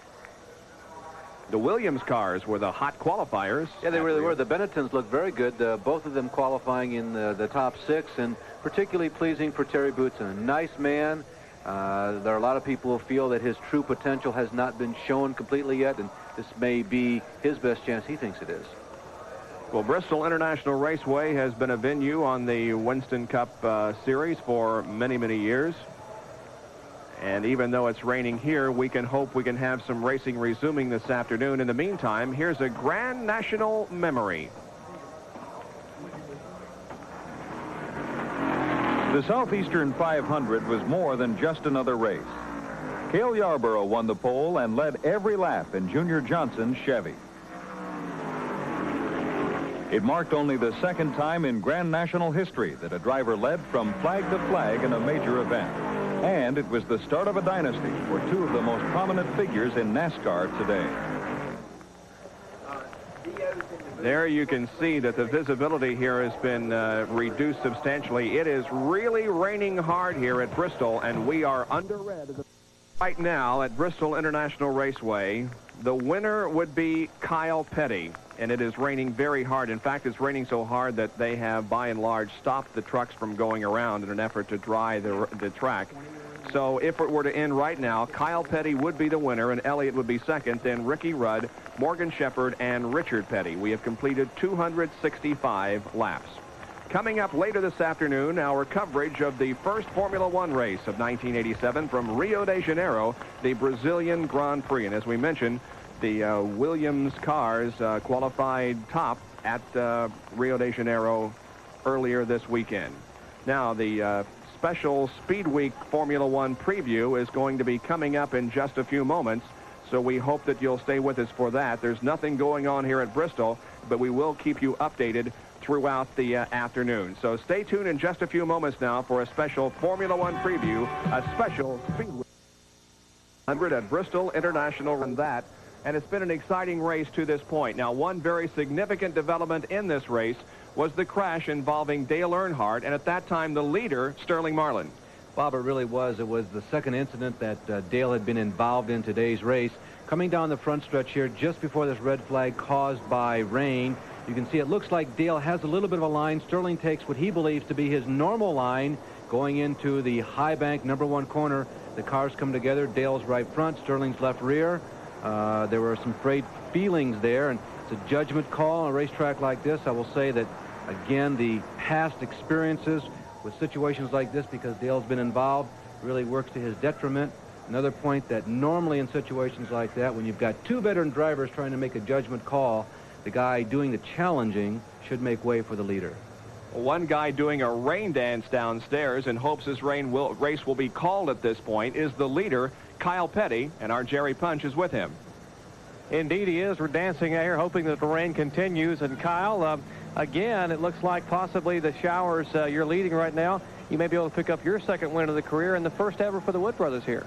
The Williams cars were the hot qualifiers. Yeah, they really were. The Bennettons looked very good, both of them qualifying in the top six, and particularly pleasing for Terry Boutsen. A nice man. There are a lot of people who feel that his true potential has not been shown completely yet, and this may be his best chance. He thinks it is. Well, Bristol International Raceway has been a venue on the Winston Cup series for many, many years. And even though it's raining here, we can hope we can have some racing resuming this afternoon. In the meantime, here's a Grand National memory. The Southeastern 500 was more than just another race. Cale Yarborough won the pole and led every lap in Junior Johnson's Chevy. It marked only the second time in Grand National history that a driver led from flag to flag in a major event. And it was the start of a dynasty for two of the most prominent figures in NASCAR today. There you can see that the visibility here has been reduced substantially. It is really raining hard here at Bristol, and we are under red. Right now at Bristol International Raceway, the winner would be Kyle Petty, and it is raining very hard. In fact, it's raining so hard that they have, by and large, stopped the trucks from going around in an effort to dry the track. So if it were to end right now, Kyle Petty would be the winner, and Elliott would be second, then Ricky Rudd, Morgan Shepherd, and Richard Petty. We have completed 265 laps. Coming up later this afternoon, our coverage of the first Formula One race of 1987 from Rio de Janeiro, the Brazilian Grand Prix. And as we mentioned, The Williams cars qualified top at Rio de Janeiro earlier this weekend. Now, the special Speed Week Formula One preview is going to be coming up in just a few moments, so we hope that you'll stay with us for that. There's nothing going on here at Bristol, but we will keep you updated throughout the afternoon. So stay tuned in just a few moments now for a special Formula One preview, a special Speed Week 100 at Bristol International and that. And it's been an exciting race to this point. Now, one very significant development in this race was the crash involving Dale Earnhardt, and at that time, the leader, Sterling Marlin. Bob, it really was. It was the second incident that Dale had been involved in today's race. Coming down the front stretch here just before this red flag caused by rain, you can see it looks like Dale has a little bit of a line. Sterling takes what he believes to be his normal line going into the high bank #1 corner. The cars come together. Dale's right front, Sterling's left rear. There were some frayed feelings there, and it's a judgment call on a racetrack like this. I will say that, again, the past experiences with situations like this, because Dale's been involved, really works to his detriment. Another point that normally in situations like that, when you've got two veteran drivers trying to make a judgment call, the guy doing the challenging should make way for the leader. One guy doing a rain dance downstairs in hopes this race will be called at this point is the leader, Kyle Petty, and our Jerry Punch is with him. Indeed he is. We're dancing here, hoping that the rain continues. And Kyle, again, it looks like possibly the showers you're leading right now. You may be able to pick up your second win of the career and the first ever for the Wood brothers here.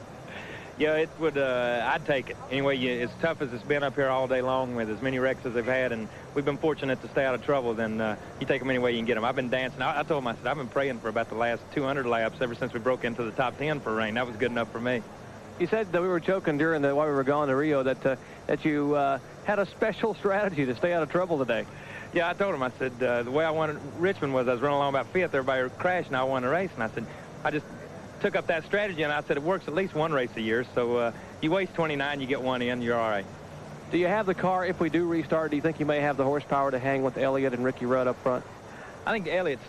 Yeah, it would. I'd take it. Anyway, as tough as it's been up here all day long with as many wrecks as they've had, and we've been fortunate to stay out of trouble, then you take them any way you can get them. I've been dancing. I told him, I said, I've been praying for about the last 200 laps ever since we broke into the top 10 for rain. That was good enough for me. You said that we were joking during while we were going to Rio that you had a special strategy to stay out of trouble today. Yeah, I told him, I said, the way I won Richmond was I was running along about 5th. Everybody crashed, and I won the race. And I said, I just took up that strategy, and I said it works at least one race a year. So you waste 29, you get one in, you're all right. Do you have the car, if we do restart, do you think you may have the horsepower to hang with Elliott and Ricky Rudd up front? I think Elliott's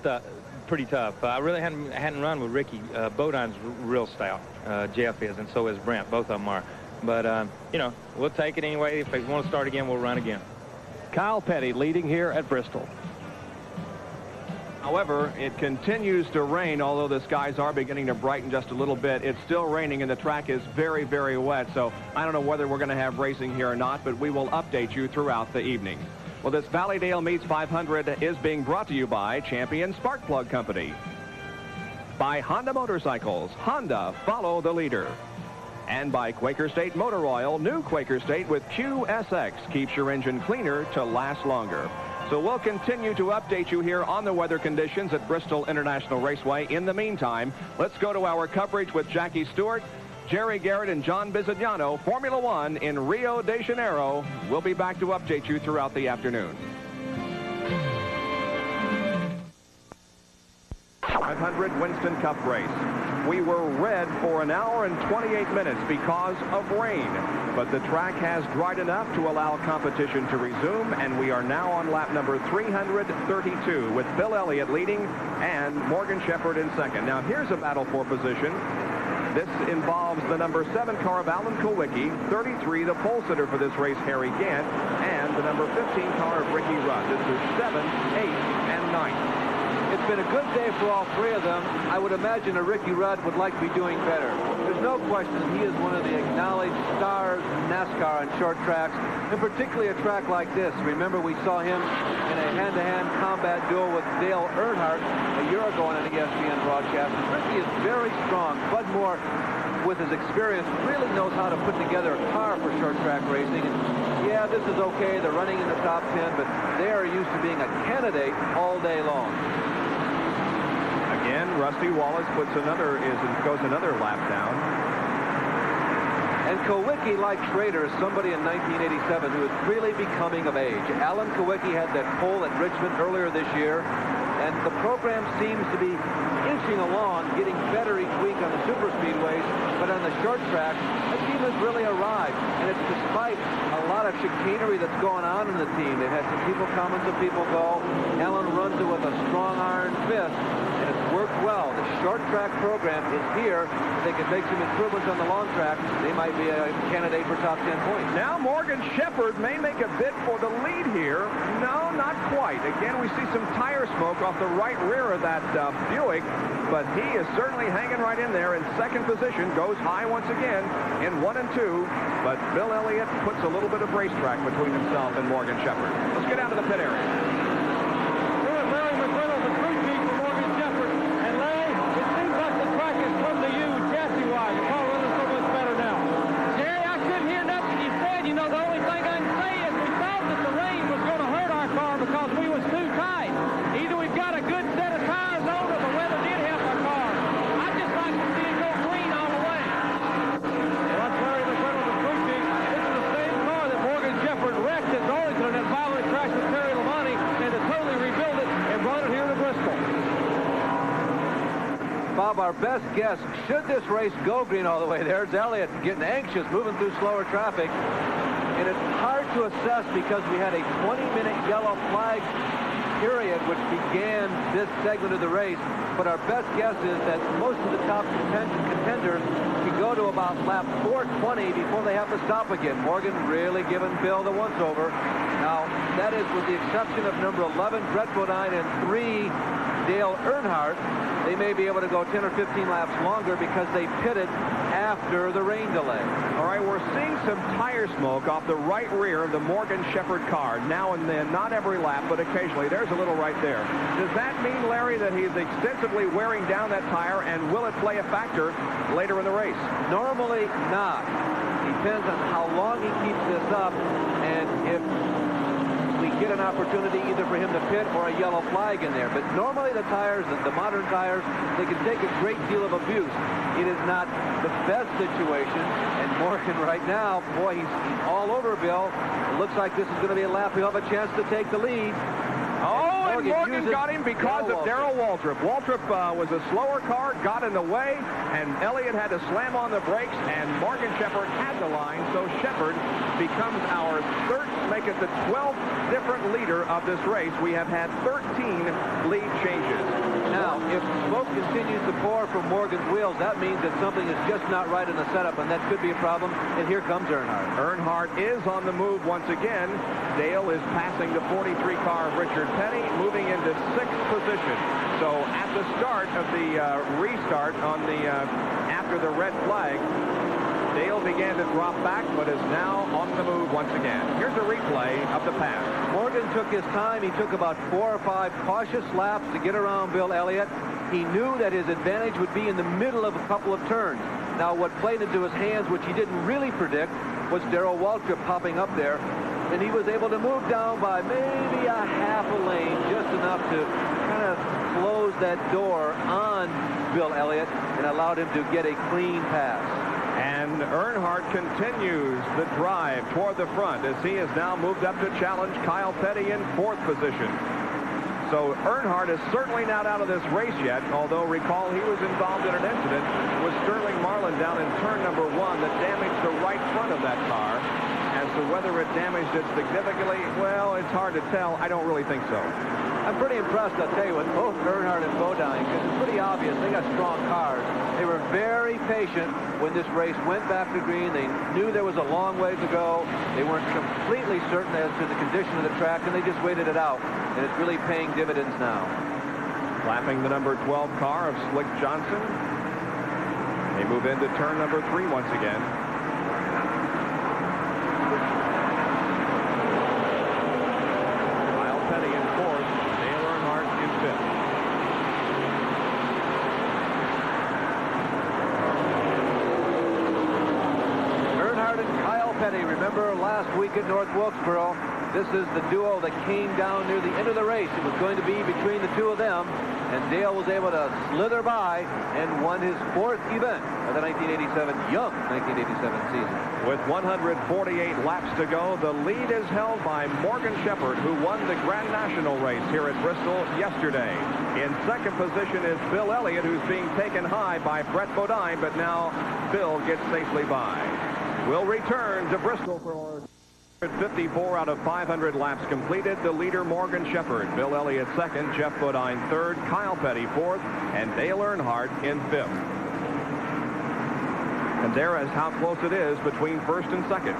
pretty tough. I really hadn't run with Ricky. Bowdine's real stout. Jeff is, and so is Brent. Both of them are. But, you know, we'll take it anyway. If they want to start again, we'll run again. Kyle Petty leading here at Bristol. However, it continues to rain, although the skies are beginning to brighten just a little bit. It's still raining, and the track is very, very wet. So I don't know whether we're going to have racing here or not, but we will update you throughout the evening. Well, this Valleydale Meats 500 is being brought to you by Champion Spark Plug Company, by Honda Motorcycles, Honda, follow the leader, and by Quaker State Motor Oil, new Quaker State with QSX, keeps your engine cleaner to last longer. So we'll continue to update you here on the weather conditions at Bristol International Raceway. In the meantime, let's go to our coverage with Jackie Stewart, Jerry Garrett, and John Bisognano, Formula One in Rio de Janeiro. We'll be back to update you throughout the afternoon. 500 Winston Cup race. We were red for an hour and 28 minutes because of rain, but the track has dried enough to allow competition to resume, and we are now on lap number 332 with Bill Elliott leading and Morgan Shepherd in second. Now here's a battle for position. This involves the number 7 car of Alan Kulwicki, 33, the pole sitter for this race, Harry Gant, and the number 15 car of Ricky Rudd. This is 7, 8, and 9. It's been a good day for all three of them. I would imagine a Ricky Rudd would like to be doing better. There's no question he is one of the acknowledged stars in NASCAR on short tracks, and particularly a track like this. Remember, we saw him in a hand-to-hand combat duel with Dale Earnhardt a year ago on an ESPN broadcast. Ricky is very strong. Bud Moore, with his experience, really knows how to put together a car for short track racing. And yeah, this is okay. They're running in the top 10, but they are used to being a candidate all day long. Again, Rusty Wallace goes another lap down. And Kulwicki, like Schrader, is somebody in 1987 who is really becoming of age. Alan Kulwicki had that pole at Richmond earlier this year, and the program seems to be inching along, getting better each week on the super speedways, but on the short track, the team has really arrived, and it's despite a lot of chicanery that's going on in the team. They've had some people come and some people go. Alan runs it with a strong iron fist, and it's worked well. The short track program is here. If they can make some improvements on the long track, they might be a candidate for top 10 points. Now Morgan Shepherd may make a bid for the lead here. No, not quite. Again, we see some tire smoke off the right rear of that Buick, but he is certainly hanging right in there in second position. Goes high once again in 1 and 2, but Bill Elliott puts a little bit of racetrack between himself and Morgan Shepherd. Let's get out of the pit area. Bob, our best guess, should this race go green all the way, there's Elliott getting anxious, moving through slower traffic. And it's hard to assess because we had a 20-minute yellow flag period which began this segment of the race. But our best guess is that most of the top contenders can go to about lap 420 before they have to stop again. Morgan really giving Bill the once-over. Now, that is with the exception of number 11, Brett Bodine, and 3, Dale Earnhardt. They may be able to go 10 or 15 laps longer because they pitted after the rain delay. All right, we're seeing some tire smoke off the right rear of the Morgan Shepherd car now and then, not every lap, but occasionally. There's a little right there. Does that mean, Larry, that he's extensively wearing down that tire, and will it play a factor later in the race? Normally not. Depends on how long he keeps this up, and if we get an opportunity either for him to pit or a yellow flag in there. But normally the tires, the modern tires, they can take a great deal of abuse. It is not the best situation. And Morgan right now, boy, he's all over Bill. It looks like this is going to be a lap. He'll have a chance to take the lead. Oh, and Morgan got him because of Darrell Waltrip. Waltrip was a slower car, got in the way, and Elliott had to slam on the brakes, and Morgan Shepherd had the line, so Shepherd becomes our third, make it the 12th different leader of this race. We have had 13 lead changes. Now, if smoke continues to pour from Morgan's wheels, that means that something is just not right in the setup, and that could be a problem. And here comes Earnhardt. Earnhardt is on the move once again. Dale is passing the 43 car of Richard Petty, moving into 6th position. So at the start of the restart on the after the red flag, Dale began to drop back, but is now on the move once again. Here's a replay of the pass. Morgan took his time. He took about 4 or 5 cautious laps to get around Bill Elliott. He knew that his advantage would be in the middle of a couple of turns. Now, what played into his hands, which he didn't really predict, was Darrell Waltrip popping up there. And he was able to move down by maybe a half a lane, just enough to kind of close that door on Bill Elliott and allowed him to get a clean pass. And Earnhardt continues the drive toward the front as he has now moved up to challenge Kyle Petty in 4th position. So Earnhardt is certainly not out of this race yet, although recall he was involved in an incident with Sterling Marlin down in turn number 1 that damaged the right front of that car. As to whether it damaged it significantly, well, it's hard to tell. I don't really think so. I'm pretty impressed, I'll tell you, with both Earnhardt and Bodine, because it's pretty obvious they got strong cars. They were very patient when this race went back to green. They knew there was a long way to go. They weren't completely certain as to the condition of the track, and they just waited it out. And it's really paying dividends now. Lapping the number 12 car of Slick Johnson. They move into turn number 3 once again. Remember last week at North Wilkesboro, this is the duo that came down near the end of the race. It was going to be between the two of them, and Dale was able to slither by and won his 4th event of the 1987 season. With 148 laps to go, the lead is held by Morgan Shepherd, who won the Grand National race here at Bristol yesterday. In 2nd position is Bill Elliott, who's being taken high by Brett Bodine, but now Bill gets safely by. We'll return to Bristol for 54 out of 500 laps completed. The leader, Morgan Shepherd. Bill Elliott second, Jeff Bodine third, Kyle Petty fourth, and Dale Earnhardt in fifth. And there is how close it is between first and second.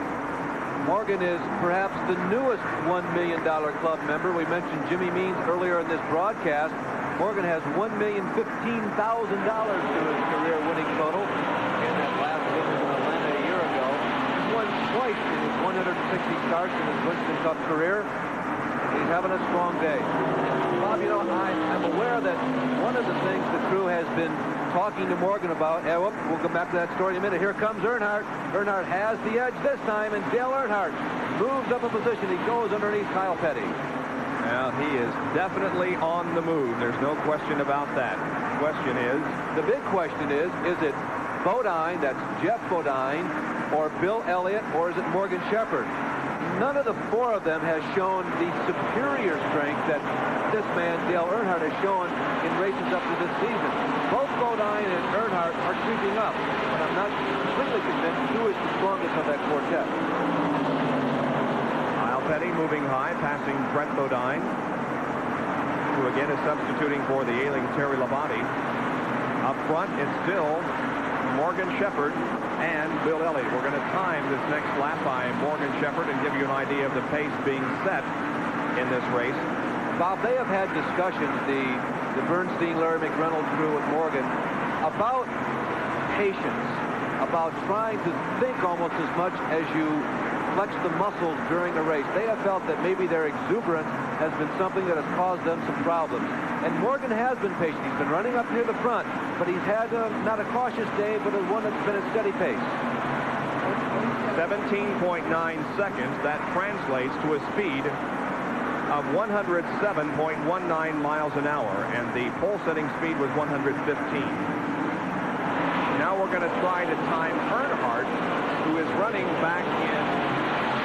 Morgan is perhaps the newest $1 million club member. We mentioned Jimmy Means earlier in this broadcast. Morgan has $1,015,000 to his career winning total. And that last win was in Atlanta a year ago. He's won twice in his 160 starts in his Winston Cup career. He's having a strong day. Bob, you know, I'm aware that one of the things the crew has been talking to Morgan about, we'll come back to that story in a minute. Here comes Earnhardt. Earnhardt has the edge this time, and Dale Earnhardt moves up a position. He goes underneath Kyle Petty. Well, he is definitely on the move. There's no question about that. The big question is it Bodine, that's Jeff Bodine, or Bill Elliott, or is it Morgan Shepherd? None of the four of them has shown the superior strength that this man, Dale Earnhardt, has shown in races up to this season. Both Bodine and Earnhardt are creeping up, but I'm not completely convinced who is the strongest of that quartet. Petty moving high, passing Brett Bodine, who again is substituting for the ailing Terry Labonte. Up front, it's still Morgan Shepherd and Bill Elliott. We're going to time this next lap by Morgan Shepherd and give you an idea of the pace being set in this race. Bob, they have had discussions, the Bernstein, Larry McReynolds crew with Morgan, about patience, about trying to think almost as much as you flex the muscles during the race. They have felt that maybe their exuberance has been something that has caused them some problems. And Morgan has been patient. He's been running up near the front, but he's had not a cautious day, but one that's been a steady pace. 17.9 seconds. That translates to a speed of 107.19 miles an hour, and the pole-setting speed was 115. Now we're going to try to time Earnhardt, who is running back in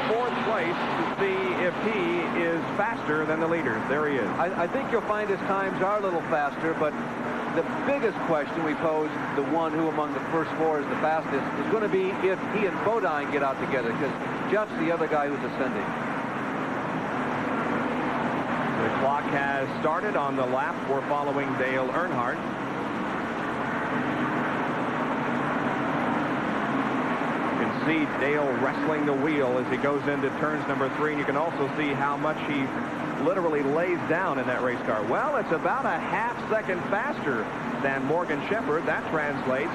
fourth place, to see if he is faster than the leaders. There he is. I think you'll find his times are a little faster, but the biggest question we pose, the one who among the first four is the fastest, is going to be if he and Bodine get out together, because Jeff's the other guy who's ascending. The clock has started on the lap. We're following Dale Earnhardt. See Dale wrestling the wheel as he goes into turns number 3, and you can also see how much he literally lays down in that race car. Well, it's about a half second faster than Morgan Shepherd. That translates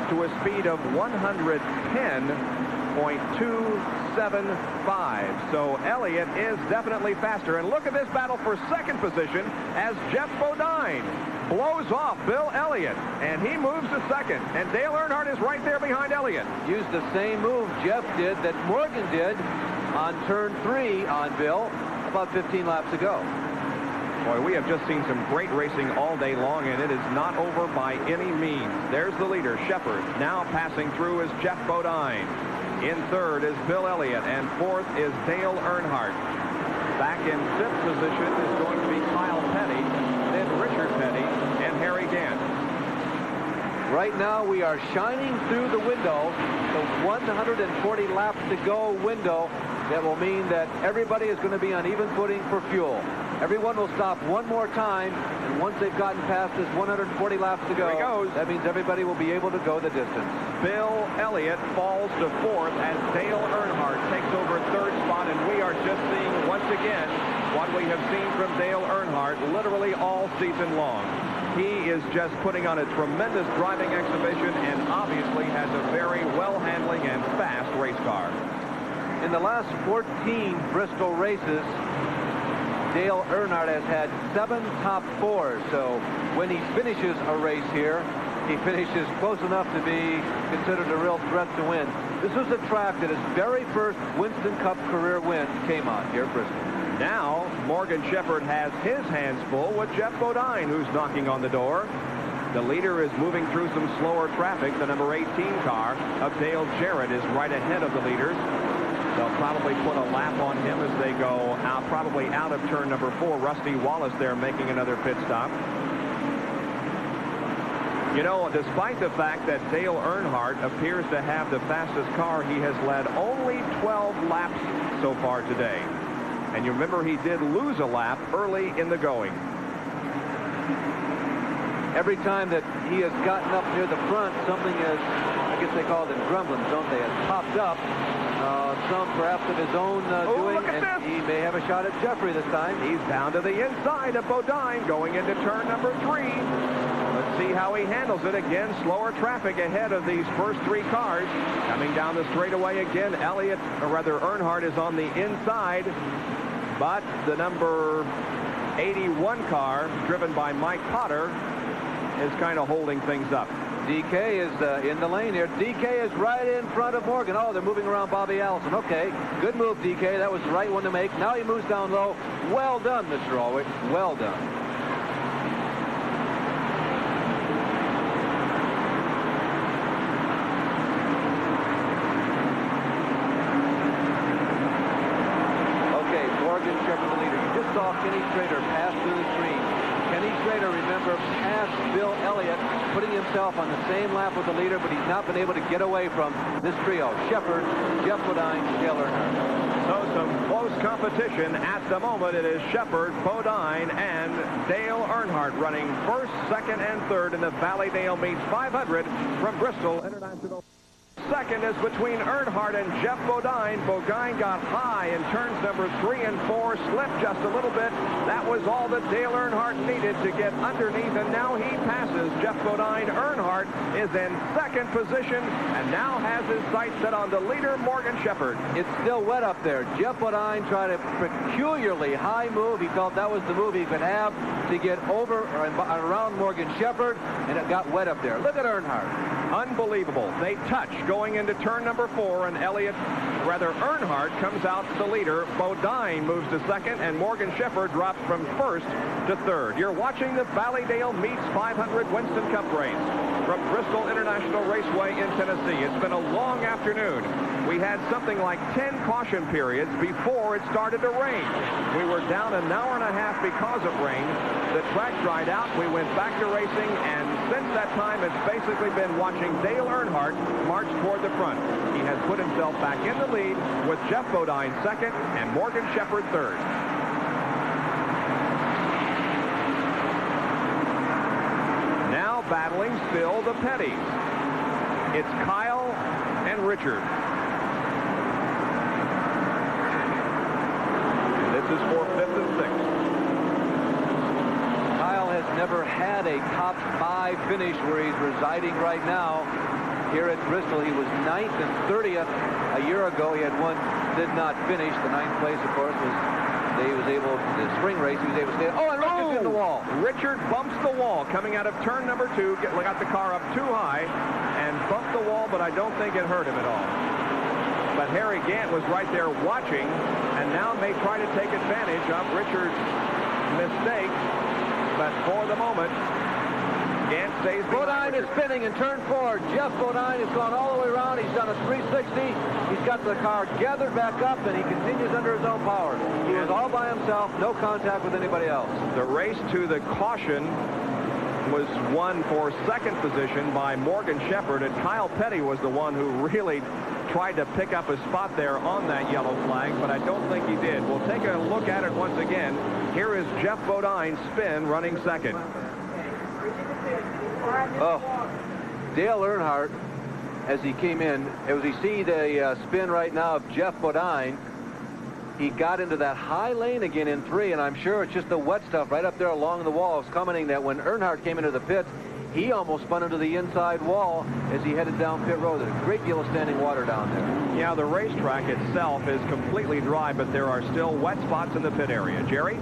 to a speed of 110.275. So Elliott is definitely faster. And look at this battle for second position as Jeff Bodine blows off Bill Elliott, and he moves to second. And Dale Earnhardt is right there behind Elliott. Used the same move Jeff did that Morgan did on turn 3 on Bill about 15 laps ago. Boy, we have just seen some great racing all day long, and it is not over by any means. There's the leader, Shepherd. Now passing through is Jeff Bodine. In third is Bill Elliott, and fourth is Dale Earnhardt. Back in fifth position is going to be Kyle Petty, then Richard Petty, and Harry Gant. Right now we are shining through the window, the 140 laps to go window. That will mean that everybody is going to be on even footing for fuel. Everyone will stop one more time, and once they've gotten past this 140 laps to go, that means everybody will be able to go the distance. Bill Elliott falls to fourth as Dale Earnhardt takes over third spot, and we are just seeing once again what we have seen from Dale Earnhardt literally all season long. He is just putting on a tremendous driving exhibition and obviously has a very well-handling and fast race car. In the last 14 Bristol races, Dale Earnhardt has had 7 top 4s. So when he finishes a race here, he finishes close enough to be considered a real threat to win. This was a track that his very first Winston Cup career win came on here at Bristol. Now, Morgan Shepherd has his hands full with Jeff Bodine, who's knocking on the door. The leader is moving through some slower traffic. The number 18 car of Dale Jarrett is right ahead of the leaders. They'll probably put a lap on him as they go out, probably out of turn number 4. Rusty Wallace there making another pit stop. You know, despite the fact that Dale Earnhardt appears to have the fastest car, he has led only 12 laps so far today. And you remember he did lose a lap early in the going. Every time that he has gotten up near the front, something has, I guess they call them grumblings, don't they, has popped up. Some perhaps of his own doing, look at and this. he may have a shot at Jeffrey this time. He's down to the inside of Bodine going into turn number 3. Let's see how he handles it. Again, slower traffic ahead of these first 3 cars. Coming down the straightaway again, Earnhardt is on the inside, but the number 81 car, driven by Mike Potter, is kind of holding things up. DK is in the lane here. DK is right in front of Morgan. Oh, they're moving around Bobby Allison. Okay, good move, DK. That was the right one to make. Now he moves down low. Well done, Mr. Ulrich. Well done. Okay, Morgan Shepherd the leader. You just saw Kenny Schrader pass through the screen. Kenny Schrader, remember, passed Bill Elliott, putting himself on the same lap with the leader, but he's not been able to get away from this trio. Shepherd, Jeff Bodine, Dale Earnhardt. So some close competition at the moment. It is Shepherd, Bodine, and Dale Earnhardt running first, second, and third in the Valleydale Meats 500 from Bristol International. Second is between Earnhardt and Jeff Bodine. Bodine got high in turns number 3 and 4, slipped just a little bit. That was all that Dale Earnhardt needed to get underneath, and now he passes Jeff Bodine. Earnhardt is in second position and now has his sights set on the leader, Morgan Shepherd. It's still wet up there. Jeff Bodine tried a peculiarly high move. He felt that was the move he could have to get over and around Morgan Shepherd, and it got wet up there. Look at Earnhardt. Unbelievable. They touch going into turn number 4, and Earnhardt comes out the leader. Bodine moves to second, and Morgan Shepherd drops from first to third. You're watching the Valleydale Meats 500 Winston Cup race from Bristol International Raceway in Tennessee. It's been a long afternoon. We had something like 10 caution periods before it started to rain. We were down an hour and a half because of rain. The track dried out. We went back to racing, and since that time, it's basically been watching Dale Earnhardt march toward the front. He has put himself back in the lead with Jeff Bodine second and Morgan Shepherd third. Now battling still the Petties. It's Kyle and Richard. And this is for 5th and 6th. Kyle has never had a top 5 finish where he's residing right now. Here at Bristol, he was 9th and 30th a year ago. He had one, did not finish. The 9th place, of course, was he was able, the spring race, he was able to stay. Oh, and Richard's in the wall. Richard bumps the wall coming out of turn number 2. Got the car up too high and bumped the wall, but I don't think it hurt him at all. But Harry Gant was right there watching, and now may try to take advantage of Richard's mistake. But for the moment, Gant stays. Bodine is spinning in turn 4. Jeff Bodine has gone all the way around. He's done a 360. He's got the car gathered back up, and he continues under his own power. He was all by himself, no contact with anybody else. The race to the caution was won for second position by Morgan Shepherd, and Kyle Petty was the one who really tried to pick up a spot there on that yellow flag, but I don't think he did. We'll take a look at it once again. Here is Jeff Bodine's spin running second. Oh, Dale Earnhardt, as he came in, as we see the spin right now of Jeff Bodine, he got into that high lane again in 3, and I'm sure it's just the wet stuff right up there along the wall. It's commenting that when Earnhardt came into the pits, he almost spun into the inside wall as he headed down pit road. There's a great deal of standing water down there. Yeah, the racetrack itself is completely dry, but there are still wet spots in the pit area. Jerry?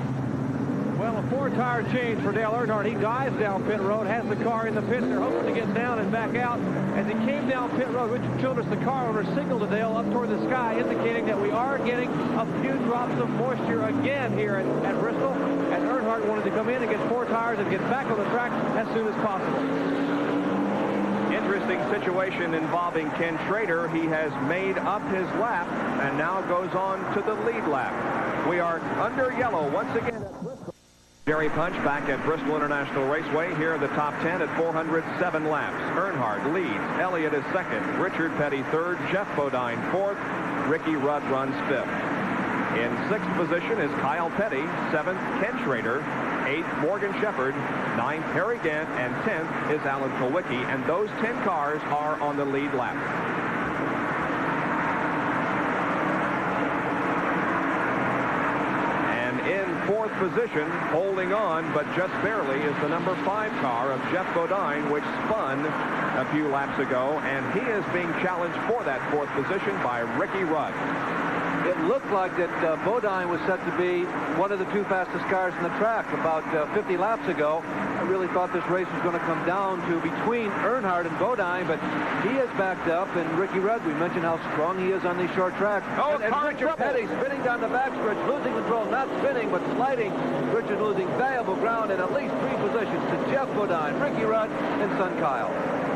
Well, a 4-tire change for Dale Earnhardt. He dives down pit road, has the car in the pits. They're hoping to get down and back out. As he came down pit road, Richard Childress, the car owner, signaled to Dale up toward the sky, indicating that we are getting a few drops of moisture again here at Bristol. And Earnhardt wanted to come in and get 4 tires and get back on the track as soon as possible. Interesting situation involving Ken Schrader. He has made up his lap and now goes on to the lead lap. We are under yellow once again at Bristol. Jerry Punch back at Bristol International Raceway. Here are the top 10 at 407 laps. Earnhardt leads. Elliott is second. Richard Petty third. Jeff Bodine fourth. Ricky Rudd runs fifth. In sixth position is Kyle Petty. Seventh, Ken Schrader. Eighth, Morgan Shepherd. Ninth, Harry Gant. And 10th is Alan Kulwicki. And those 10 cars are on the lead lap. In fourth position, holding on, but just barely, is the number 5 car of Jeff Bodine, which spun a few laps ago, and he is being challenged for that fourth position by Ricky Rudd. It looked like that Bodine was set to be one of the 2 fastest cars in the track about 50 laps ago. I really thought this race was going to come down to between Earnhardt and Bodine, but he has backed up, and Ricky Rudd, we mentioned how strong he is on these short tracks. Oh, and Richard Petty spinning down the backstretch, losing control, not spinning, but sliding. Richard losing valuable ground in at least 3 positions to Jeff Bodine, Ricky Rudd, and son Kyle.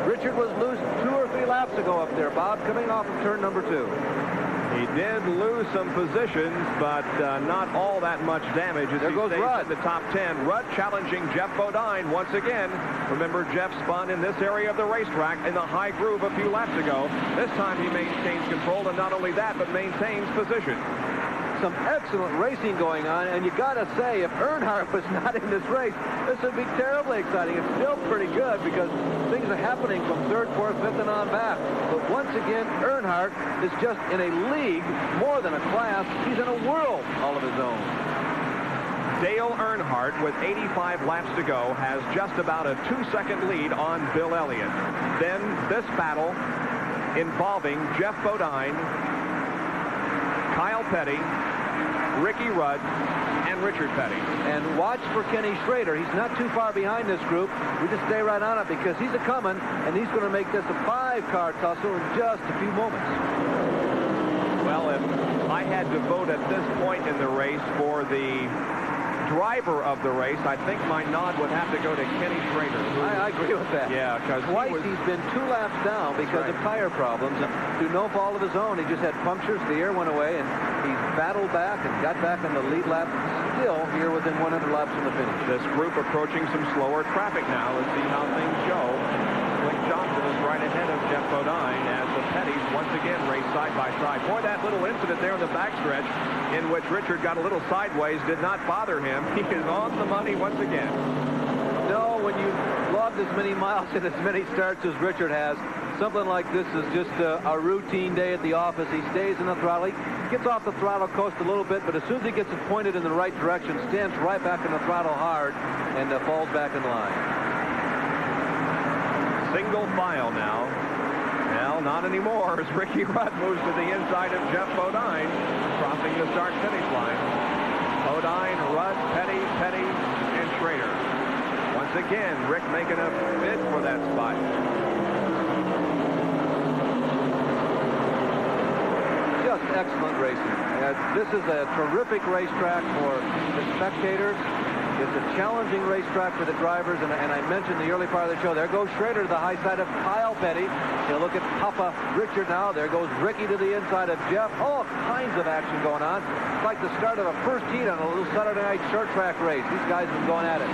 Richard was loose 2 or 3 laps ago up there, Bob, coming off of turn number 2. He did lose some positions, but not all that much damage as he stays in the top 10. Rudd challenging Jeff Bodine once again. Remember, Jeff spun in this area of the racetrack in the high groove a few laps ago. This time he maintains control, and not only that, but maintains position. Some excellent racing going on, and you got to say, if Earnhardt was not in this race, this would be terribly exciting. It's still pretty good because things are happening from 3rd, 4th, 5th, and on back. But once again, Earnhardt is just in a league, more than a class. He's in a world all of his own. Dale Earnhardt, with 85 laps to go, has just about a 2-second lead on Bill Elliott. Then this battle involving Jeff Bodine, Kyle Petty, Ricky Rudd, and Richard Petty. And watch for Kenny Schrader. He's not too far behind this group. We just stay right on it because he's a-coming, and he's going to make this a 5-car tussle in just a few moments. Well, if I had to vote at this point in the race for the driver of the race, I think my nod would have to go to Kenny Schrader. I agree with that. Yeah, because twice he's been 2 laps down because of tire problems. And through no fault of his own, he just had punctures. The air went away, and he's battled back and got back on the lead lap. Still here within 100 laps from the finish. This group approaching some slower traffic now. Let's see how things go. Clint Johnson is right ahead of Jeff Bodine as the Pettys once again race side by side. Boy, that little incident there in the backstretch in which Richard got a little sideways did not bother him. He is on the money once again. No, when you logged as many miles and as many starts as Richard has, something like this is just a routine day at the office. He stays in the throttle. He gets off the throttle, coast a little bit, but as soon as he gets it pointed in the right direction, stands right back in the throttle hard and falls back in line. Single file now. Well, not anymore as Ricky Rudd moves to the inside of Jeff Bodine, crossing the start-finish line. Bodine, Rudd, Petty, and Schrader. Once again, Rick making a bid for that spot. Just excellent racing. This is a terrific racetrack for the spectators. It's a challenging racetrack for the drivers, and I mentioned the early part of the show. There goes Schrader to the high side of Kyle Petty. He'll look at Papa Richard now. There goes Ricky to the inside of Jeff. All kinds of action going on. It's like the start of a first heat on a little Saturday night short track race. These guys have been going at it.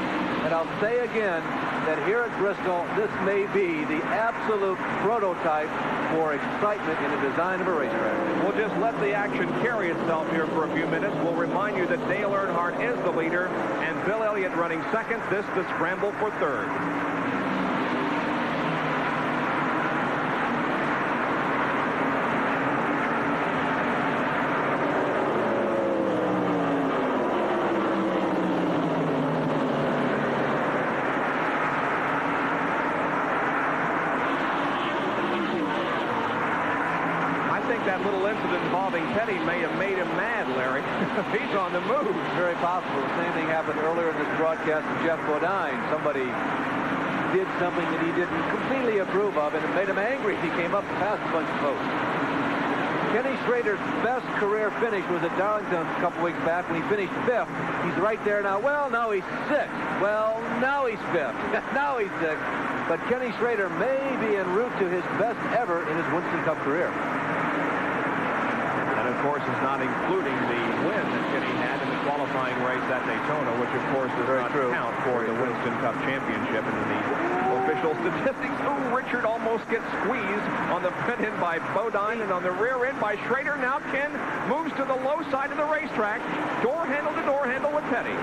And I'll say again that here at Bristol, this may be the absolute prototype for excitement in the design of a racetrack. We'll just let the action carry itself here for a few minutes. We'll remind you that Dale Earnhardt is the leader and Bill Elliott running second. This the scramble for third. That little incident involving Petty may have made him mad, Larry. He's on the move. Very possible. The same thing happened earlier in this broadcast with Jeff Bodine. Somebody did something that he didn't completely approve of, and it made him angry. He came up past a bunch of folks. Kenny Schrader's best career finish was at Darlington a couple weeks back when he finished 5th. He's right there now. Well, now he's 6th. Well, now he's 5th. Now he's 6th. But Kenny Schrader may be en route to his best ever in his Winston Cup career. And of course, is not including the win that Kenny had in the qualifying race at Daytona, which, of course, does not count for the Winston Cup Championship and in the official statistics. Oh, Richard almost gets squeezed on the front end by Bodine and on the rear end by Schrader. Now Ken moves to the low side of the racetrack, door handle to door handle with Petty.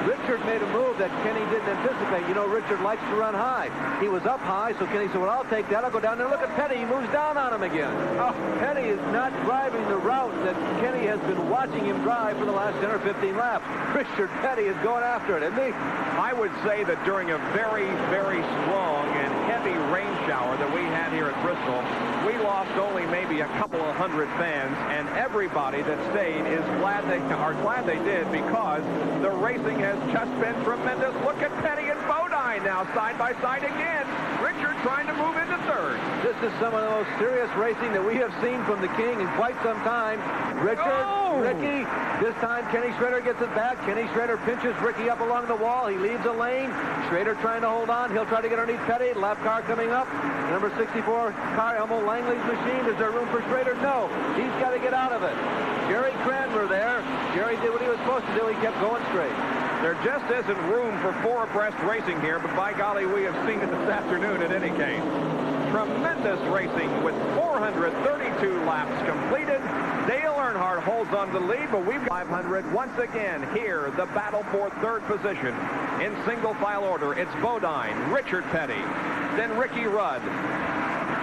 Richard made a move that Kenny didn't anticipate. You know, Richard likes to run high. He was up high, so Kenny said, well, I'll take that. I'll go down there. Look at Petty. He moves down on him again. Oh, Petty is not driving the route that Kenny has been watching him drive for the last 10 or 15 laps. Richard Petty is going after it, isn't he? I would say that during a very, very strong and heavy rain shower that we had here at Bristol, we lost only maybe a couple of hundred fans, and everybody that stayed is glad they did, because the racing has just been tremendous. Look at Petty and Bodine now side by side again. Richard trying to move into third. This is some of the most serious racing that we have seen from the King in quite some time. Richard, Ricky, this time Kenny Schrader gets it back. Kenny Schrader pinches Ricky up along the wall. He leaves a lane. Schrader trying to hold on. He'll try to get underneath Petty. Lap car coming up. Number 64 car, Elmo Langley's machine. Is there room for Schrader? No. He's got to get out of it. Jerry Cranmer there. Jerry did what he was supposed to do. He kept going straight. There just isn't room for four abreast racing here, but by golly, we have seen it this afternoon in any case. Tremendous racing with 432 laps completed. Dale Earnhardt holds on to the lead, but we've got 500 once again here. The battle for third position in single file order. It's Bodine, Richard Petty, then Ricky Rudd,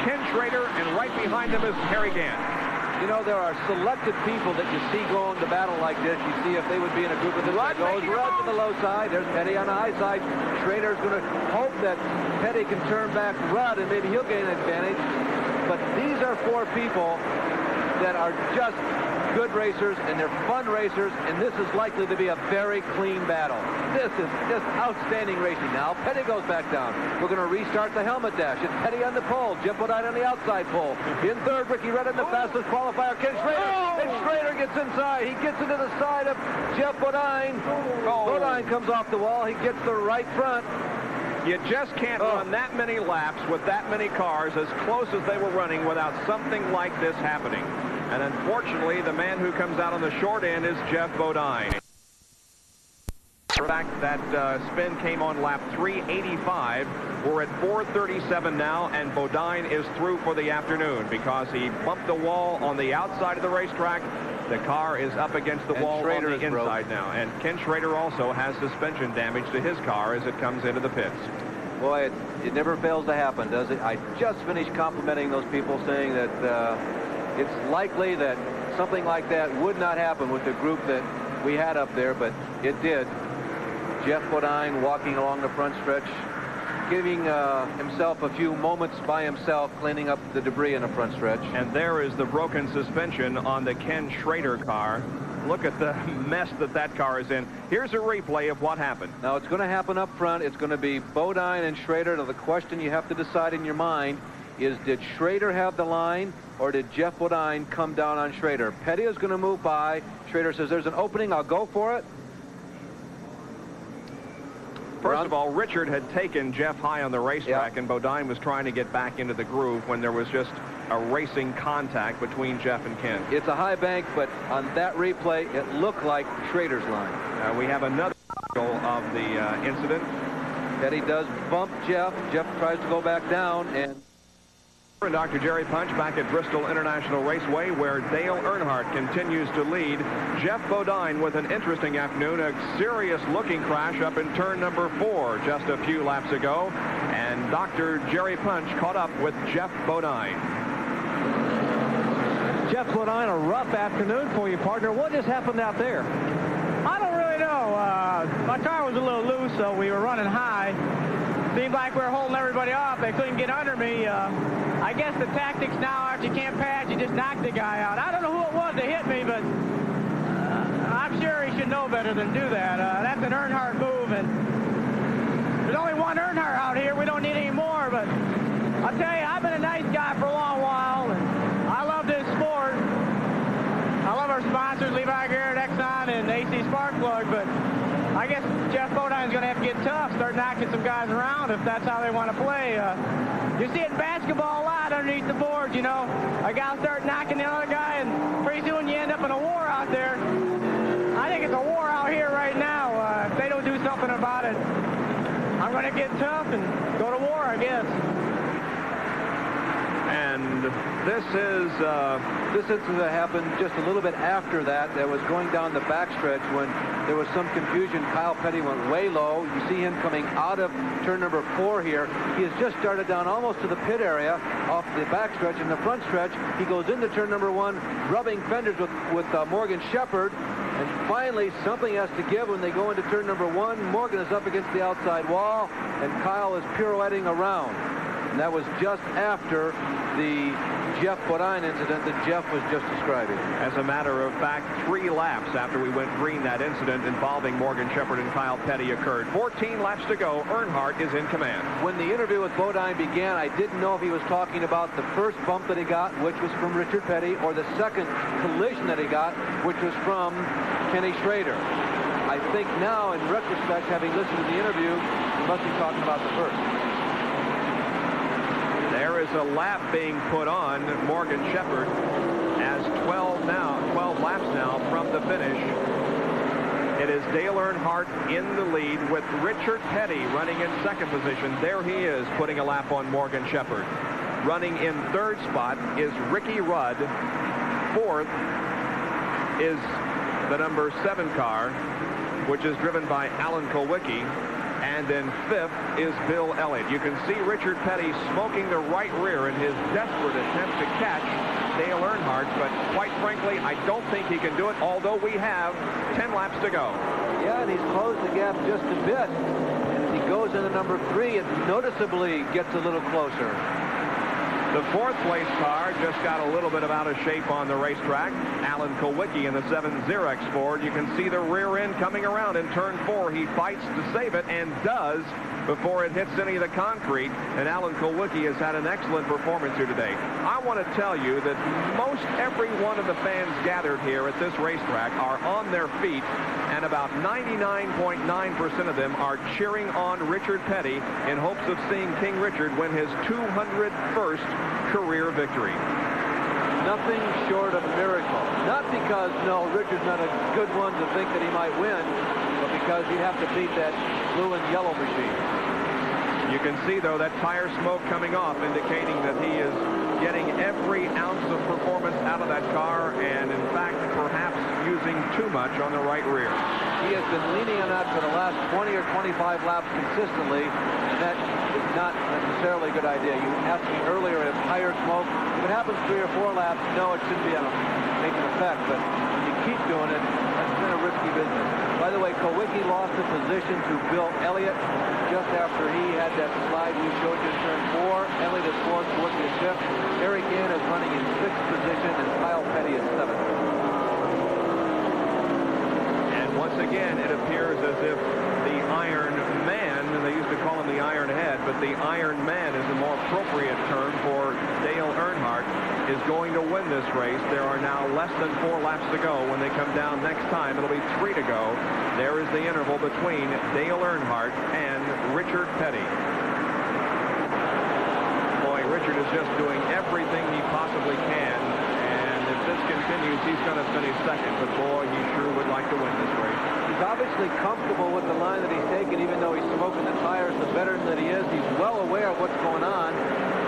Ken Schrader, and right behind him is Harry Gant. You know, there are selected people that you see going to battle like this. You see if they would be in a group of this that goes. Rudd to the low side. There's Petty on the high side. Schrader's going to hope that Petty can turn back Rudd, and maybe he'll gain an advantage. But these are four people that are just good racers, and they're fun racers, and this is likely to be a very clean battle. This is just outstanding racing. Now Petty goes back down. We're going to restart the helmet dash. It's Petty on the pole. Jeff Bodine on the outside pole. In third, Ricky Rudd in the fastest qualifier. Ken Schrader. And Schrader gets inside. He gets into the side of Jeff Bodine. Bodine comes off the wall. He gets the right front. You just can't run that many laps with that many cars as close as they were running without something like this happening. And unfortunately, the man who comes out on the short end is Jeff Bodine. In fact, that spin came on lap 385. We're at 437 now, and Bodine is through for the afternoon because he bumped the wall on the outside of the racetrack. The car is up against the wall on the inside now. And Ken Schrader also has suspension damage to his car as it comes into the pits. Boy, it never fails to happen, does it? I just finished complimenting those people, saying that it's likely that something like that would not happen with the group that we had up there, but it did. Jeff Bodine walking along the front stretch, giving himself a few moments by himself, cleaning up the debris in the front stretch. And there is the broken suspension on the Ken Schrader car. Look at the mess that car is in. Here's a replay of what happened. Now, it's going to happen up front. It's going to be Bodine and Schrader. Now, the question you have to decide in your mind is, did Schrader have the line, or did Jeff Bodine come down on Schrader? Petty is going to move by. Schrader says, there's an opening. I'll go for it. First of all, Richard had taken Jeff high on the racetrack, and Bodine was trying to get back into the groove when there was just a racing contact between Jeff and Ken. It's a high bank, but on that replay, it looked like Schrader's line. We have another of the incident. Petty does bump Jeff. Jeff tries to go back down, and Dr. Jerry Punch back at Bristol International Raceway, where Dale Earnhardt continues to lead. Jeff Bodine with an interesting afternoon, a serious-looking crash up in turn number 4 just a few laps ago, and Dr. Jerry Punch caught up with Jeff Bodine. Jeff Bodine, a rough afternoon for you, partner. What just happened out there? I don't really know. My car was a little loose, so we were running high. Seemed like we were holding everybody off. They couldn't get under me. I guess the tactics now are if you can't pass, you just knock the guy out. I don't know who it was that hit me, but I'm sure he should know better than do that. That's an Earnhardt move, and there's only one Earnhardt out here. We don't need any more, but I'll tell you, I've been a nice guy for a long while, and I love this sport. I love our sponsors, Levi Garrett, Exxon, and AC Sparkplug, but I guess Jeff Bodine's going to have to get tough, start knocking some guys around if that's how they want to play. You see it in basketball a lot underneath the boards, you know. A guy will start knocking the other guy, and pretty soon you end up in a war out there. I think it's a war out here right now. If they don't do something about it, I'm going to get tough and go to war, I guess. And this incident happened just a little bit after that. That was going down the backstretch when there was some confusion. Kyle Petty went way low. You see him coming out of turn number 4 here. He has just started down almost to the pit area off the backstretch. In the front stretch, he goes into turn number 1, rubbing fenders with Morgan Shepherd. And finally, something has to give when they go into turn number 1. Morgan is up against the outside wall, and Kyle is pirouetting around. And that was just after the Jeff Bodine incident that Jeff was just describing. As a matter of fact, 3 laps after we went green, that incident involving Morgan Shepherd and Kyle Petty occurred. 14 laps to go. Earnhardt is in command. When the interview with Bodine began, I didn't know if he was talking about the first bump that he got, which was from Richard Petty, or the second collision that he got, which was from Kenny Schrader. I think now, in retrospect, having listened to the interview, he must be talking about the first. There is a lap being put on Morgan Shepherd as 12 laps now from the finish. It is Dale Earnhardt in the lead with Richard Petty running in second position. There he is putting a lap on Morgan Shepherd. Running in third spot is Ricky Rudd. Fourth is the number 7 car, which is driven by Alan Kulwicki. And in fifth is Bill Elliott. You can see Richard Petty smoking the right rear in his desperate attempt to catch Dale Earnhardt, but quite frankly, I don't think he can do it, although we have 10 laps to go. Yeah, and he's closed the gap just a bit. And as he goes into number 3, it noticeably gets a little closer. The 4th place car just got a little bit of out of shape on the racetrack. Alan Kulwicki in the 7 Xerox Ford. You can see the rear end coming around in turn 4. He fights to save it and does before it hits any of the concrete. And Alan Kulwicki has had an excellent performance here today. I want to tell you that most every one of the fans gathered here at this racetrack are on their feet, and about 99.9% of them are cheering on Richard Petty in hopes of seeing King Richard win his 201st career victory. Nothing short of a miracle. Not because, no, Richard's not a good one to think that he might win, but because you have to beat that blue and yellow machine. You can see, though, that tire smoke coming off, indicating that he is getting every ounce of performance out of that car, and in fact, perhaps using too much on the right rear. He has been leaning on that for the last 20 or 25 laps consistently, and that is not necessarily a good idea. You asked me earlier if tire smoke, if it happens 3 or 4 laps, no, it shouldn't be making an effect, but when you keep doing it, that's been a risky business. By the way, Kulwicki lost the position to Bill Elliott just after he had that slide we showed you in turn 4. Elliott is 4th, Kulwicki is 5th. Eric Gann is running in 6th position, and Kyle Petty is 7th. And once again, it appears as if the Iron Man, they used to call him the Iron Head, but the Iron Man is a more appropriate term for Dale Earnhardt, is going to win this race. There are now less than 4 laps to go. When they come down next time, it'll be 3 to go. There is the interval between Dale Earnhardt and Richard Petty. Boy, Richard is just doing everything he possibly can, and if this continues, he's going to finish second, but boy, he sure would like to win this race. He's obviously comfortable with the line that he's taken, even though he's smoking the tires. The veteran that he is, he's well aware of what's going on,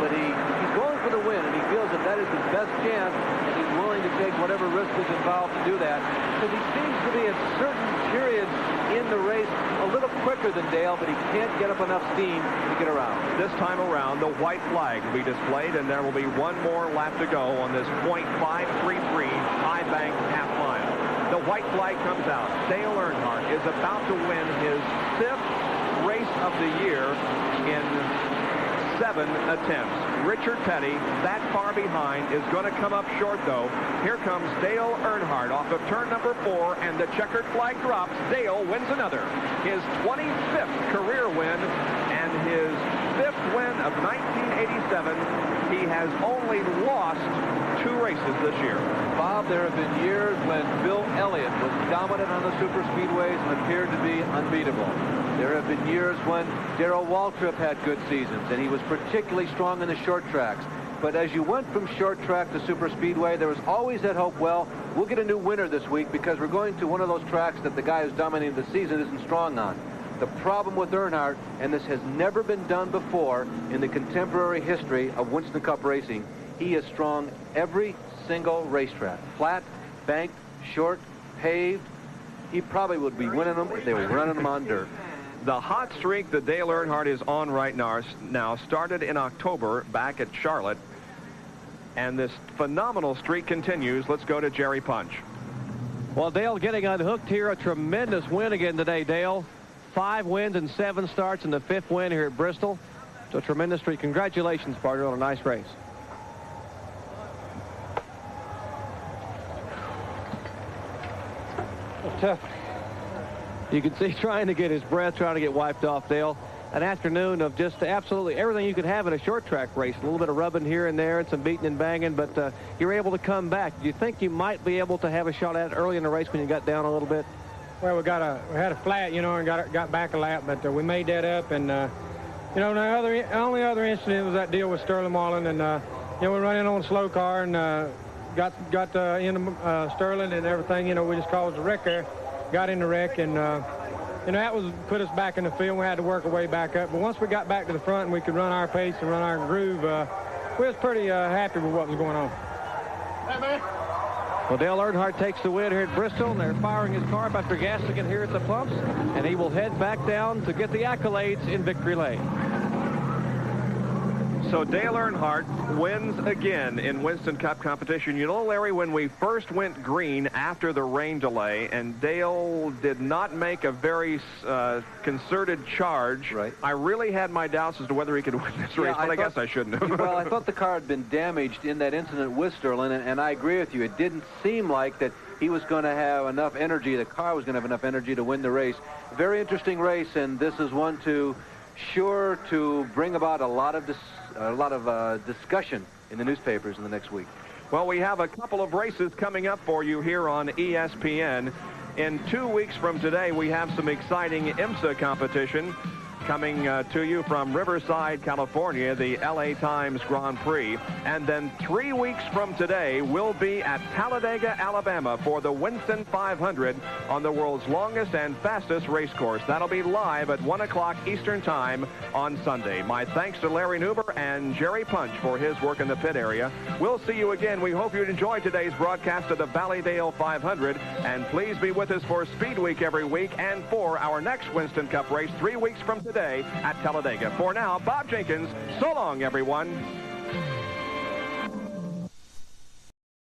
but he's going for the win, and he feels that that is his best chance, and he's willing to take whatever risk is involved to do that, because he seems to be at certain periods in the race a little quicker than Dale, but he can't get up enough steam to get around. This time around, the white flag will be displayed, and there will be 1 more lap to go on this .533 high bank half mile. The white flag comes out. Dale Earnhardt is about to win his 5th race of the year in 7 attempts. Richard Petty, that far behind, is going to come up short, though. Here comes Dale Earnhardt off of turn number 4, and the checkered flag drops. Dale wins another. His 25th career win, and his 5th win of 1987. He has only lost 2 races this year. Bob, there have been years when Bill Elliott was dominant on the super speedways and appeared to be unbeatable. There have been years when Darrell Waltrip had good seasons, and he was particularly strong in the short tracks. But as you went from short track to super speedway, there was always that hope, well, we'll get a new winner this week because we're going to one of those tracks that the guy who's dominating the season isn't strong on. The problem with Earnhardt, and this has never been done before in the contemporary history of Winston Cup racing, he is strong every single racetrack. Flat, banked, short, paved. He probably would be winning them if they were running them on dirt. The hot streak that Dale Earnhardt is on right now started in October back at Charlotte. And this phenomenal streak continues. Let's go to Jerry Punch. Well, Dale getting unhooked here. A tremendous win again today, Dale. 5 wins and 7 starts in the 5th win here at Bristol. So a tremendous streak. Congratulations, partner, on a nice race. Tough. You can see trying to get his breath, trying to get wiped off, Dale. An afternoon of just absolutely everything you could have in a short track race. A little bit of rubbing here and there and some beating and banging, but you're able to come back. Do you think you might be able to have a shot at it early in the race when you got down a little bit? Well, we had a flat, you know, and got back a lap, but we made that up. And you know, the only other incident was that deal with Sterling Marlin, and you know, we run in on a slow car and got into Sterling and everything. You know, we just caused a wreck there, got in the wreck, and you know, that was put us back in the field. We had to work our way back up. But once we got back to the front and we could run our pace and run our groove, we was pretty happy with what was going on. Hey, man. Well, Dale Earnhardt takes the win here at Bristol, and they're firing his car up after gassing it here at the pumps, and he will head back down to get the accolades in victory lane. So Dale Earnhardt wins again in Winston Cup competition. You know, Larry, when we first went green after the rain delay, and Dale did not make a very concerted charge, right, I really had my doubts as to whether he could win this race, but I guess I shouldn't have. Well, I thought the car had been damaged in that incident with Sterling, and I agree with you. It didn't seem like that he was going to have enough energy, the car was going to have enough energy to win the race. Very interesting race, and this is one sure to bring about a lot of discussion in the newspapers in the next week. Well, we have a couple of races coming up for you here on ESPN. In 2 weeks from today, we have some exciting IMSA competition coming to you from Riverside, California, the LA Times Grand Prix. And then 3 weeks from today, we'll be at Talladega, Alabama for the Winston 500 on the world's longest and fastest race course. That'll be live at 1 o'clock Eastern Time on Sunday. My thanks to Larry Nuber and Jerry Punch for his work in the pit area. We'll see you again. We hope you enjoyed today's broadcast of the Valleydale 500. And please be with us for Speed Week every week and for our next Winston Cup race 3 weeks from today at Talladega. For now, Bob Jenkins, so long, everyone.